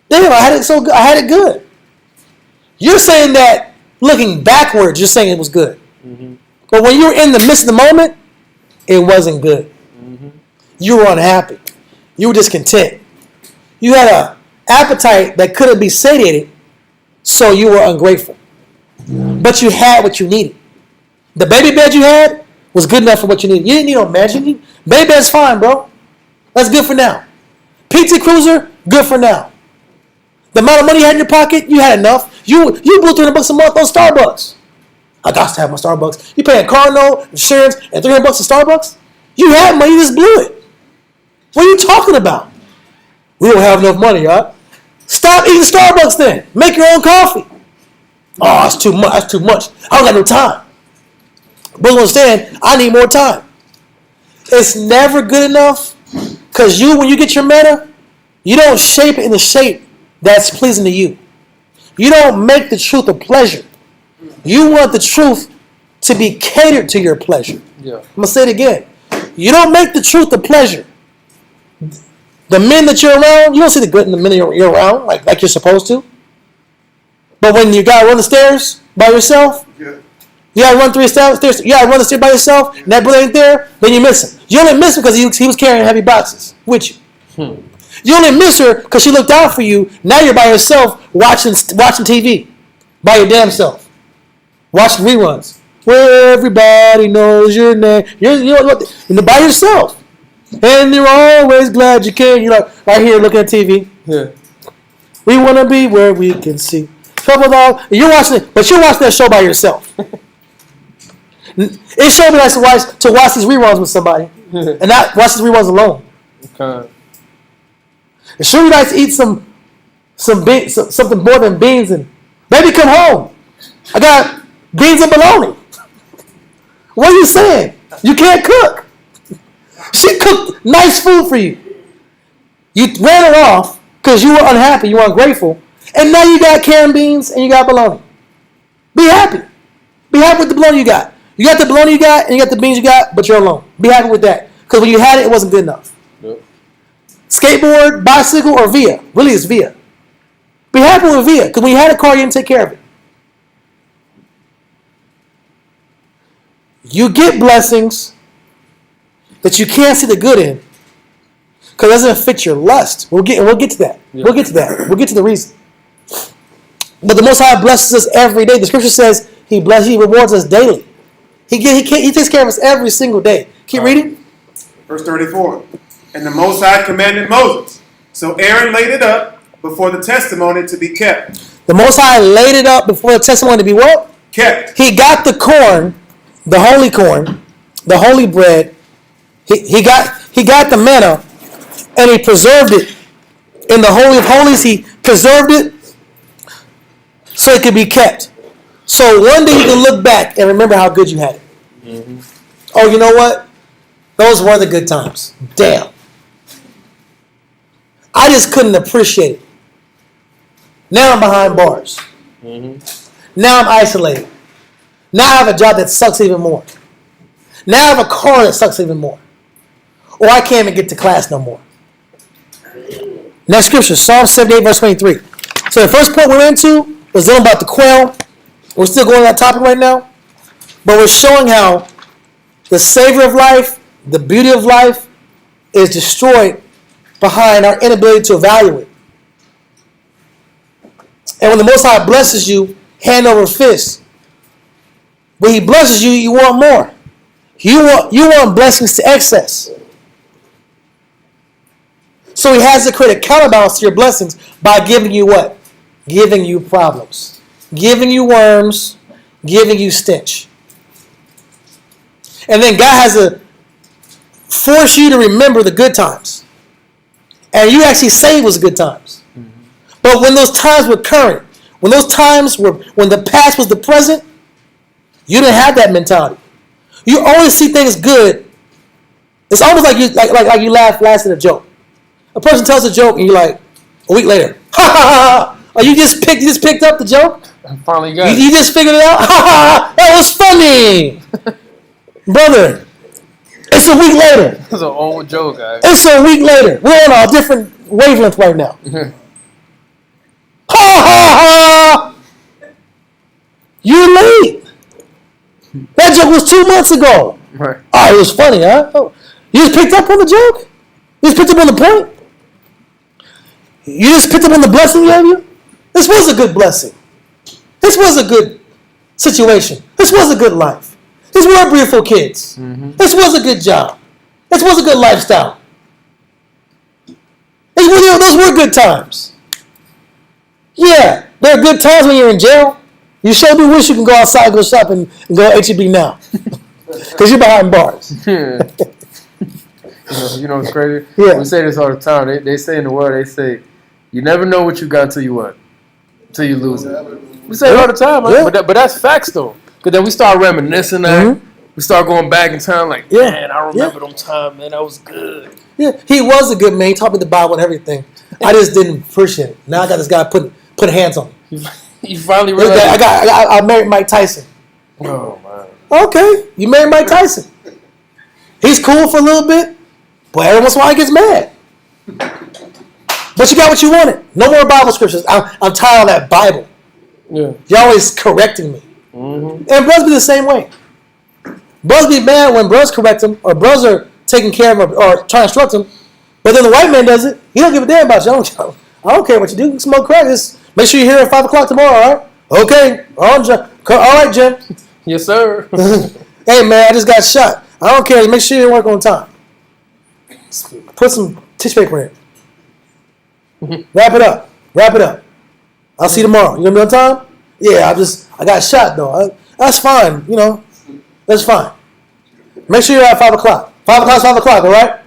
A: Damn, I had it so good. I had it good. You're saying that looking backwards, you're saying it was good. Mm-hmm. But when you were in the midst of the moment, it wasn't good. Mm-hmm. You were unhappy. You were discontent. You had an appetite that couldn't be satiated, so you were ungrateful. But you had what you needed. The baby bed you had was good enough for what you needed. You didn't need no magic. Baby bed's fine, bro. That's good for now. PT Cruiser, good for now. The amount of money you had in your pocket, you had enough. You blew $300 a month on Starbucks. I got to have my Starbucks. You paying car note, insurance, and $300 at Starbucks? You had money, you just blew it. What are you talking about? We don't have enough money, huh? Stop eating Starbucks then. Make your own coffee. Oh, that's too much. That's too much. I don't got no time. But you understand, I need more time. It's never good enough because when you get your meta, you don't shape it in the shape that's pleasing to you. You don't make the truth a pleasure. You want the truth to be catered to your pleasure. Yeah. I'm going to say it again. You don't make the truth a pleasure. The men that you're around, you don't see the good in the men you're around like you're supposed to. But when you got to run the stairs by yourself, yeah. You got to run 3 stairs, you got to run the stairs by yourself, and that brother ain't there, then you miss him. You only miss him because he was carrying heavy boxes with you. You only miss her because she looked out for you. Now you're by yourself watching TV. By your damn self. Watching reruns. Where everybody knows your name. You're by yourself. And you're always glad you came. You're like right here looking at TV. Yeah. We want to be where we can see. You're watching it, but you're watching that show by yourself. It showed me nice to watch these reruns with somebody. And not watch these reruns alone. Okay. It sure be nice to eat something more than beans and baby come home. I got beans and bologna. What are you saying? You can't cook. She cooked nice food for you. You ran it off because you were unhappy, you were ungrateful, and now you got canned beans and you got bologna. Be happy. Be happy with the bologna you got. You got the bologna you got and you got the beans you got, but you're alone. Be happy with that. Because when you had it, it wasn't good enough. Yep. Skateboard, bicycle, or Via. Really, it's Via. Be happy with Via. Because when you had a car, you didn't take care of it. You get blessings that you can't see the good in because it doesn't fit your lust. We'll get to that. Yeah. We'll get to that. We'll get to the reason. But the Most High blesses us every day. The Scripture says He rewards us daily. He takes care of us every single day. Keep reading.
B: Verse 34. And the Most High commanded Moses. So Aaron laid it up before the testimony to be kept. The Most High laid it up before the testimony to be what? Kept. He got the corn, the holy bread. He got the manna, and he preserved it in the Holy of Holies. He preserved it so it could be kept. So one day you can look back and remember how good you had it. Mm-hmm. Oh, you know what? Those were the good times. Damn. I just couldn't appreciate it. Now I'm behind bars. Mm-hmm. Now I'm isolated. Now I have a job that sucks even more. Now I have a car that sucks even more. Or I can't even get to class no more. Next scripture, Psalm 78, verse 23. So the first point we're into was dealing about the quail. We're still going on that topic right now. But we're showing how the savor of life, the beauty of life, is destroyed behind our inability to evaluate. And when the Most High blesses you, hand over fist, when He blesses you, you want more. You want blessings to excess. So He has to create a counterbalance to your blessings by giving you what? Giving you problems. Giving you worms. Giving you stench. And then God has to force you to remember the good times. And you actually say it was good times. Mm-hmm. But when those times were current, when the past was the present, you didn't have that mentality.
A: You only see things good. It's almost like you laugh last at a joke. A person tells a joke and you're like, a week later, ha ha ha! Oh, you just picked up the joke?
C: I finally got
A: You just figured it out? Ha ha ha! That was funny! Brother, it's a week later.
C: It's an old joke, guys.
A: It's a week later. We're on a different wavelength right now. Ha ha ha! You're late. That joke was 2 months ago.
C: Right.
A: Oh, it was funny, huh? Oh, you just picked up on the joke? You just picked up on the point? You just picked up on the blessing he gave you? This was a good blessing. This was a good situation. This was a good life. These were beautiful kids. This was a good job. This was a good lifestyle. Those were good times. Yeah, there are good times when you're in jail. You sure do wish you can go outside, go shopping, and go HEB now. Because you're behind bars.
C: You know what's crazy?
A: Yeah.
C: We say this all the time. They say in the world, they say, you never know what you got until you what? Until you lose it. We say it all the time, man.
A: Yeah.
C: But that's facts, though. Because then we start reminiscing that. We start going back in time like, man, I remember them times, man. That was good.
A: Yeah, he was a good man. He taught me the Bible and everything. I just didn't appreciate it. Now I got this guy put hands on me.
C: You finally realized.
A: I married Mike Tyson.
C: Oh, man.
A: Okay, you married Mike Tyson. He's cool for a little bit, but every once in a while he gets mad. But you got what you wanted. No more Bible scriptures. I'm tired of that Bible.
C: Yeah.
A: You're always correcting me. And brothers be the same way. Brothers be mad when brothers correct them, or brothers are taking care of them, or trying to instruct them. But then the white man does it. He don't give a damn about you. I don't care what you do. You can smoke crack. Just make sure you're here at 5 o'clock tomorrow, all right? Okay. All right, Jim.
C: Yes, sir.
A: Hey, man, I just got shot. I don't care. Make sure you work on time. Put some tissue paper in it. Wrap it up. I'll see you tomorrow. You gonna be on time? Yeah, I got shot though. That's fine. You know, that's fine. Make sure you're at 5 o'clock. 5 o'clock, all right?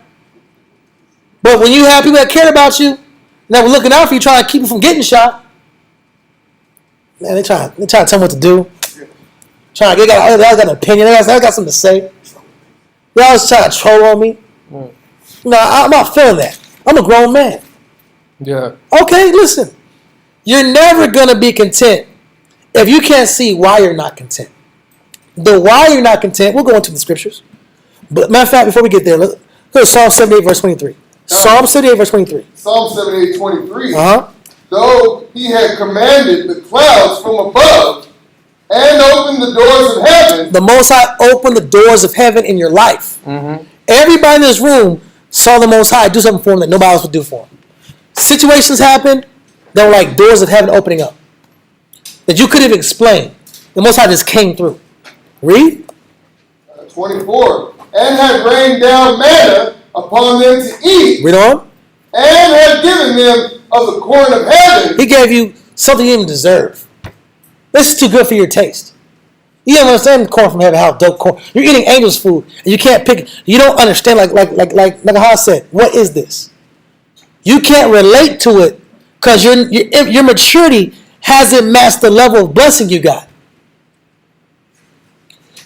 A: But when you have people that care about you, that were looking out for you, trying to keep you from getting shot, man, they try to tell me what to do. They got an opinion. They got something to say. They always try to troll on me. No, I'm not feeling that. I'm a grown man.
C: Yeah.
A: Okay, listen. You're never going to be content if you can't see why you're not content. The why you're not content, we'll go into the scriptures. But matter of fact, before we get there, let's go to Psalm 78, verse 23. Psalm 78, verse 23.
E: Psalm 78, 23.
A: Uh-huh.
E: Though he had commanded the clouds from above and opened the doors of heaven.
A: The Most High opened the doors of heaven in your life. Everybody in this room saw the Most High do something for them that nobody else would do for them. Situations happened that were like doors of heaven opening up that you couldn't even explain. The Most High just came through. Read.
E: 24. And had rained down manna upon them to eat.
A: Read on.
E: And had given them of the corn of heaven.
A: He gave you something you didn't deserve. This is too good for your taste. You don't understand corn from heaven, how dope corn. You're eating angels' food, and you can't pick it. You don't understand, like how I said, what is this? You can't relate to it because your maturity hasn't matched the level of blessing you got.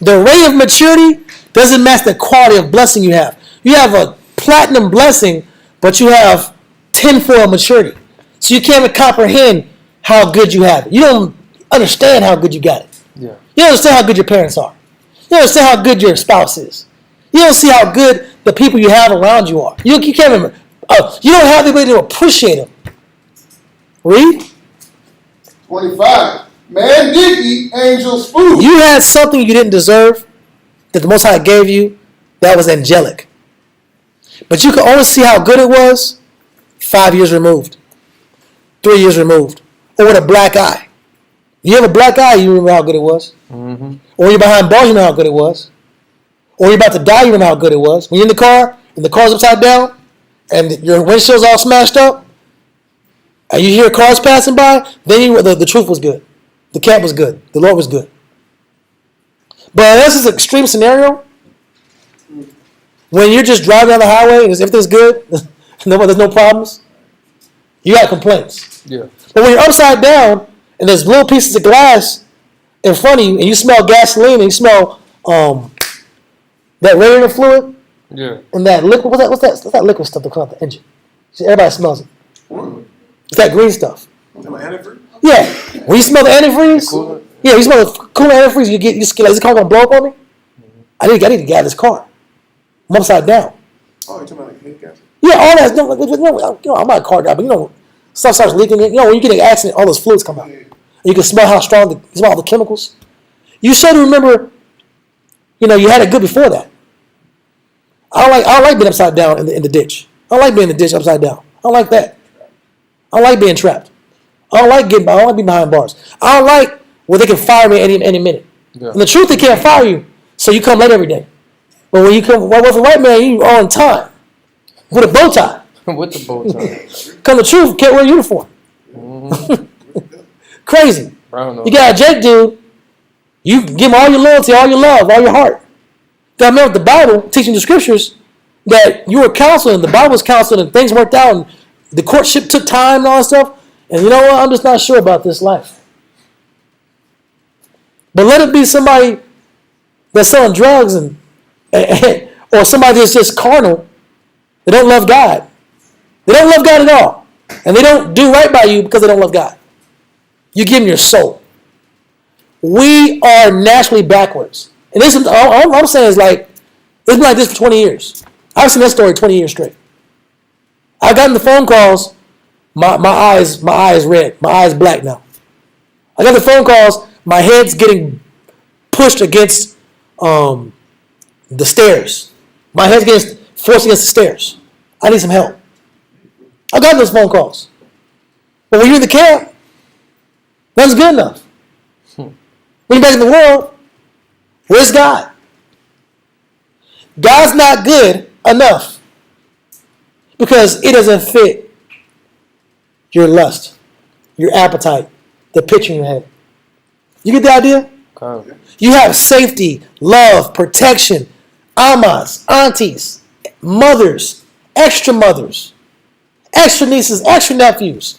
A: The rate of maturity doesn't match the quality of blessing you have. You have a platinum blessing, but you have tinfoil maturity. So you can't even comprehend how good you have it. You don't understand how good you got it.
C: Yeah.
A: You don't understand how good your parents are. You don't understand how good your spouse is. You don't see how good the people you have around you are. You can't remember. You don't have the ability to appreciate them. Read.
E: 25. Man did eat angels' food.
A: You had something you didn't deserve that the Most High gave you that was angelic. But you could only see how good it was 5 years removed, 3 years removed, or with a black eye. You have a black eye, you remember how good it was. Or you're behind bars, you know how good it was. Or you're about to die, you remember how good it was. When you're in the car, and the car's upside down, and your windshield's all smashed up, and you hear cars passing by, then the truth was good. The camp was good. The Lord was good. But this is an extreme scenario. When you're just driving down the highway and everything's good, there's no problems, you got complaints.
C: Yeah.
A: But when you're upside down and there's little pieces of glass in front of you and you smell gasoline and you smell that radiator fluid
C: Yeah.
A: and that liquid. What's that liquid stuff that comes out the engine? See, everybody smells it. It's that green stuff. Yeah. When you smell the antifreeze,
C: Coolant?
A: yeah, you smell the coolant antifreeze. You get like, is this car gonna blow up on me? I need to get out of this car. I'm upside down.
B: Oh, you're talking about like head gasket?
A: Yeah, all that. I'm not a car guy, but stuff starts leaking. When you get in an accident, all those fluids come out. And you can smell how strong you smell all the chemicals. You should remember, you had it good before that. I don't like being upside down in the ditch. I don't like being in the ditch upside down. I don't like that. I don't like being trapped. I don't like being behind bars. I don't like where they can fire me any minute.
C: Yeah.
A: And the truth, they can't fire you, so you come late every day. But when you come, with a white man, you are on time with a bow tie.
C: With the bow tie.
A: Come the truth, can't wear a uniform. Crazy. You got a Jake dude, you give him all your loyalty, all your love, all your heart. Got remember the Bible teaching the scriptures that you were counseling, the Bible was counseling, and things worked out, and the courtship took time and all that stuff. And you know what? I'm just not sure about this life. But let it be somebody that's selling drugs or somebody that's just carnal. They don't love God. They don't love God at all. And they don't do right by you because they don't love God. You give them your soul. We are naturally backwards. And this, all I'm saying is it's been like this for 20 years. I've seen that story 20 years straight. I've gotten the phone calls, my eyes red, my eyes black now. I got the phone calls, my head's getting pushed against the stairs. My head's getting forced against the stairs. I need some help. I got those phone calls. But when you're in the camp, nothing's good enough. When you're back in the world, where's God? God's not good enough because it doesn't fit your lust, your appetite, the picture in your head. You get the idea?
C: Okay.
A: You have safety, love, protection, amas, aunties, mothers, extra nieces, extra nephews,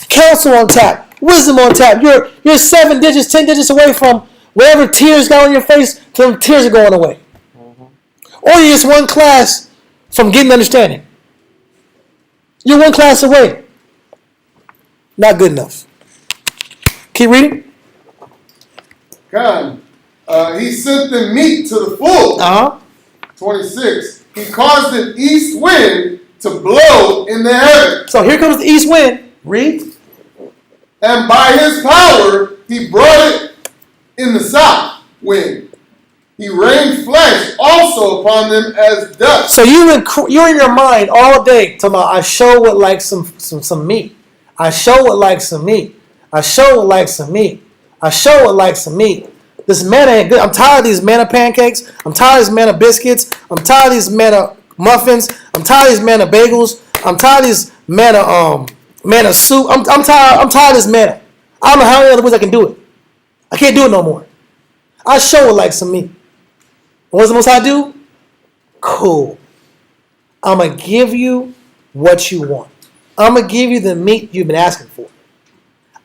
A: counsel on tap, wisdom on tap. You're 7 digits, 10 digits away from whatever tears got on your face, them tears are going away. Or you're just one class from getting understanding. You're one class away. Not good enough. Keep reading.
E: God, he sent them meat to the full. 26. He caused an east wind to blow in the heaven.
A: So here comes the east wind. Read.
E: And by his power, he brought it in the south wind. He rained flesh also upon them as dust.
A: So you're in your mind all day talking about I sure would like some meat. I sure would like some meat. I sure would like some meat. I sure would like some meat. This manna ain't good. I'm tired of these manna pancakes. I'm tired of these manna biscuits. I'm tired of these manna muffins. I'm tired of these manna bagels. I'm tired of these manna soup. I'm tired of this manna. I don't know how many other ways I can do it. I can't do it no more. I sure would like some meat. What's the most I do? Cool. I'm going to give you what you want. I'm going to give you the meat you've been asking for.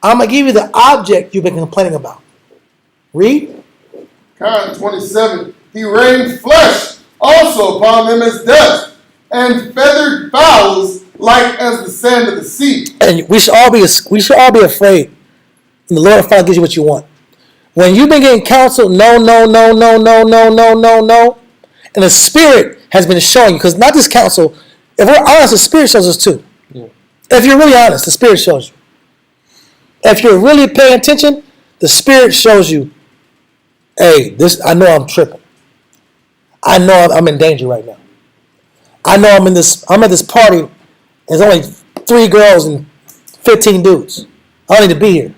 A: I'm going to give you the object you've been complaining about. Read.
E: Con 27. He rained flesh also upon them as dust, and feathered fowls like as the sand of the sea. And
A: we should all be afraid. And the Lord finally gives you what you want. When you've been getting counseled, no, and the Spirit has been showing you, because not just counsel, if we're honest, the Spirit shows us too. Yeah. If you're really honest, the Spirit shows you. If you're really paying attention, the Spirit shows you, hey, I know I'm tripping. I know I'm in danger right now. I know I'm at this party, there's only 3 girls and 15 dudes. I don't need to be here.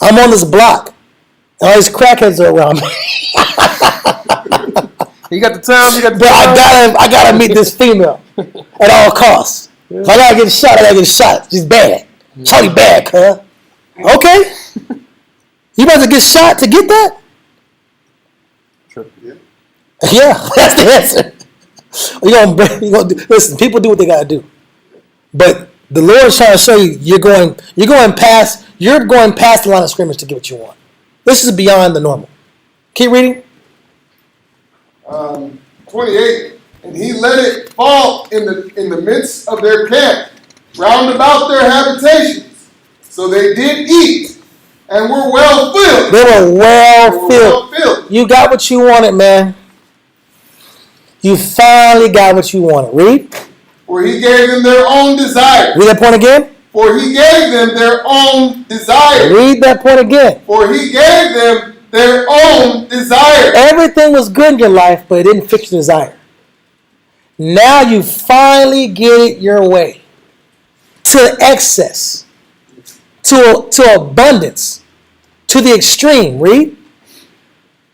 A: I'm on this block, and all these crackheads are around me.
C: You got the time.
A: But I gotta meet this female at all costs. Yeah. If I gotta get shot. She's bad. Shawty bad, cuz. Okay. You about to get shot to get that?
C: Sure.
A: Yeah, that's the answer. Listen, people do what they gotta do. But the Lord's trying to show you you're going past the line of scrimmage to get what you want. This is beyond the normal. Keep reading.
E: 28, and he let it fall in the midst of their camp, round about their habitations. So they did eat and were well filled.
A: They were well filled. You got what you wanted, man. You finally got what you wanted. Read.
E: For he gave them their own desire.
A: Read that point again.
E: For he gave them their own desire.
A: Read that point again.
E: For he gave them their own desire.
A: Everything was good in your life, but it didn't fix your desire. Now you finally get it your way. To excess. To abundance. To the extreme. Read.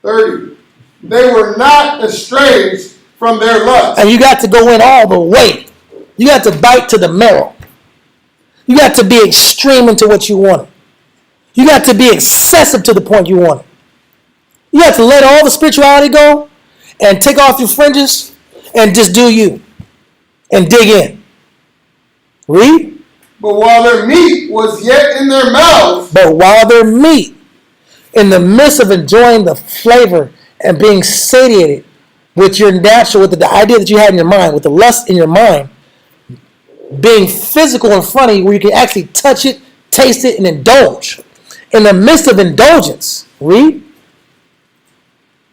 E: 30. They were not estranged from their lust.
A: And you got to go in all the way. You got to bite to the marrow. You got to be extreme into what you wanted. You got to be excessive to the point you wanted. You have to let all the spirituality go and take off your fringes and just do you and dig in. Read.
E: But while their meat was yet in their mouths,
A: But while their meat, in the midst of enjoying the flavor and being satiated with your natural, with the idea that you had in your mind, with the lust in your mind, being physical in front of you where you can actually touch it, taste it, and indulge. In the midst of indulgence, read.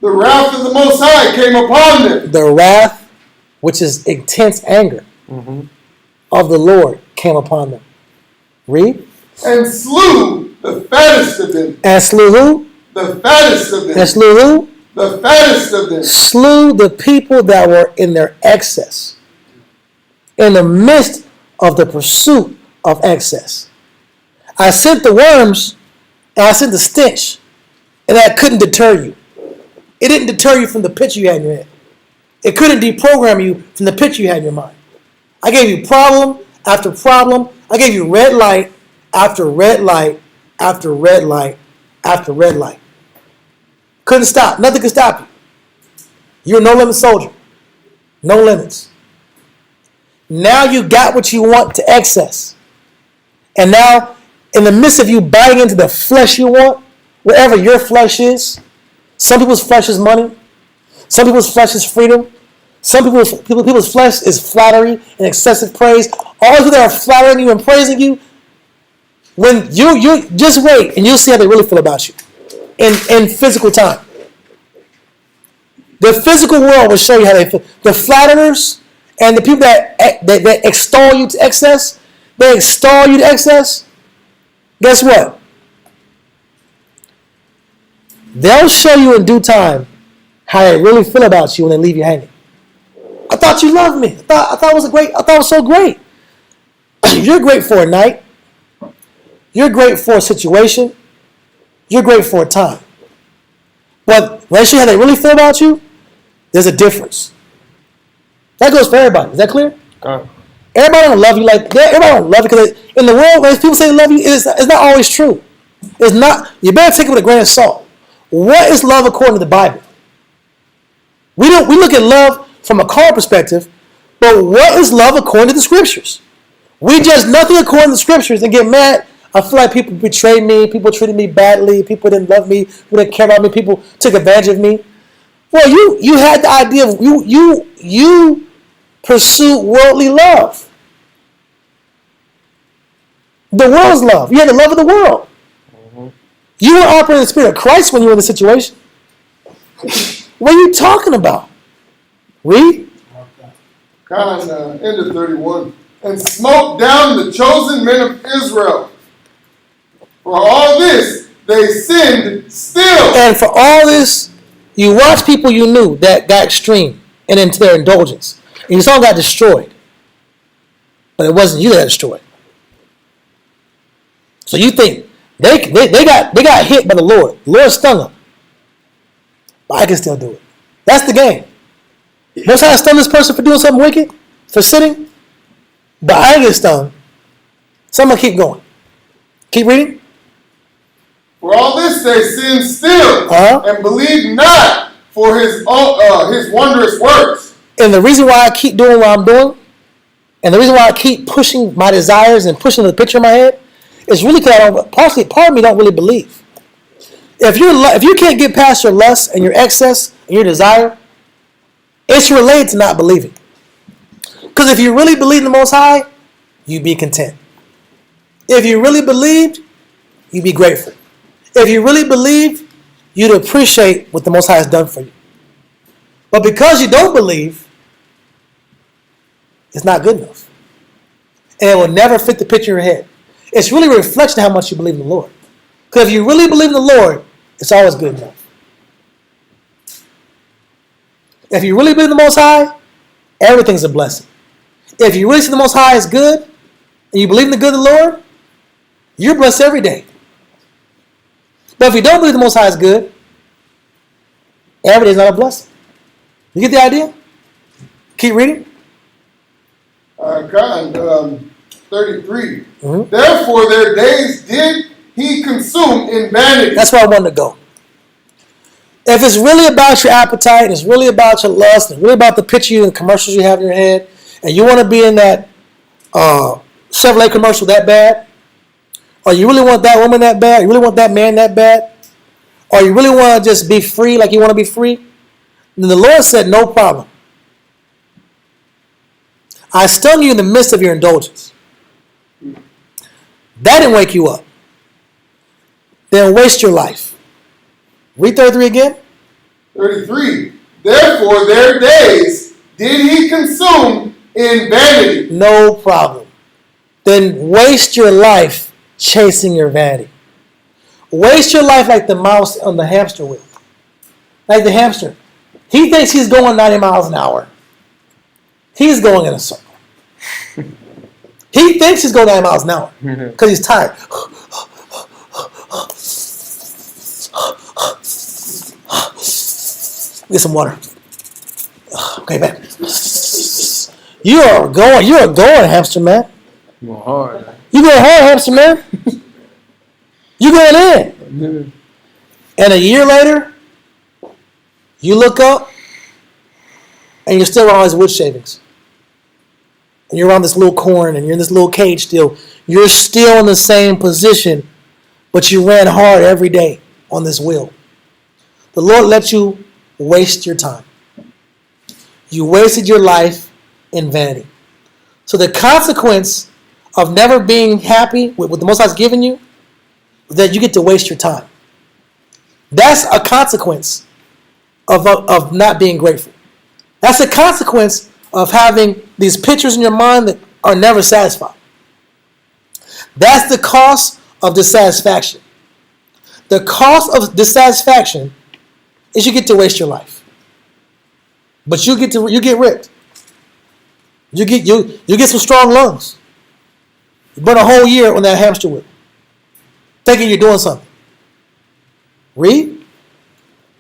E: the wrath of the Most High came upon them.
A: The wrath, which is intense anger, of the Lord came upon them. Read.
E: And slew the fattest of them.
A: And slew who?
E: The fattest of them.
A: And slew who?
E: The fattest of them.
A: Slew the people that were in their excess. In the midst of the pursuit of excess. I sent the worms and I sent the stench, and that couldn't deter you. It didn't deter you from the picture you had in your head. It couldn't deprogram you from the picture you had in your mind. I gave you problem after problem. I gave you red light after red light after red light after red light. Couldn't stop. Nothing could stop you. You're a no-limit soldier. No limits. Now you got what you want to excess. And now, in the midst of you biting into the flesh you want, wherever your flesh is, some people's flesh is money. Some people's flesh is freedom. Some people's flesh is flattery and excessive praise. All those people that are flattering you and praising you, when you just wait and you'll see how they really feel about you in physical time. The physical world will show you how they feel. The flatterers and the people that extol you to excess, they extol you to excess. Guess what? They'll show you in due time how they really feel about you when they leave you hanging. I thought you loved me. I thought it was so great. You're great for a night. You're great for a situation. You're great for a time. But when they show you how they really feel about you, there's a difference. That goes for everybody. Is that clear? Everybody don't love you everybody don't love you because in the world when people say they love you, it's not always true. It's not. You better take it with a grain of salt. What is love according to the Bible? We look at love from a carnal perspective, but what is love according to the scriptures? We judge nothing according to the scriptures and get mad. I feel like people betrayed me, people treated me badly, people didn't love me, people didn't care about me, people took advantage of me. Well, you had the idea of you pursue worldly love. The world's love. You had the love of the world. You were operating in the spirit of Christ when you were in the situation. What are you talking about? Read.
E: End of 31. And smote down the chosen men of Israel. For all this, they sinned still.
A: And for all this, you watch people you knew that got extreme and into their indulgence. And you saw them got destroyed. But it wasn't you that got destroyed. So you think they got hit by the Lord. The Lord stung them. But I can still do it. That's the game. Most High stung this person for doing something wicked, for sinning. But I get stung. So I'm going to keep going. Keep reading.
E: For all this they sinned still, and believe not for his wondrous works.
A: And the reason why I keep doing what I'm doing, and the reason why I keep pushing my desires and pushing the picture in my head, is really because part of me don't really believe. If you can't get past your lust and your excess and your desire, It's related to not believing. Because if you really believe in the Most High, you'd be content. If you really believed, you'd be grateful. If you really believed, you'd appreciate what the Most High has done for you. But because you don't believe, it's not good enough. And it will never fit the picture in your head. It's really a reflection of how much you believe in the Lord. Because if you really believe in the Lord, it's always good enough. If you really believe in the Most High, everything's a blessing. If you really see the Most High is good, and you believe in the good of the Lord, you're blessed every day. But if you don't believe the Most High is good, every day is not a blessing. You get the idea? Keep reading.
E: 33. Therefore their days did he consume in vanity.
A: That's where I wanted to go. If it's really about your appetite, it's really about your lust, it's really about the picture and the commercials you have in your head, and you want to be in that Chevrolet commercial that bad, or you really want that woman that bad, you really want that man that bad, or you really want to just be free like you want to be free, then the Lord said, no problem. I stung you in the midst of your indulgence. That didn't wake you up. Then waste your life. Read 33 again.
E: 33. Therefore their days did he consume in vanity.
A: No problem. Then waste your life chasing your vanity. Waste your life like the mouse on the hamster wheel. Like the hamster. He thinks he's going 90 miles an hour. He's going in a circle. He thinks he's going 90 miles an hour because he's tired. Get some water. Okay, back. You're going, hamster man.
C: You're hard.
A: You going hard, hamster man. You going in. And a year later, you look up and you're still around all these wood shavings. And you're around this little corn and you're in this little cage still. You're still in the same position, but you ran hard every day on this wheel. The Lord let you waste your time. You wasted your life in vanity. So the consequence of never being happy with what the Most High has given you is that you get to waste your time. That's a consequence of not being grateful. That's a consequence of having these pictures in your mind that are never satisfied. That's the cost of dissatisfaction. The cost of dissatisfaction is you get to waste your life. But you get ripped. You get some strong lungs. You burn a whole year on that hamster wheel, thinking you're doing something. Read.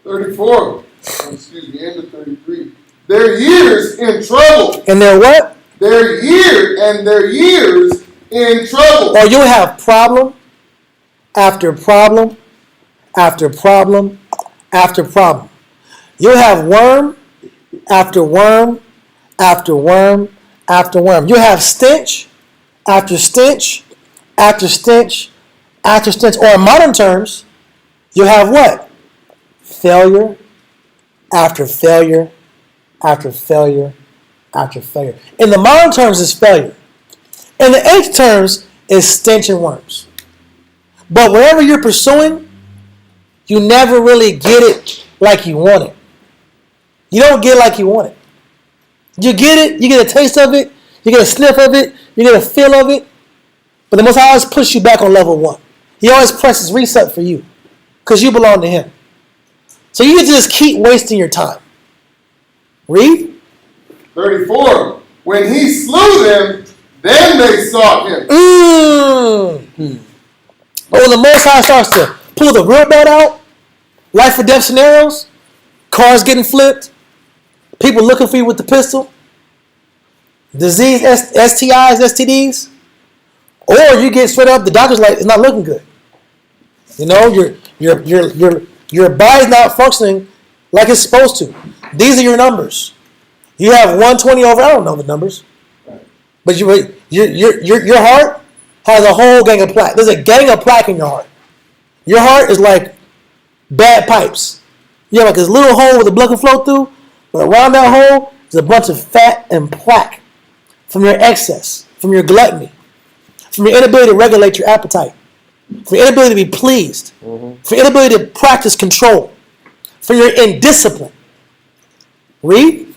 E: 34. Excuse me, end of 33. Their years in trouble.
A: And they're what?
E: Their years in trouble.
A: Or you'll have problem after problem after problem after problem. You'll have worm after worm after worm after worm. You'll have stench after stench after stench after stench. Or in modern terms, you'll have what? Failure after failure after failure after failure. In the modern terms, it's failure. In the ancient terms, it's stench and worms. But whatever you're pursuing, you never really get it like you want it. You don't get it like you want it. You get it, you get a taste of it, you get a sniff of it, you get a feel of it, but the Most High always push you back on level 1. He always presses reset for you because you belong to Him. So you get to just keep wasting your time. Read.
E: 34. When he slew them, then they sought him.
A: But when the Most High starts to pull the real belt out, life or death scenarios, cars getting flipped, people looking for you with the pistol, disease, STIs, STDs, or you get straight up, the doctor's like, it's not looking good. You know, your body's not functioning like it's supposed to. These are your numbers. You have 120 over, I don't know the numbers, but your heart has a whole gang of plaque. There's a gang of plaque in your heart. Your heart is like bad pipes. You have like this little hole where the blood can flow through. But around that hole is a bunch of fat and plaque from your excess, from your gluttony, from your inability to regulate your appetite, from your inability to be pleased, from your inability to practice control, from your indiscipline. Read.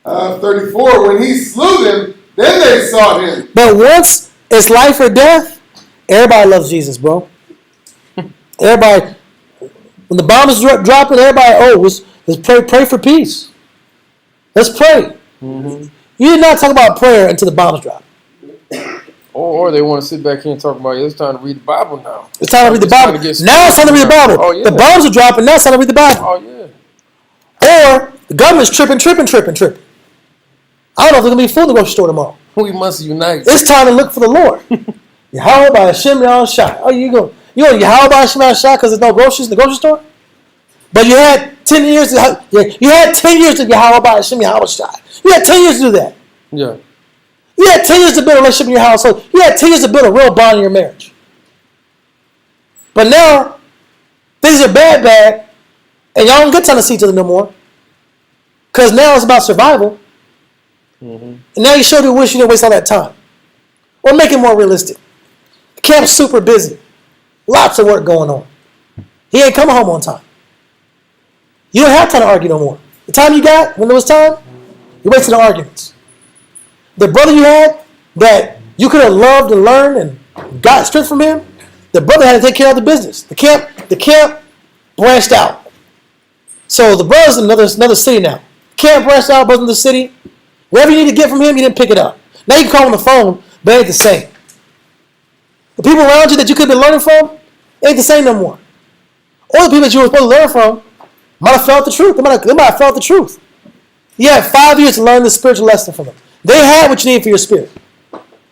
E: 34, when he slew them, then they sought him.
A: But once it's life or death, everybody loves Jesus, bro. Everybody, when the bomb is dropping, everybody, let's pray for peace. Let's pray. You did not talk about prayer until the bombs drop.
C: Or they want to sit back here and talk about, it's time to read the Bible now.
A: It's time to read the Bible. Now it's time to read the Bible.
C: Oh, yeah.
A: The bombs are dropping, now it's time to read the Bible.
C: Oh, yeah.
A: Or the government's tripping. I don't know if there's going to be food in the grocery store tomorrow.
C: We must unite.
A: It's time to look for the Lord. Yahweh by Hashem Yahushai. Oh, you go Yahweh by Hashem Yahushai because there's no groceries in the grocery store? But you had 10 years to Yahweh by Hashem Yahushai. You had 10 years to do that.
C: Yeah.
A: You had 10 years to build a relationship in your household. You had 10 years to build a real bond in your marriage. But now, things are bad, and y'all don't get time to see each other no more. Because now it's about survival. And now you sure do wish you didn't waste all that time. Or make it more realistic. The camp's super busy. Lots of work going on. He ain't coming home on time. You don't have time to argue no more. The time you got, when there was time, you wasted on arguments. The brother you had that you could have loved and learned and got strength from him, the brother had to take care of the business. The camp branched out. So the brother's in another city now. Camp branched out, brother's in the city. Whatever you need to get from him, you didn't pick it up. Now you can call him on the phone, but it ain't the same. The people around you that you could have been learning from ain't the same no more. Or the people that you were supposed to learn from might have felt the truth. They might have felt the truth. You had 5 years to learn the spiritual lesson from them. They had what you need for your spirit.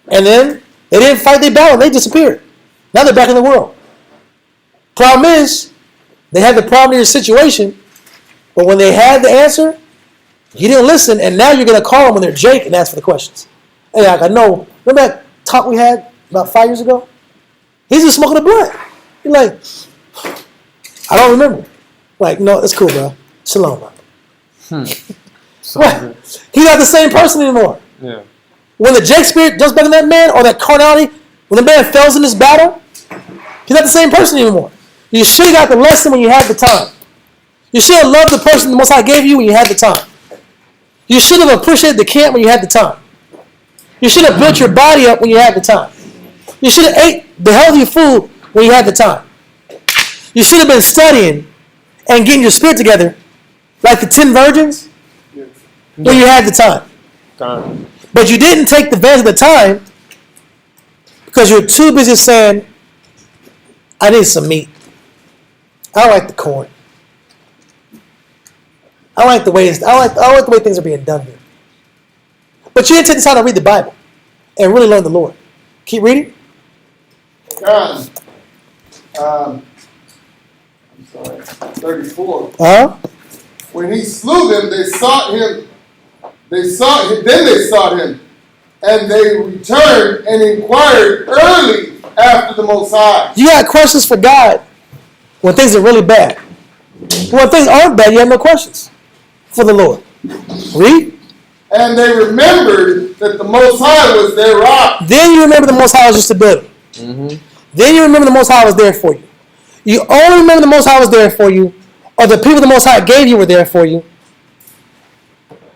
A: And then they didn't fight their battle. They disappeared. Now they're back in the world. Problem is, they had the problem in your situation, but when they had the answer, you didn't listen, and now you're going to call them when they're Jake and ask for the questions. Hey, like, I know. Remember that talk we had about 5 years ago? He's just smoking a blunt. You're like, I don't remember. Like, no, it's cool, bro. Shalom, bro. What? He's not the same person anymore.
C: Yeah.
A: When the Jake spirit jumps back in that man, or that carnality, when the man fails in this battle, he's not the same person anymore. You should have got the lesson when you had the time. You should have loved the person the Most High gave you when you had the time. You should have appreciated the camp when you had the time. You should have built your body up when you had the time. You should have ate the healthy food when you had the time. You should have been studying and getting your spirit together like the 10 virgins when you had the time. But you didn't take the advantage of the time because you're too busy saying, I need some meat. I like the corn. I like the way things are being done here. But you didn't take the time to read the Bible and really learn the Lord. Keep reading.
E: God, I'm sorry, 34. When he slew them, they sought him. Then they sought him, and they returned and inquired early after the Most High.
A: You got questions for God when things are really bad. When things aren't bad, you have no questions for the Lord. Read.
E: And they remembered that the Most High was their rock.
A: Then you remember the Most High was just a building. Then you remember the Most High was there for you. You only remember the Most High was there for you, or the people the Most High gave you were there for you,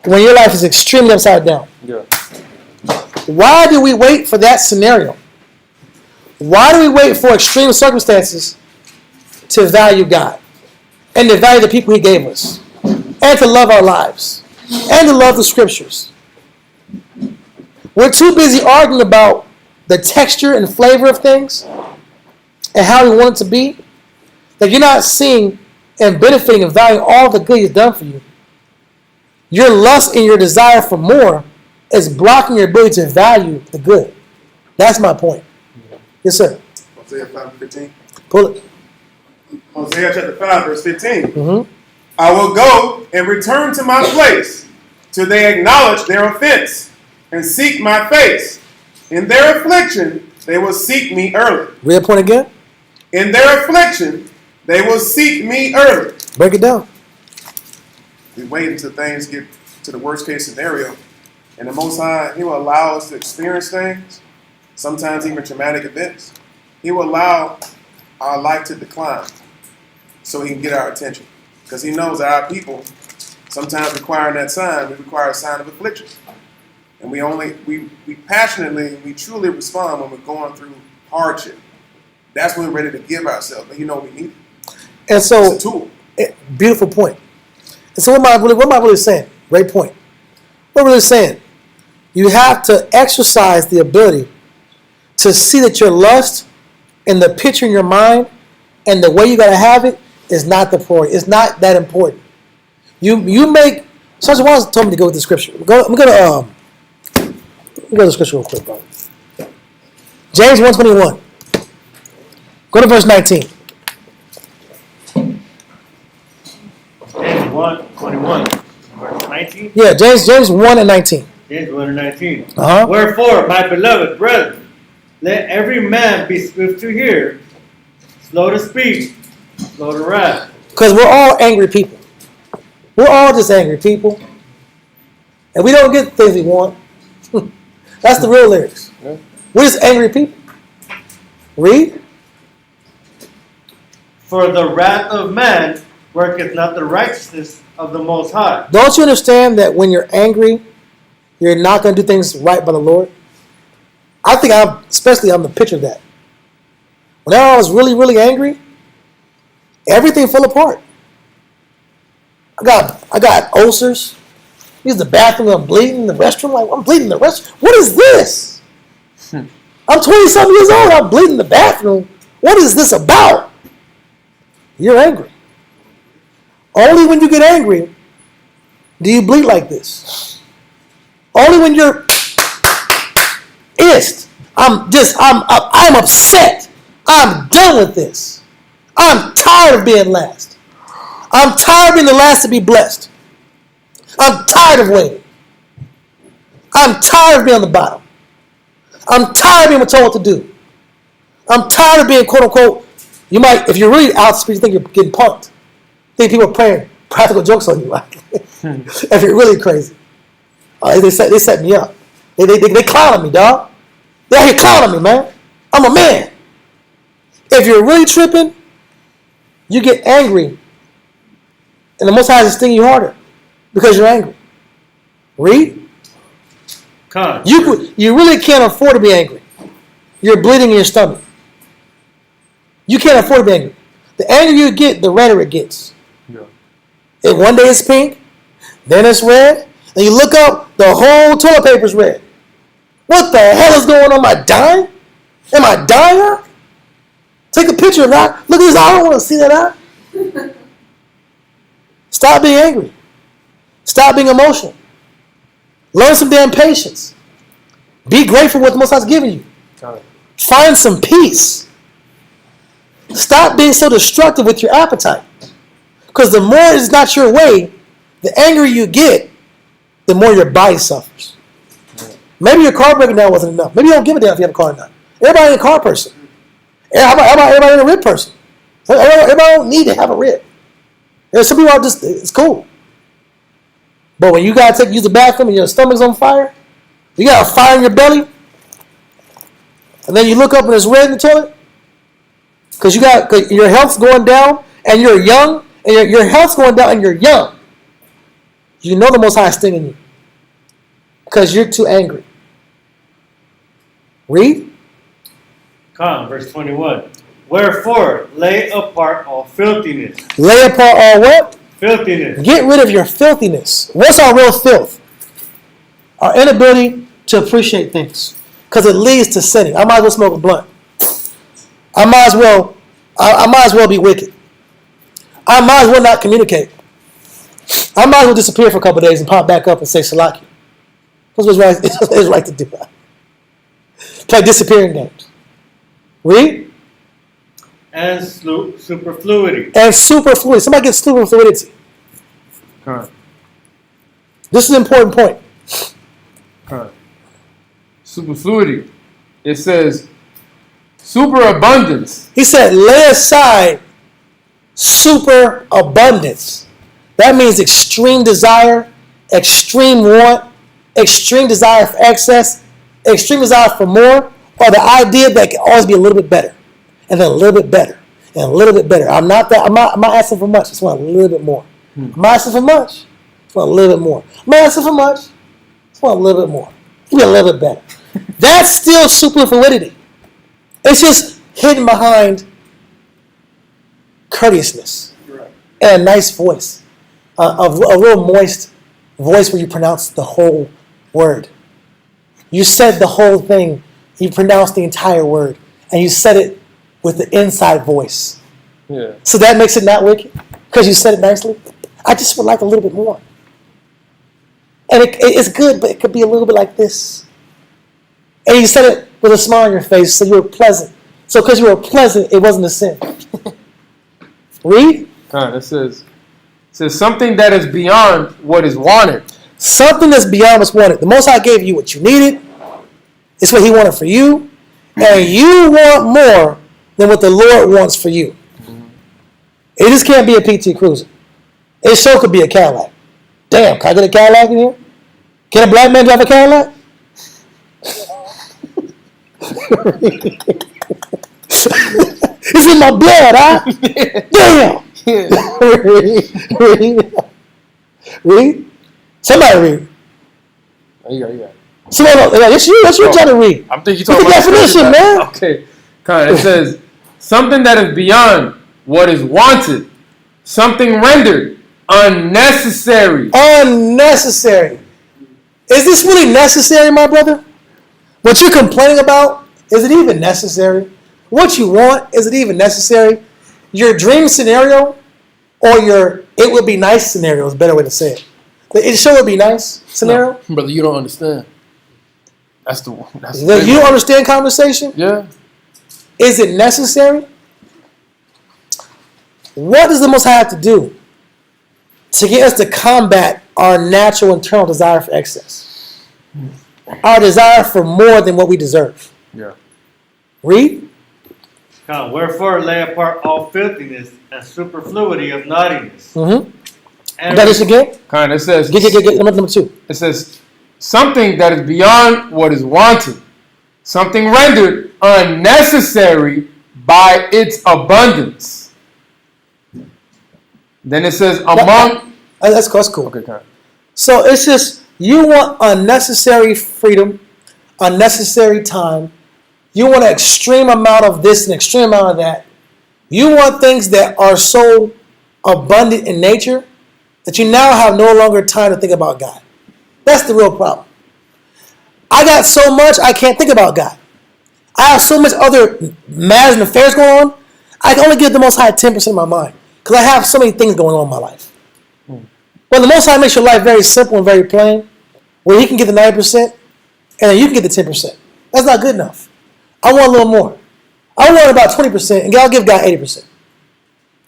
A: when your life is extremely upside down.
C: Yeah.
A: Why do we wait for that scenario? Why do we wait for extreme circumstances to value God and to value the people He gave us and to love our lives and to love the Scriptures? We're too busy arguing about the texture and flavor of things and how we want it to be that you're not seeing and benefiting and valuing all the good He's done for you. Your lust and your desire for more is blocking your ability to value the good. That's my point. Yes, sir.
B: Hosea 5:15.
A: Pull it.
B: Hosea chapter 5, verse 15. I will go and return to my place till they acknowledge their offense and seek my face. In their affliction, they will seek me early.
A: Read that point again.
B: In their affliction, they will seek me early.
A: Break it down.
B: We wait until things get to the worst case scenario. And the Most High, He will allow us to experience things, sometimes even traumatic events. He will allow our life to decline so He can get our attention. Because He knows that our people sometimes require that sign. We require a sign of affliction. And we passionately, we truly respond when we're going through hardship. That's when we're ready to give ourselves. But we need it.
A: And so,
B: It's a tool.
A: beautiful point. And so what am I really saying? Great point. What am I really saying? You have to exercise the ability to see that your lust and the picture in your mind and the way you got to have it is not the priority. It's not that important. You make. Sergeant Wallace told me to go with the scripture. Let me go to the scripture real quick, bro. James 1:21. Go to verse 19.
F: James 1:21, verse 19.
A: Yeah, James 1 and 19.
F: James 1 and 19.
A: Uh-huh.
F: Wherefore, my beloved brethren, let every man be swift to hear, slow to speak, slow to wrath.
A: Because we're all angry people. We're all just angry people. And we don't get the things we want. That's the real lyrics.
C: Yeah.
A: We're just angry people. Read.
F: For the wrath of man worketh not the righteousness of the Most High.
A: Don't you understand that when you're angry, you're not going to do things right by the Lord? I think I'm the picture of that. When I was really, really angry, everything fell apart. I got ulcers. Use the bathroom, I'm bleeding in the restroom. Like, I'm bleeding in the restroom. What is this? I'm 20-something years old. I'm bleeding in the bathroom. What is this about? You're angry. Only when you get angry do you bleed like this. Only when you're pissed. I'm upset. I'm done with this. I'm tired of being last. I'm tired of being the last to be blessed. I'm tired of waiting. I'm tired of being on the bottom. I'm tired of being told what to do. I'm tired of being quote unquote. You might, if you're really out to speak, you think you're getting punked. Think people are playing practical jokes on you. If you're really crazy, they set me up. They clowning me, dog. They're here clowning me, man. I'm a man. If you're really tripping, you get angry, and the Most High is sting you harder because you're angry. Read.
F: Con.
A: You really can't afford to be angry. You're bleeding in your stomach. You can't afford to be angry. The angrier you get, the redder it gets.
C: Yeah.
A: And one day it's pink, then it's red, and you look up, the whole toilet paper's red. What the hell is going on? Am I dying? Am I dying? Take a picture of that. Look at this. I don't want to see that eye. Stop being angry. Stop being emotional. Learn some damn patience. Be grateful for what the Most High's given you. Find some peace. Stop being so destructive with your appetite. Because the more it's not your way, the angrier you get, the more your body suffers. Maybe your car breaking down wasn't enough. Maybe you don't give a damn if you have a car or not. Everybody ain't a car person. Everybody ain't a rib person. Everybody don't need to have a rib. There's some people are just, it's cool. But when you gotta use the bathroom and your stomach's on fire, you got a fire in your belly, and then you look up and it's red in the toilet, because your health's going down and you're young, and your health's going down and you're young. You know the Most High is stinging you because you're too angry. Read.
F: Con, verse 21. Wherefore, lay apart all filthiness.
A: Lay apart all what?
F: Filthiness.
A: Get rid of your filthiness. What's our real filth? Our inability to appreciate things. Because it leads to sinning. I might as well smoke a blunt. I might as well be wicked. I might as well not communicate. I might as well disappear for a couple of days and pop back up and say Salaki. That's what's right. It's right to do that. Play disappearing games. Read.
F: And superfluity.
A: And superfluity. Somebody get superfluidity.
C: Con.
A: This is an important point.
C: Con. Superfluity. It says superabundance.
A: He said, lay aside superabundance. That means extreme desire, extreme want, extreme desire for excess, extreme desire for more, or the idea that it can always be a little bit better, and then a little bit better, and a little bit better. I'm not asking for much. I just want a little bit more. I'm not asking for much. I just want a little bit more. I'm not asking for much. I just want a little bit more. Give me a little bit better. That's still superfluidity. It's just hidden behind courteousness and a nice voice, a real moist voice where you pronounce the whole word. You said the whole thing. You pronounced the entire word, and you said it with the inside voice.
C: Yeah.
A: So that makes it not wicked because you said it nicely. I just would like a little bit more. And it's good, but it could be a little bit like this. And you said it with a smile on your face, so you were pleasant. So because you were pleasant, it wasn't a sin. Read.
C: It says something that is beyond what is wanted.
A: Something that's beyond what's wanted. The Most High gave you what you needed. It's what He wanted for you. And you want more than what the Lord wants for you. It just can't be a PT Cruiser. It sure could be a Cadillac. Damn, can I get a Cadillac in here? Can a black man drive a Cadillac? It's in my blood, huh? Damn. Read. Somebody read.
C: You got it.
A: Somebody, it's you. That's you trying to read.
C: I'm thinking
A: What's the definition, man?
C: Okay. It says something that is beyond what is wanted, something rendered unnecessary.
A: Unnecessary. Is this really necessary, my brother? What you're complaining about, is it even necessary? What you want, is it even necessary? Your dream scenario or your it would be nice scenario is a better way to say it. The it sure would be nice scenario.
C: No, brother, you don't understand. That's the one.
A: You don't understand conversation?
C: Yeah.
A: Is it necessary? What does the Most High have to do to get us to combat our natural internal desire for excess? Our desire for more than what we deserve.
C: Yeah.
A: Read.
F: Wherefore lay apart all filthiness and superfluity of naughtiness.
A: Mm-hmm.
F: And
A: Got this again?
C: It says
A: Get number two.
C: It says something that is beyond what is wanted, something rendered unnecessary by its abundance. Then it says among.
A: That's cool.
C: Okay, kind.
A: So it's just you want unnecessary freedom, unnecessary time. You want an extreme amount of this and extreme amount of that. You want things that are so abundant in nature that you now have no longer time to think about God. That's the real problem. I got so much I can't think about God. I have so much other matters and affairs going on. I can only give the Most High 10% of my mind because I have so many things going on in my life. Well, the Most High makes your life very simple and very plain, where He can get the 90% and then you can get the 10%. That's not good enough. I want a little more. I want about 20%, and I'll give God 80%.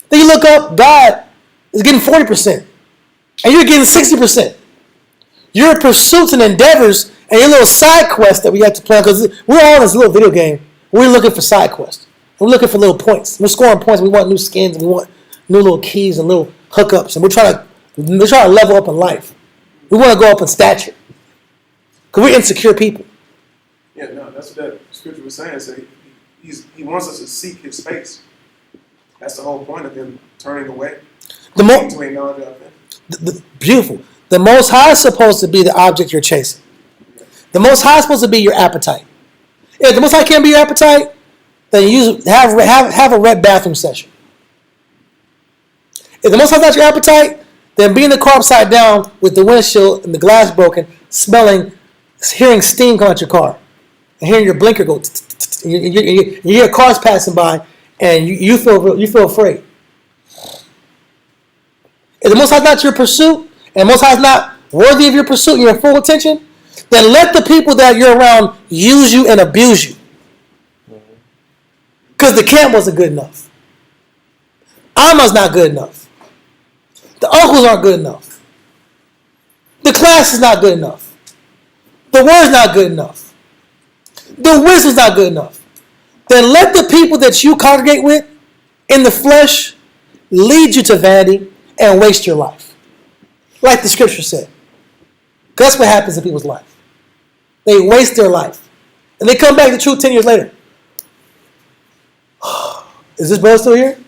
A: Then you look up, God is getting 40%, and you're getting 60%. Your pursuits and endeavors and your little side quests that we have to play, because we're all in this little video game. We're looking for side quests. We're looking for little points. We're scoring points. We want new skins. We want new little keys and little hookups, and we're trying to level up in life. We want to go up in stature because we're insecure people.
B: Yeah, no, that's what that scripture was saying. So he wants us to seek His face. That's the whole point of Him turning away. Between knowledge of Him.
A: Beautiful. The Most High is supposed to be the object you're chasing. The Most High is supposed to be your appetite. If the Most High can't be your appetite, then you have a red bathroom session. If the Most High is not your appetite, then be in the car upside down with the windshield and the glass broken, hearing steam come out your car, and hearing your blinker go. You hear cars passing by, and you feel afraid. If the Most High is not your pursuit, and the Most High is not worthy of your pursuit and your full attention, then let the people that you're around use you and abuse you. Because the camp wasn't good enough. Alma's not good enough. The uncles aren't good enough. The class is not good enough. The word's not good enough. The wisdom's not good enough. Then let the people that you congregate with in the flesh lead you to vanity and waste your life. like the scripture said. That's what happens in people's life. They waste their life. And they come back to truth 10 years later. Is this brother still here?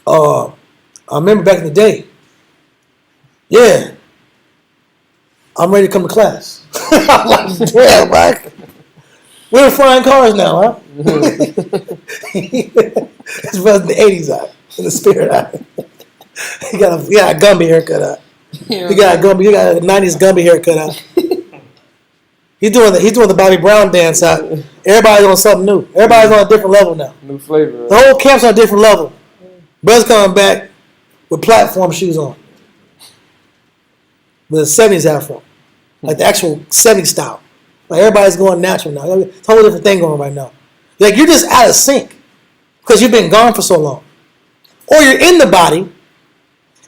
A: I remember back in the day. Yeah. I'm ready to come to class. I'm like, damn, Mike. We're flying cars now, huh? This brother's in the 80s out, in the spirit out. He got a Gumby haircut out. He got a 90s Gumby haircut out. He's doing the Bobby Brown dance out. Everybody's on something new. Everybody's on a different level now.
C: New flavor.
A: The whole camp's on a different level. Brother's coming back with platform shoes on. With a 70s afro. Like the actual 70s style. Like everybody's going natural now. It's a whole different thing going right now. Like you're just out of sync. Because you've been gone for so long. Or you're in the body.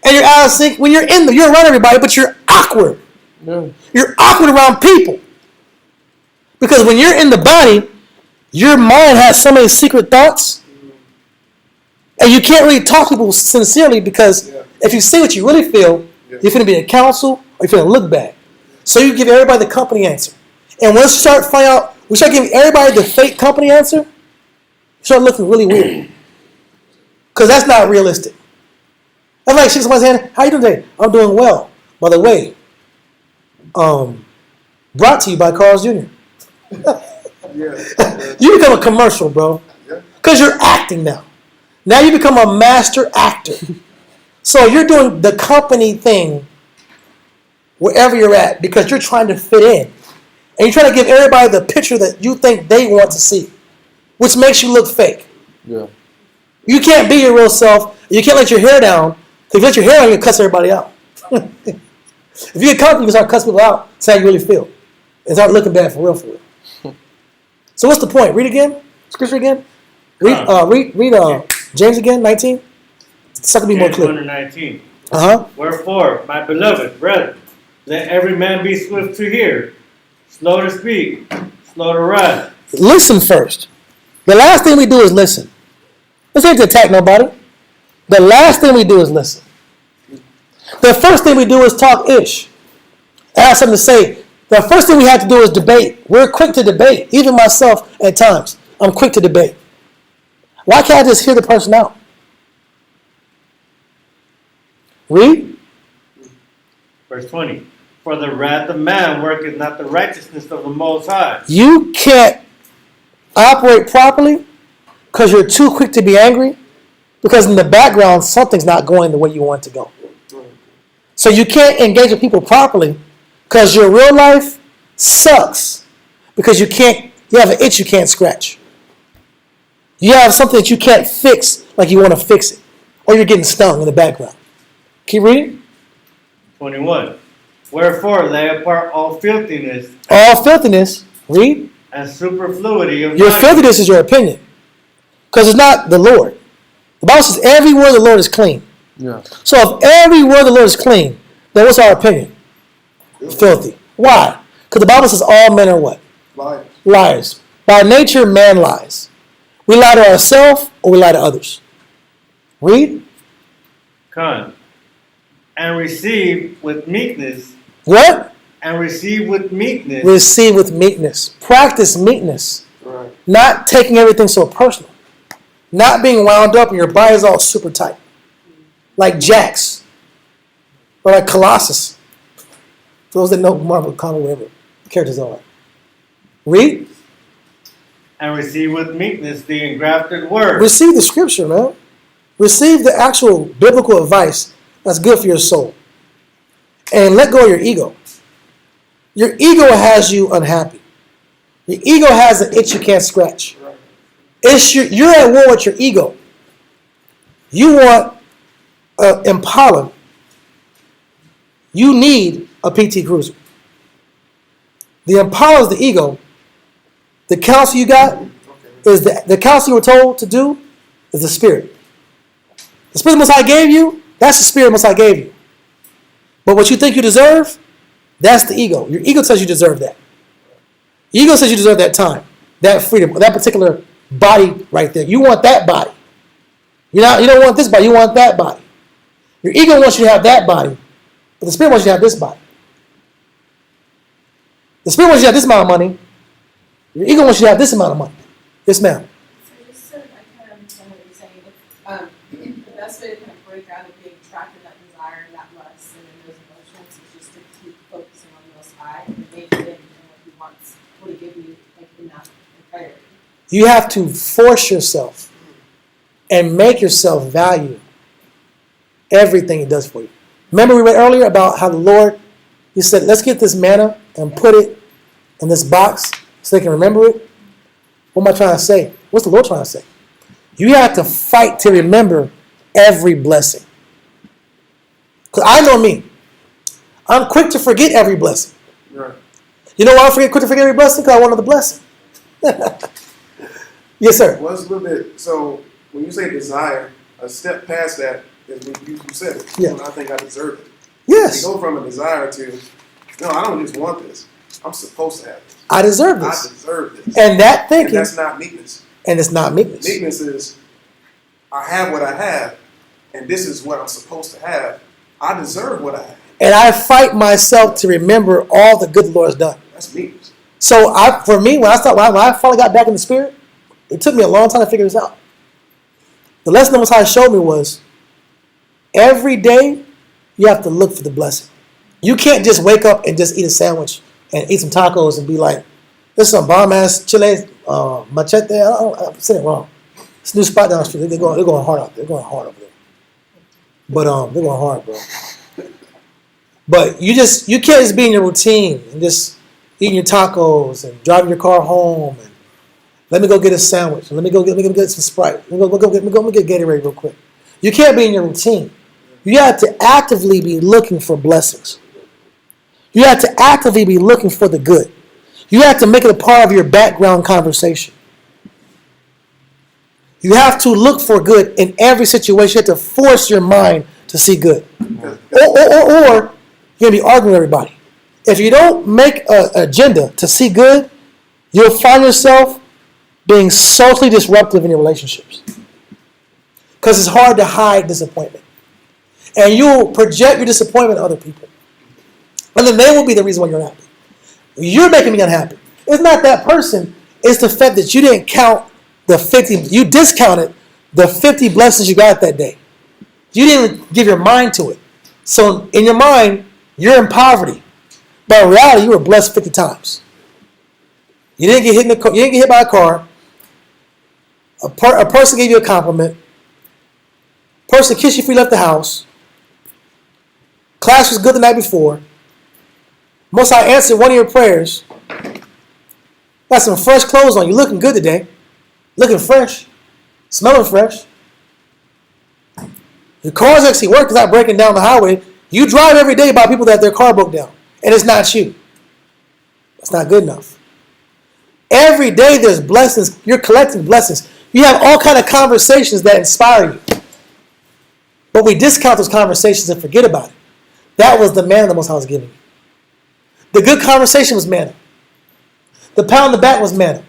A: And you're out of sync when you're around everybody, but you're awkward.
C: Yeah.
A: You're awkward around people. Because when you're in the body, your mind has so many secret thoughts. And you can't really talk to people sincerely because if you say what you really feel, you're going to be in counsel or you're going to look bad. So you give everybody the company answer. And once you start finding out, we start giving everybody the fake company answer, you start looking really weird. Because that's not realistic. That's like shaking somebody's hand, how you doing today? I'm doing well. By the way, brought to you by Carl's Jr. You become a commercial, bro. Because you're acting now. Now you become a master actor. So you're doing the company thing wherever you're at because you're trying to fit in. And you're trying to give everybody the picture that you think they want to see, which makes you look fake.
C: Yeah.
A: You can't be your real self. You can't let your hair down. If you let your hair down, you cuss everybody out. If you get comfortable, you can start cussing people out. That's how you really feel. And start looking bad for real, for real. So what's the point? Read again. Scripture again. Read James again, 19. So I can be more clear.
F: 19.
A: Wherefore,
F: my beloved brethren, let every man be swift to hear, slow to speak, slow to wrath.
A: Listen first. The last thing we do is listen. This ain't to attack nobody. The last thing we do is listen. The first thing we do is talk ish. I have something to say. The first thing we have to do is debate. We're quick to debate. Even myself at times. I'm quick to debate. Why can't I just hear the person out? Read.
F: Verse 20. For the wrath of man worketh not the righteousness of the Most High.
A: You can't operate properly because you're too quick to be angry. Because in the background, something's not going the way you want it to go. So you can't engage with people properly because your real life sucks. Because you have an itch you can't scratch. You have something that you can't fix like you want to fix it. Or you're getting stung in the background. Keep reading.
F: 21. Wherefore lay apart all filthiness.
A: All filthiness. Read.
F: And superfluity of
A: Your
F: language.
A: filthiness is your opinion. Because it's not the Lord. The Bible says every word of the Lord is clean.
C: Yeah.
A: So if every word of the Lord is clean, then what's our opinion? Filthy. Why? Because the Bible says all men are what?
E: Liars.
A: Liars. By nature, man lies. We lie to ourselves or we lie to others. Read.
F: Con. And receive with meekness.
A: What?
F: And receive with meekness.
A: Receive with meekness. Practice meekness.
E: Right.
A: Not taking everything so personal. Not being wound up and your body's all super tight. Like Jax. Or like Colossus. For those that know Marvel comic, whatever characters are. Read.
F: And receive with meekness the engrafted word.
A: Receive the scripture, man. Receive the actual biblical advice that's good for your soul. And let go of your ego. Your ego has you unhappy. Your ego has an itch you can't scratch. You're at war with your ego. You want an Impala. You need a PT Cruiser. The Impala is the ego. The counsel you got is the counsel you were told to do is the spirit. The spirit Most High gave you, that's the spirit Most High gave you. But what you think you deserve, that's the ego. Your ego says you deserve that. Ego says you deserve that time, that freedom, that particular body right there. You want that body. You don't want this body, you want that body. Your ego wants you to have that body. But the Spirit wants you to have this body. The Spirit wants you to have this amount of money. Your ego wants you to have this amount of money. Yes, ma'am.
D: So just so I kind of understand what you're saying, the best way to kind of break out of being trapped in that desire and that lust and in those emotions is just to keep focusing on the Most High and make it and what He wants, what He give you like enough and priority.
A: You have to force yourself and make yourself value everything He does for you. Remember we read earlier about how the Lord, He said, let's get this manna and put it in this box so they can remember it. What am I trying to say? What's the Lord trying to say? You have to fight to remember every blessing. Because I know me. I'm quick to forget every blessing.
B: Right.
A: You know why I'm quick to forget every blessing? Because I want another blessing. Yes, sir.
B: Well, it's a little bit. So when you say desire, a step past that is when you said it.
A: Yeah.
B: When I think I deserve it.
A: Yes.
B: You go from a desire to, no, I don't just want this. I'm supposed to have this.
A: I deserve
B: I
A: this.
B: deserve this.
A: And that
B: And
A: thinking,
B: that's not meekness.
A: and it's not meekness.
B: Meekness is, I have what I have, and this is what I'm supposed to have. I deserve what I have.
A: And I fight myself to remember all the good the Lord has done.
B: That's meekness.
A: So for me, when I finally got back in the Spirit, it took me a long time to figure this out. The lesson that Most High showed me was every day you have to look for the blessing. You can't just wake up and just eat a sandwich and eat some tacos and be like, this is some bomb ass chile machete. I'm saying it wrong. It's a new spot down the street. They're going hard out there. They're going hard over there. But they're going hard, bro. But you can't just be in your routine and just eating your tacos and driving your car home and let me go get a sandwich. Let me go get some Sprite. Let me get Gatorade real quick. You can't be in your routine. You have to actively be looking for blessings. You have to actively be looking for the good. You have to make it a part of your background conversation. You have to look for good in every situation. You have to force your mind to see good. Or you're going to be arguing with everybody. If you don't make an agenda to see good, you'll find yourself being socially disruptive in your relationships. Because it's hard to hide disappointment. And you'll project your disappointment on other people. And then they will be the reason why you're unhappy. You're making me unhappy. It's not that person. It's the fact that you didn't count the 50. You discounted the 50 blessings you got that day. You didn't give your mind to it. So in your mind, you're in poverty. But in reality, you were blessed 50 times. You didn't get hit in the car. You didn't get hit by a car. A person gave you a compliment. Person kissed you before you left the house. Class was good the night before. Most High answered one of your prayers. Got some fresh clothes on. You looking good today. Looking fresh. Smelling fresh. Your car's actually working. It's not breaking down the highway. You drive every day by people that their car broke down. And it's not you. That's not good enough. Every day there's blessings. You're collecting blessings. You have all kind of conversations that inspire you. But we discount those conversations and forget about it. That was the manna the Most High was giving you. The good conversation was manna. The pat on the back was manna.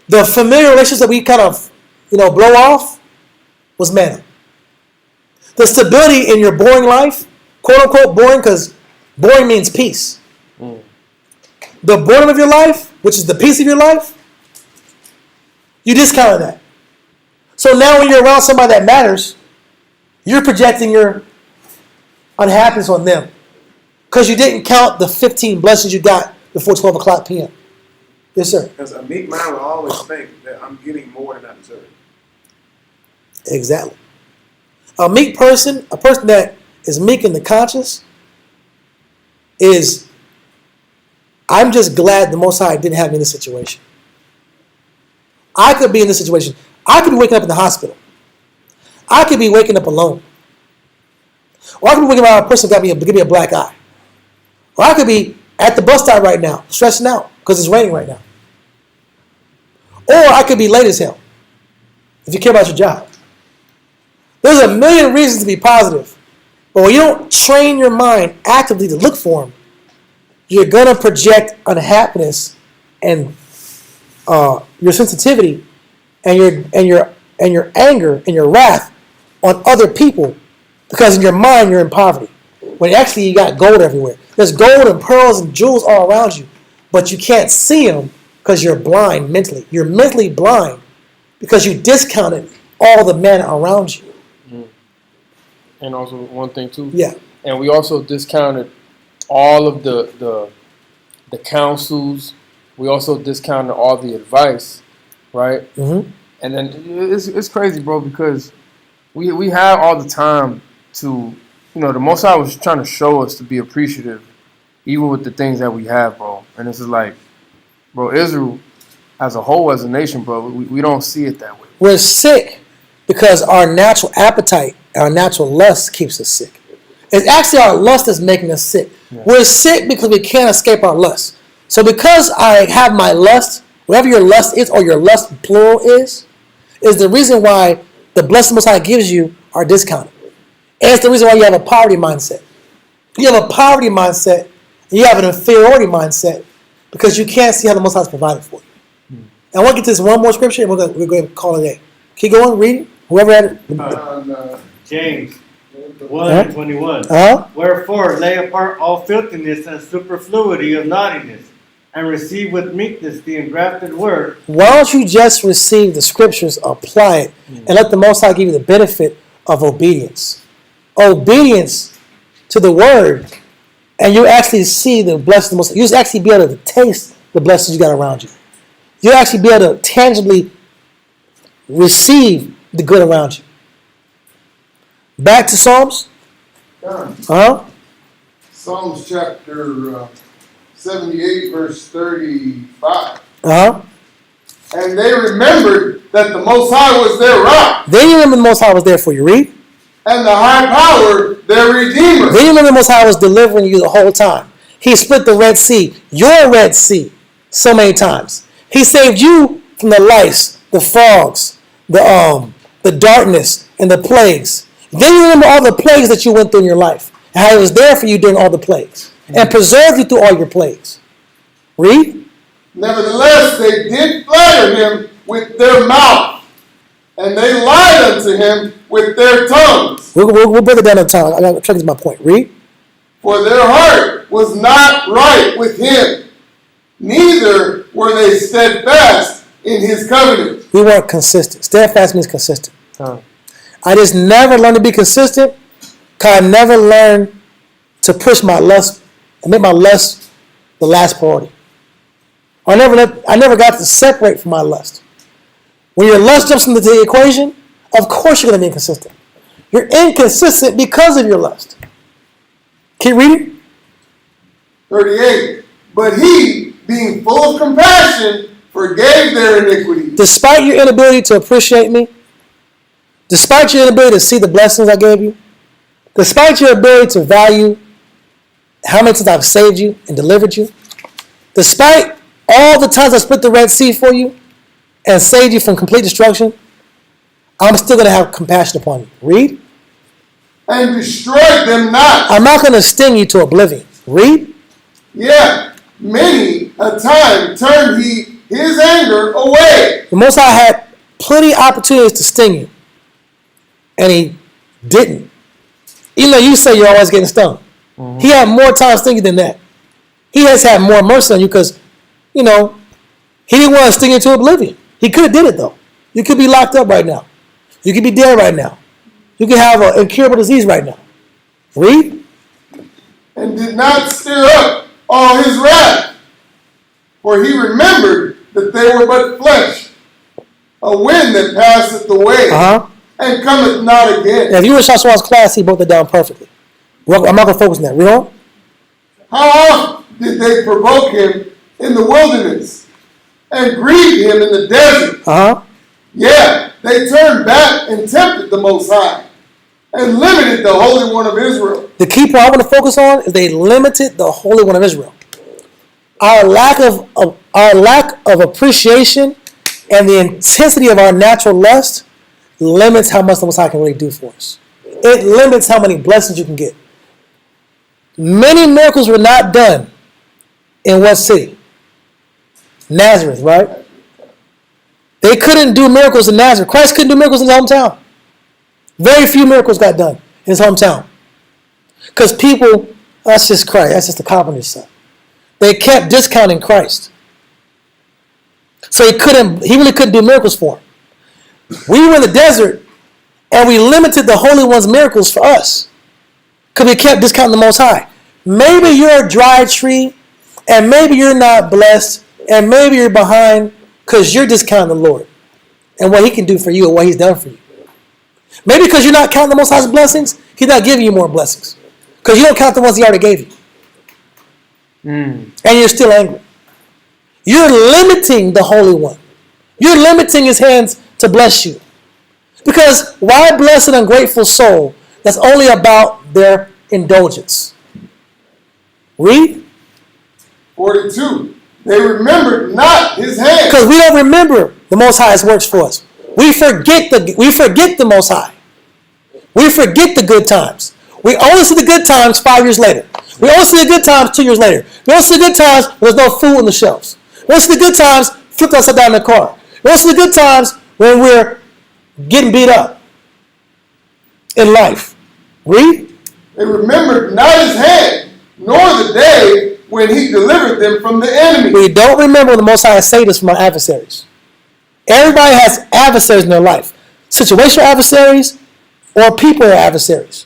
A: The familiar relationships that we kind of, blow off was manna. The stability in your boring life, quote unquote boring, because boring means peace. The boredom of your life, which is the peace of your life, you discounted that. So now when you're around somebody that matters, you're projecting your unhappiness on them. Because you didn't count the 15 blessings you got before 12 o'clock p.m. Yes, sir.
B: Because a meek mind will always think that I'm getting more than I deserve.
A: Exactly. A meek person, a person that is meek in the conscience, is, I'm just glad the Most High didn't have me in this situation. I could be in this situation. I could be waking up in the hospital. I could be waking up alone. Or I could be waking up a person that give me a black eye. Or I could be at the bus stop right now, stressing out because it's raining right now. Or I could be late as hell, if you care about your job. There's a million reasons to be positive. But when you don't train your mind actively to look for them, you're going to project unhappiness and your sensitivity and your anger and your wrath on other people, because in your mind you're in poverty. when actually you got gold everywhere. There's gold and pearls and jewels all around you, but you can't see them because you're blind mentally. You're mentally blind because you discounted all the manna around you.
C: And also one thing too.
A: Yeah.
C: And we also discounted all of the counsels. We also discounted all the advice, right?
A: Mm-hmm.
C: And then it's crazy, bro, because we have all the time to, the Most High was trying to show us to be appreciative, even with the things that we have, bro. And this is like, bro, Israel as a whole, as a nation, bro, we don't see it that way.
A: We're sick because our natural appetite, our natural lust keeps us sick. It's actually our lust that's making us sick. Yeah. We're sick because we can't escape our lust. So because I have my lust, whatever your lust is, or your lust plural is the reason why the blessings Most High gives you are discounted. And it's the reason why you have a poverty mindset. You have a poverty mindset, and you have an inferiority mindset because you can't see how the Most High is provided for you. And I want to get to this one more scripture, and we're going to call it a day. Keep going, read it. Whoever had it.
F: James 1:21. Wherefore lay apart all filthiness and superfluity of naughtiness, and receive with meekness the engrafted word.
A: Why don't you just receive the scriptures, apply it, and let the Most High give you the benefit of obedience? Obedience to the word, and you actually see the blessings of the Most High. You actually be able to taste the blessings you got around you. You'll actually be able to tangibly receive the good around you. Back to Psalms.
E: Psalms chapter 78, verse 35. And they remembered that the Most High was their rock.
A: They remember the Most High was there for you. Read.
E: And the high power, their redeemer.
A: They remember the Most High was delivering you the whole time. He split the Red Sea, your Red Sea, so many times. He saved you from the lice, the frogs, the darkness, and the plagues. Then you remember all the plagues that you went through in your life, and how He was there for you during all the plagues, and preserved you through all your plagues. Read.
E: Nevertheless, they did flatter Him with their mouth, and they lied unto Him with their tongues.
A: We'll break it down in time. I'm trying to get my point. Read.
E: For their heart was not right with Him, neither were they steadfast in His covenant.
A: We weren't consistent. Steadfast means consistent. I just never learned to be consistent because I never learned to push my lust and make my lust the last priority. I never got to separate from my lust. When your lust jumps into the equation, of course you're going to be inconsistent. You're inconsistent because of your lust. Keep reading.
E: 38. But He, being full of compassion, forgave their iniquity.
A: Despite your inability to appreciate me, despite your inability to see the blessings I gave you, despite your ability to value how many times I've saved you and delivered you, despite all the times I split the Red Sea for you and saved you from complete destruction, I'm still going to have compassion upon you. Read.
E: And destroyed them not.
A: I'm not going to sting you to oblivion. Read.
E: Yet many a time turned He His anger away.
A: The Most High had plenty of opportunities to sting you, and He didn't. Even though you say you're always getting stung. Mm-hmm. He had more time stinging than that. He has had more mercy on you because, He didn't want to sting you to oblivion. He could have did it, though. You could be locked up right now. You could be dead right now. You could have an incurable disease right now. Read.
E: And did not stir up all His wrath, for He remembered that they were but flesh, a wind that passeth away, and cometh not again.
A: Now, if you were in Shashawan's class, he broke it down perfectly. I'm not going to focus on that. Read on.
E: How often did they provoke Him in the wilderness, and grieve Him in the desert? Yeah, they turned back and tempted the Most High, and limited the Holy One of Israel.
A: The key point I want to focus on is they limited the Holy One of Israel. Our lack of appreciation and the intensity of our natural lust limits how much the Most High can really do for us. It limits how many blessings you can get. Many miracles were not done in what city? Nazareth, right? They couldn't do miracles in Nazareth. Christ couldn't do miracles in his hometown. Very few miracles got done in his hometown. Because people, that's just Christ. That's just the carpenter's son. They kept discounting Christ. So he really couldn't do miracles for him. We were in the desert and we limited the Holy One's miracles for us. Because we kept discounting the Most High. Maybe you're a dry tree and maybe you're not blessed and maybe you're behind because you're discounting the Lord and what he can do for you and what he's done for you. Maybe because you're not counting the Most High's blessings, he's not giving you more blessings. Because you don't count the ones he already gave you. And you're still angry. You're limiting the Holy One. You're limiting his hands to bless you. Because why bless an ungrateful soul that's only about their indulgence? Read.
E: 42. They remembered not his hand.
A: Because we don't remember the Most High's works for us. We forget the Most High. We forget the good times. We only see the good times 5 years later. We only see the good times 2 years later. We only see the good times when there's no food on the shelves. We only see the good times flipped upside down in the car. We only see the good times when we're getting beat up in life. Read.
E: They remembered not his hand, nor the day when he delivered them from the enemy.
A: We don't remember the Most High has saved us from our adversaries. Everybody has adversaries in their life. Situational adversaries or people are adversaries.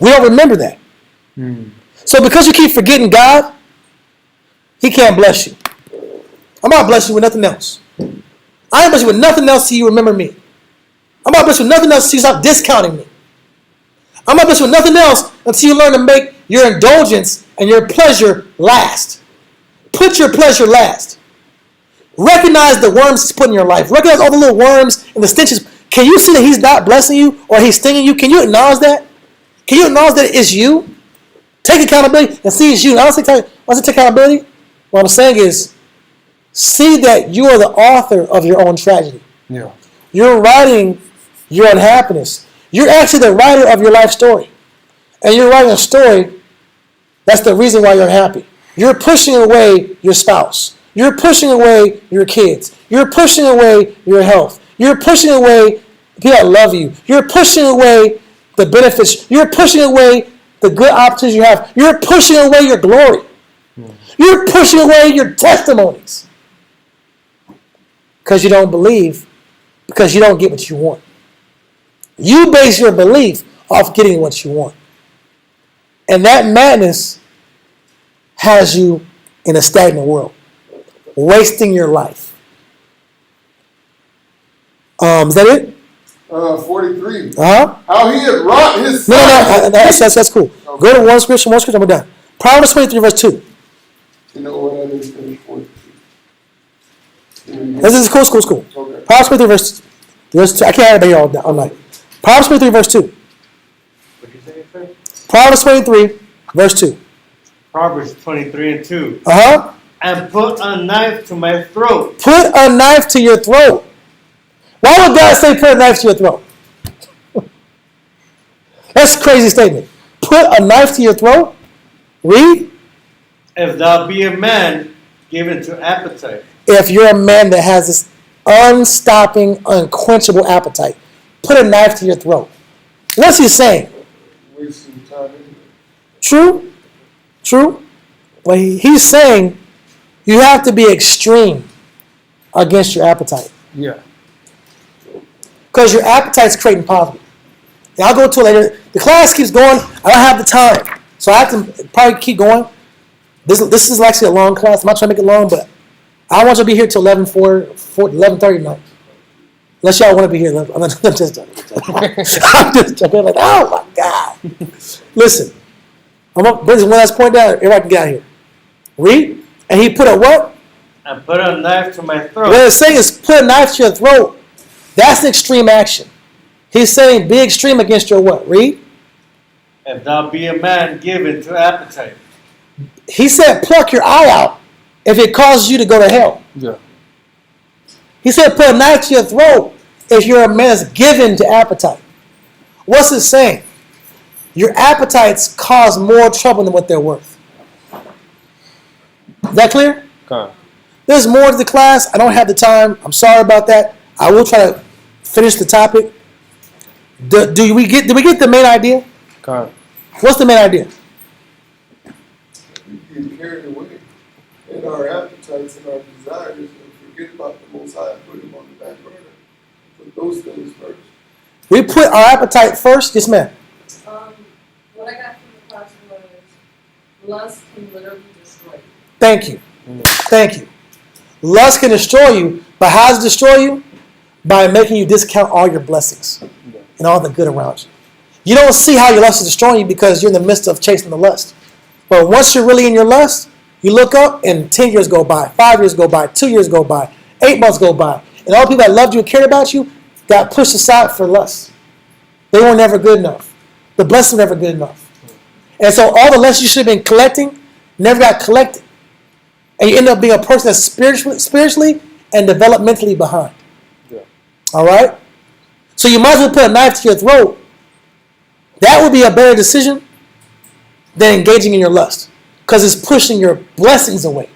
A: We don't remember that. So because you keep forgetting God, he can't bless you. I'm not blessing you with nothing else. I ain't blessing you with nothing else till you remember me. I'm not blessing you with nothing else till you stop discounting me. I'm not blessing you with nothing else until you learn to make your indulgence and your pleasure last. Put your pleasure last. Recognize the worms he's put in your life. Recognize all the little worms and the stenches. Can you see that he's not blessing you or he's stinging you? Can you acknowledge that? Can you acknowledge that it's you? Take accountability and see it's you. I don't say take accountability. What I'm saying is see that you are the author of your own tragedy.
C: Yeah.
A: You're writing your unhappiness. You're actually the writer of your life story. And you're writing a story that's the reason why you're unhappy. You're pushing away your spouse. You're pushing away your kids. You're pushing away your health. You're pushing away people that love you. You're pushing away the benefits. You're pushing away the good opportunities you have. You're pushing away your glory. You're pushing away your testimonies. Because you don't believe, because you don't get what you want. You base your belief off getting what you want. And that madness has you in a stagnant world, wasting your life. Is that it?
E: 43.
A: Uh-huh.
E: How he had wrought his son.
A: No, that's cool. Okay. Go to one scripture, and we're done. Proverbs 23, verse 2.
E: You know what that is? 43.
A: This is cool.
E: Okay.
A: Proverbs 23, verse 2. I can't have it here all night. Proverbs 23, verse 2.
F: What did you say, sir?
A: Proverbs 23, verse 2.
F: Proverbs 23 and 2.
A: Uh-huh.
F: And put a knife to my throat.
A: Put a knife to your throat. Why would God say put a knife to your throat? That's a crazy statement. Put a knife to your throat? Read.
F: If thou be a man given to appetite.
A: If you're a man that has this unstopping, unquenchable appetite, put a knife to your throat. What's he saying?
E: Wasting time.
A: True. But he's saying you have to be extreme against your appetite.
C: Yeah.
A: Because your appetite's creating poverty. And I'll go to it later. The class keeps going. I don't have the time. So I have to probably keep going. This is actually a long class. I'm not trying to make it long, but I want you to be here till 11:30 tonight. Unless y'all want to be here. I'm just joking. I'm just joking. Like, oh my God. Listen. I'm going to bring this one last point down. Everybody can get out of here. Read. And he put a what?
F: And put a knife to my throat.
A: What it's saying is put a knife to your throat. That's an extreme action. He's saying be extreme against your what? Read.
F: If thou be a man given to appetite.
A: He said pluck your eye out if it causes you to go to hell.
C: Yeah.
A: He said put a knife to your throat if you're a man that's given to appetite. What's it saying? Your appetites cause more trouble than what they're worth. Is that clear?
C: Okay.
A: There's more to the class. I don't have the time. I'm sorry about that. I will try to finish the topic. Did we get the main idea?
C: Okay.
A: What's the main idea?
E: We get carried away in our appetites and our desires and forget about the Most High and put Him on the back burner. Put those things first.
A: We put our appetite first. Yes, ma'am.
D: What I got from the class was lust can literally destroy you.
A: Thank you. Thank you. Lust can destroy you, but how does it destroy you? By making you discount all your blessings and all the good around you. You don't see how your lust is destroying you because you're in the midst of chasing the lust. But once you're really in your lust, you look up and 10 years go by, 5 years go by, 2 years go by, 8 months go by. And all the people that loved you and cared about you got pushed aside for lust. They were never good enough. The blessings were never good enough. And so all the lessons you should have been collecting never got collected. And you end up being a person that's spiritually and developmentally behind.
C: Yeah.
A: All right? So you might as well put a knife to your throat. That would be a better decision than engaging in your lust, because it's pushing your blessings away.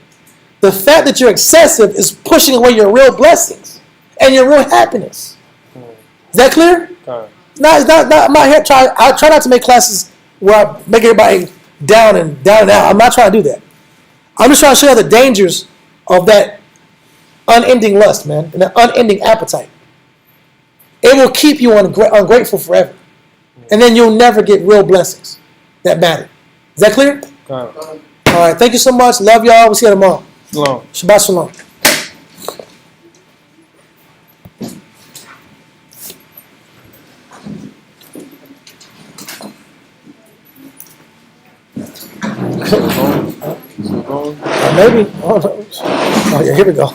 A: The fact that you're excessive is pushing away your real blessings and your real happiness. Is that clear? No, it's not. I'm not here. I try not to make classes where I make everybody down and out. I'm not trying to do that. I'm just trying to show you the dangers of that unending lust, man, and that unending appetite. It will keep you ungrateful forever. And then you'll never get real blessings that matter. Is that clear? All right. Thank you so much. Love y'all. We'll see you tomorrow.
C: Shalom.
A: Shabbat shalom. Maybe. Oh, yeah, here we go.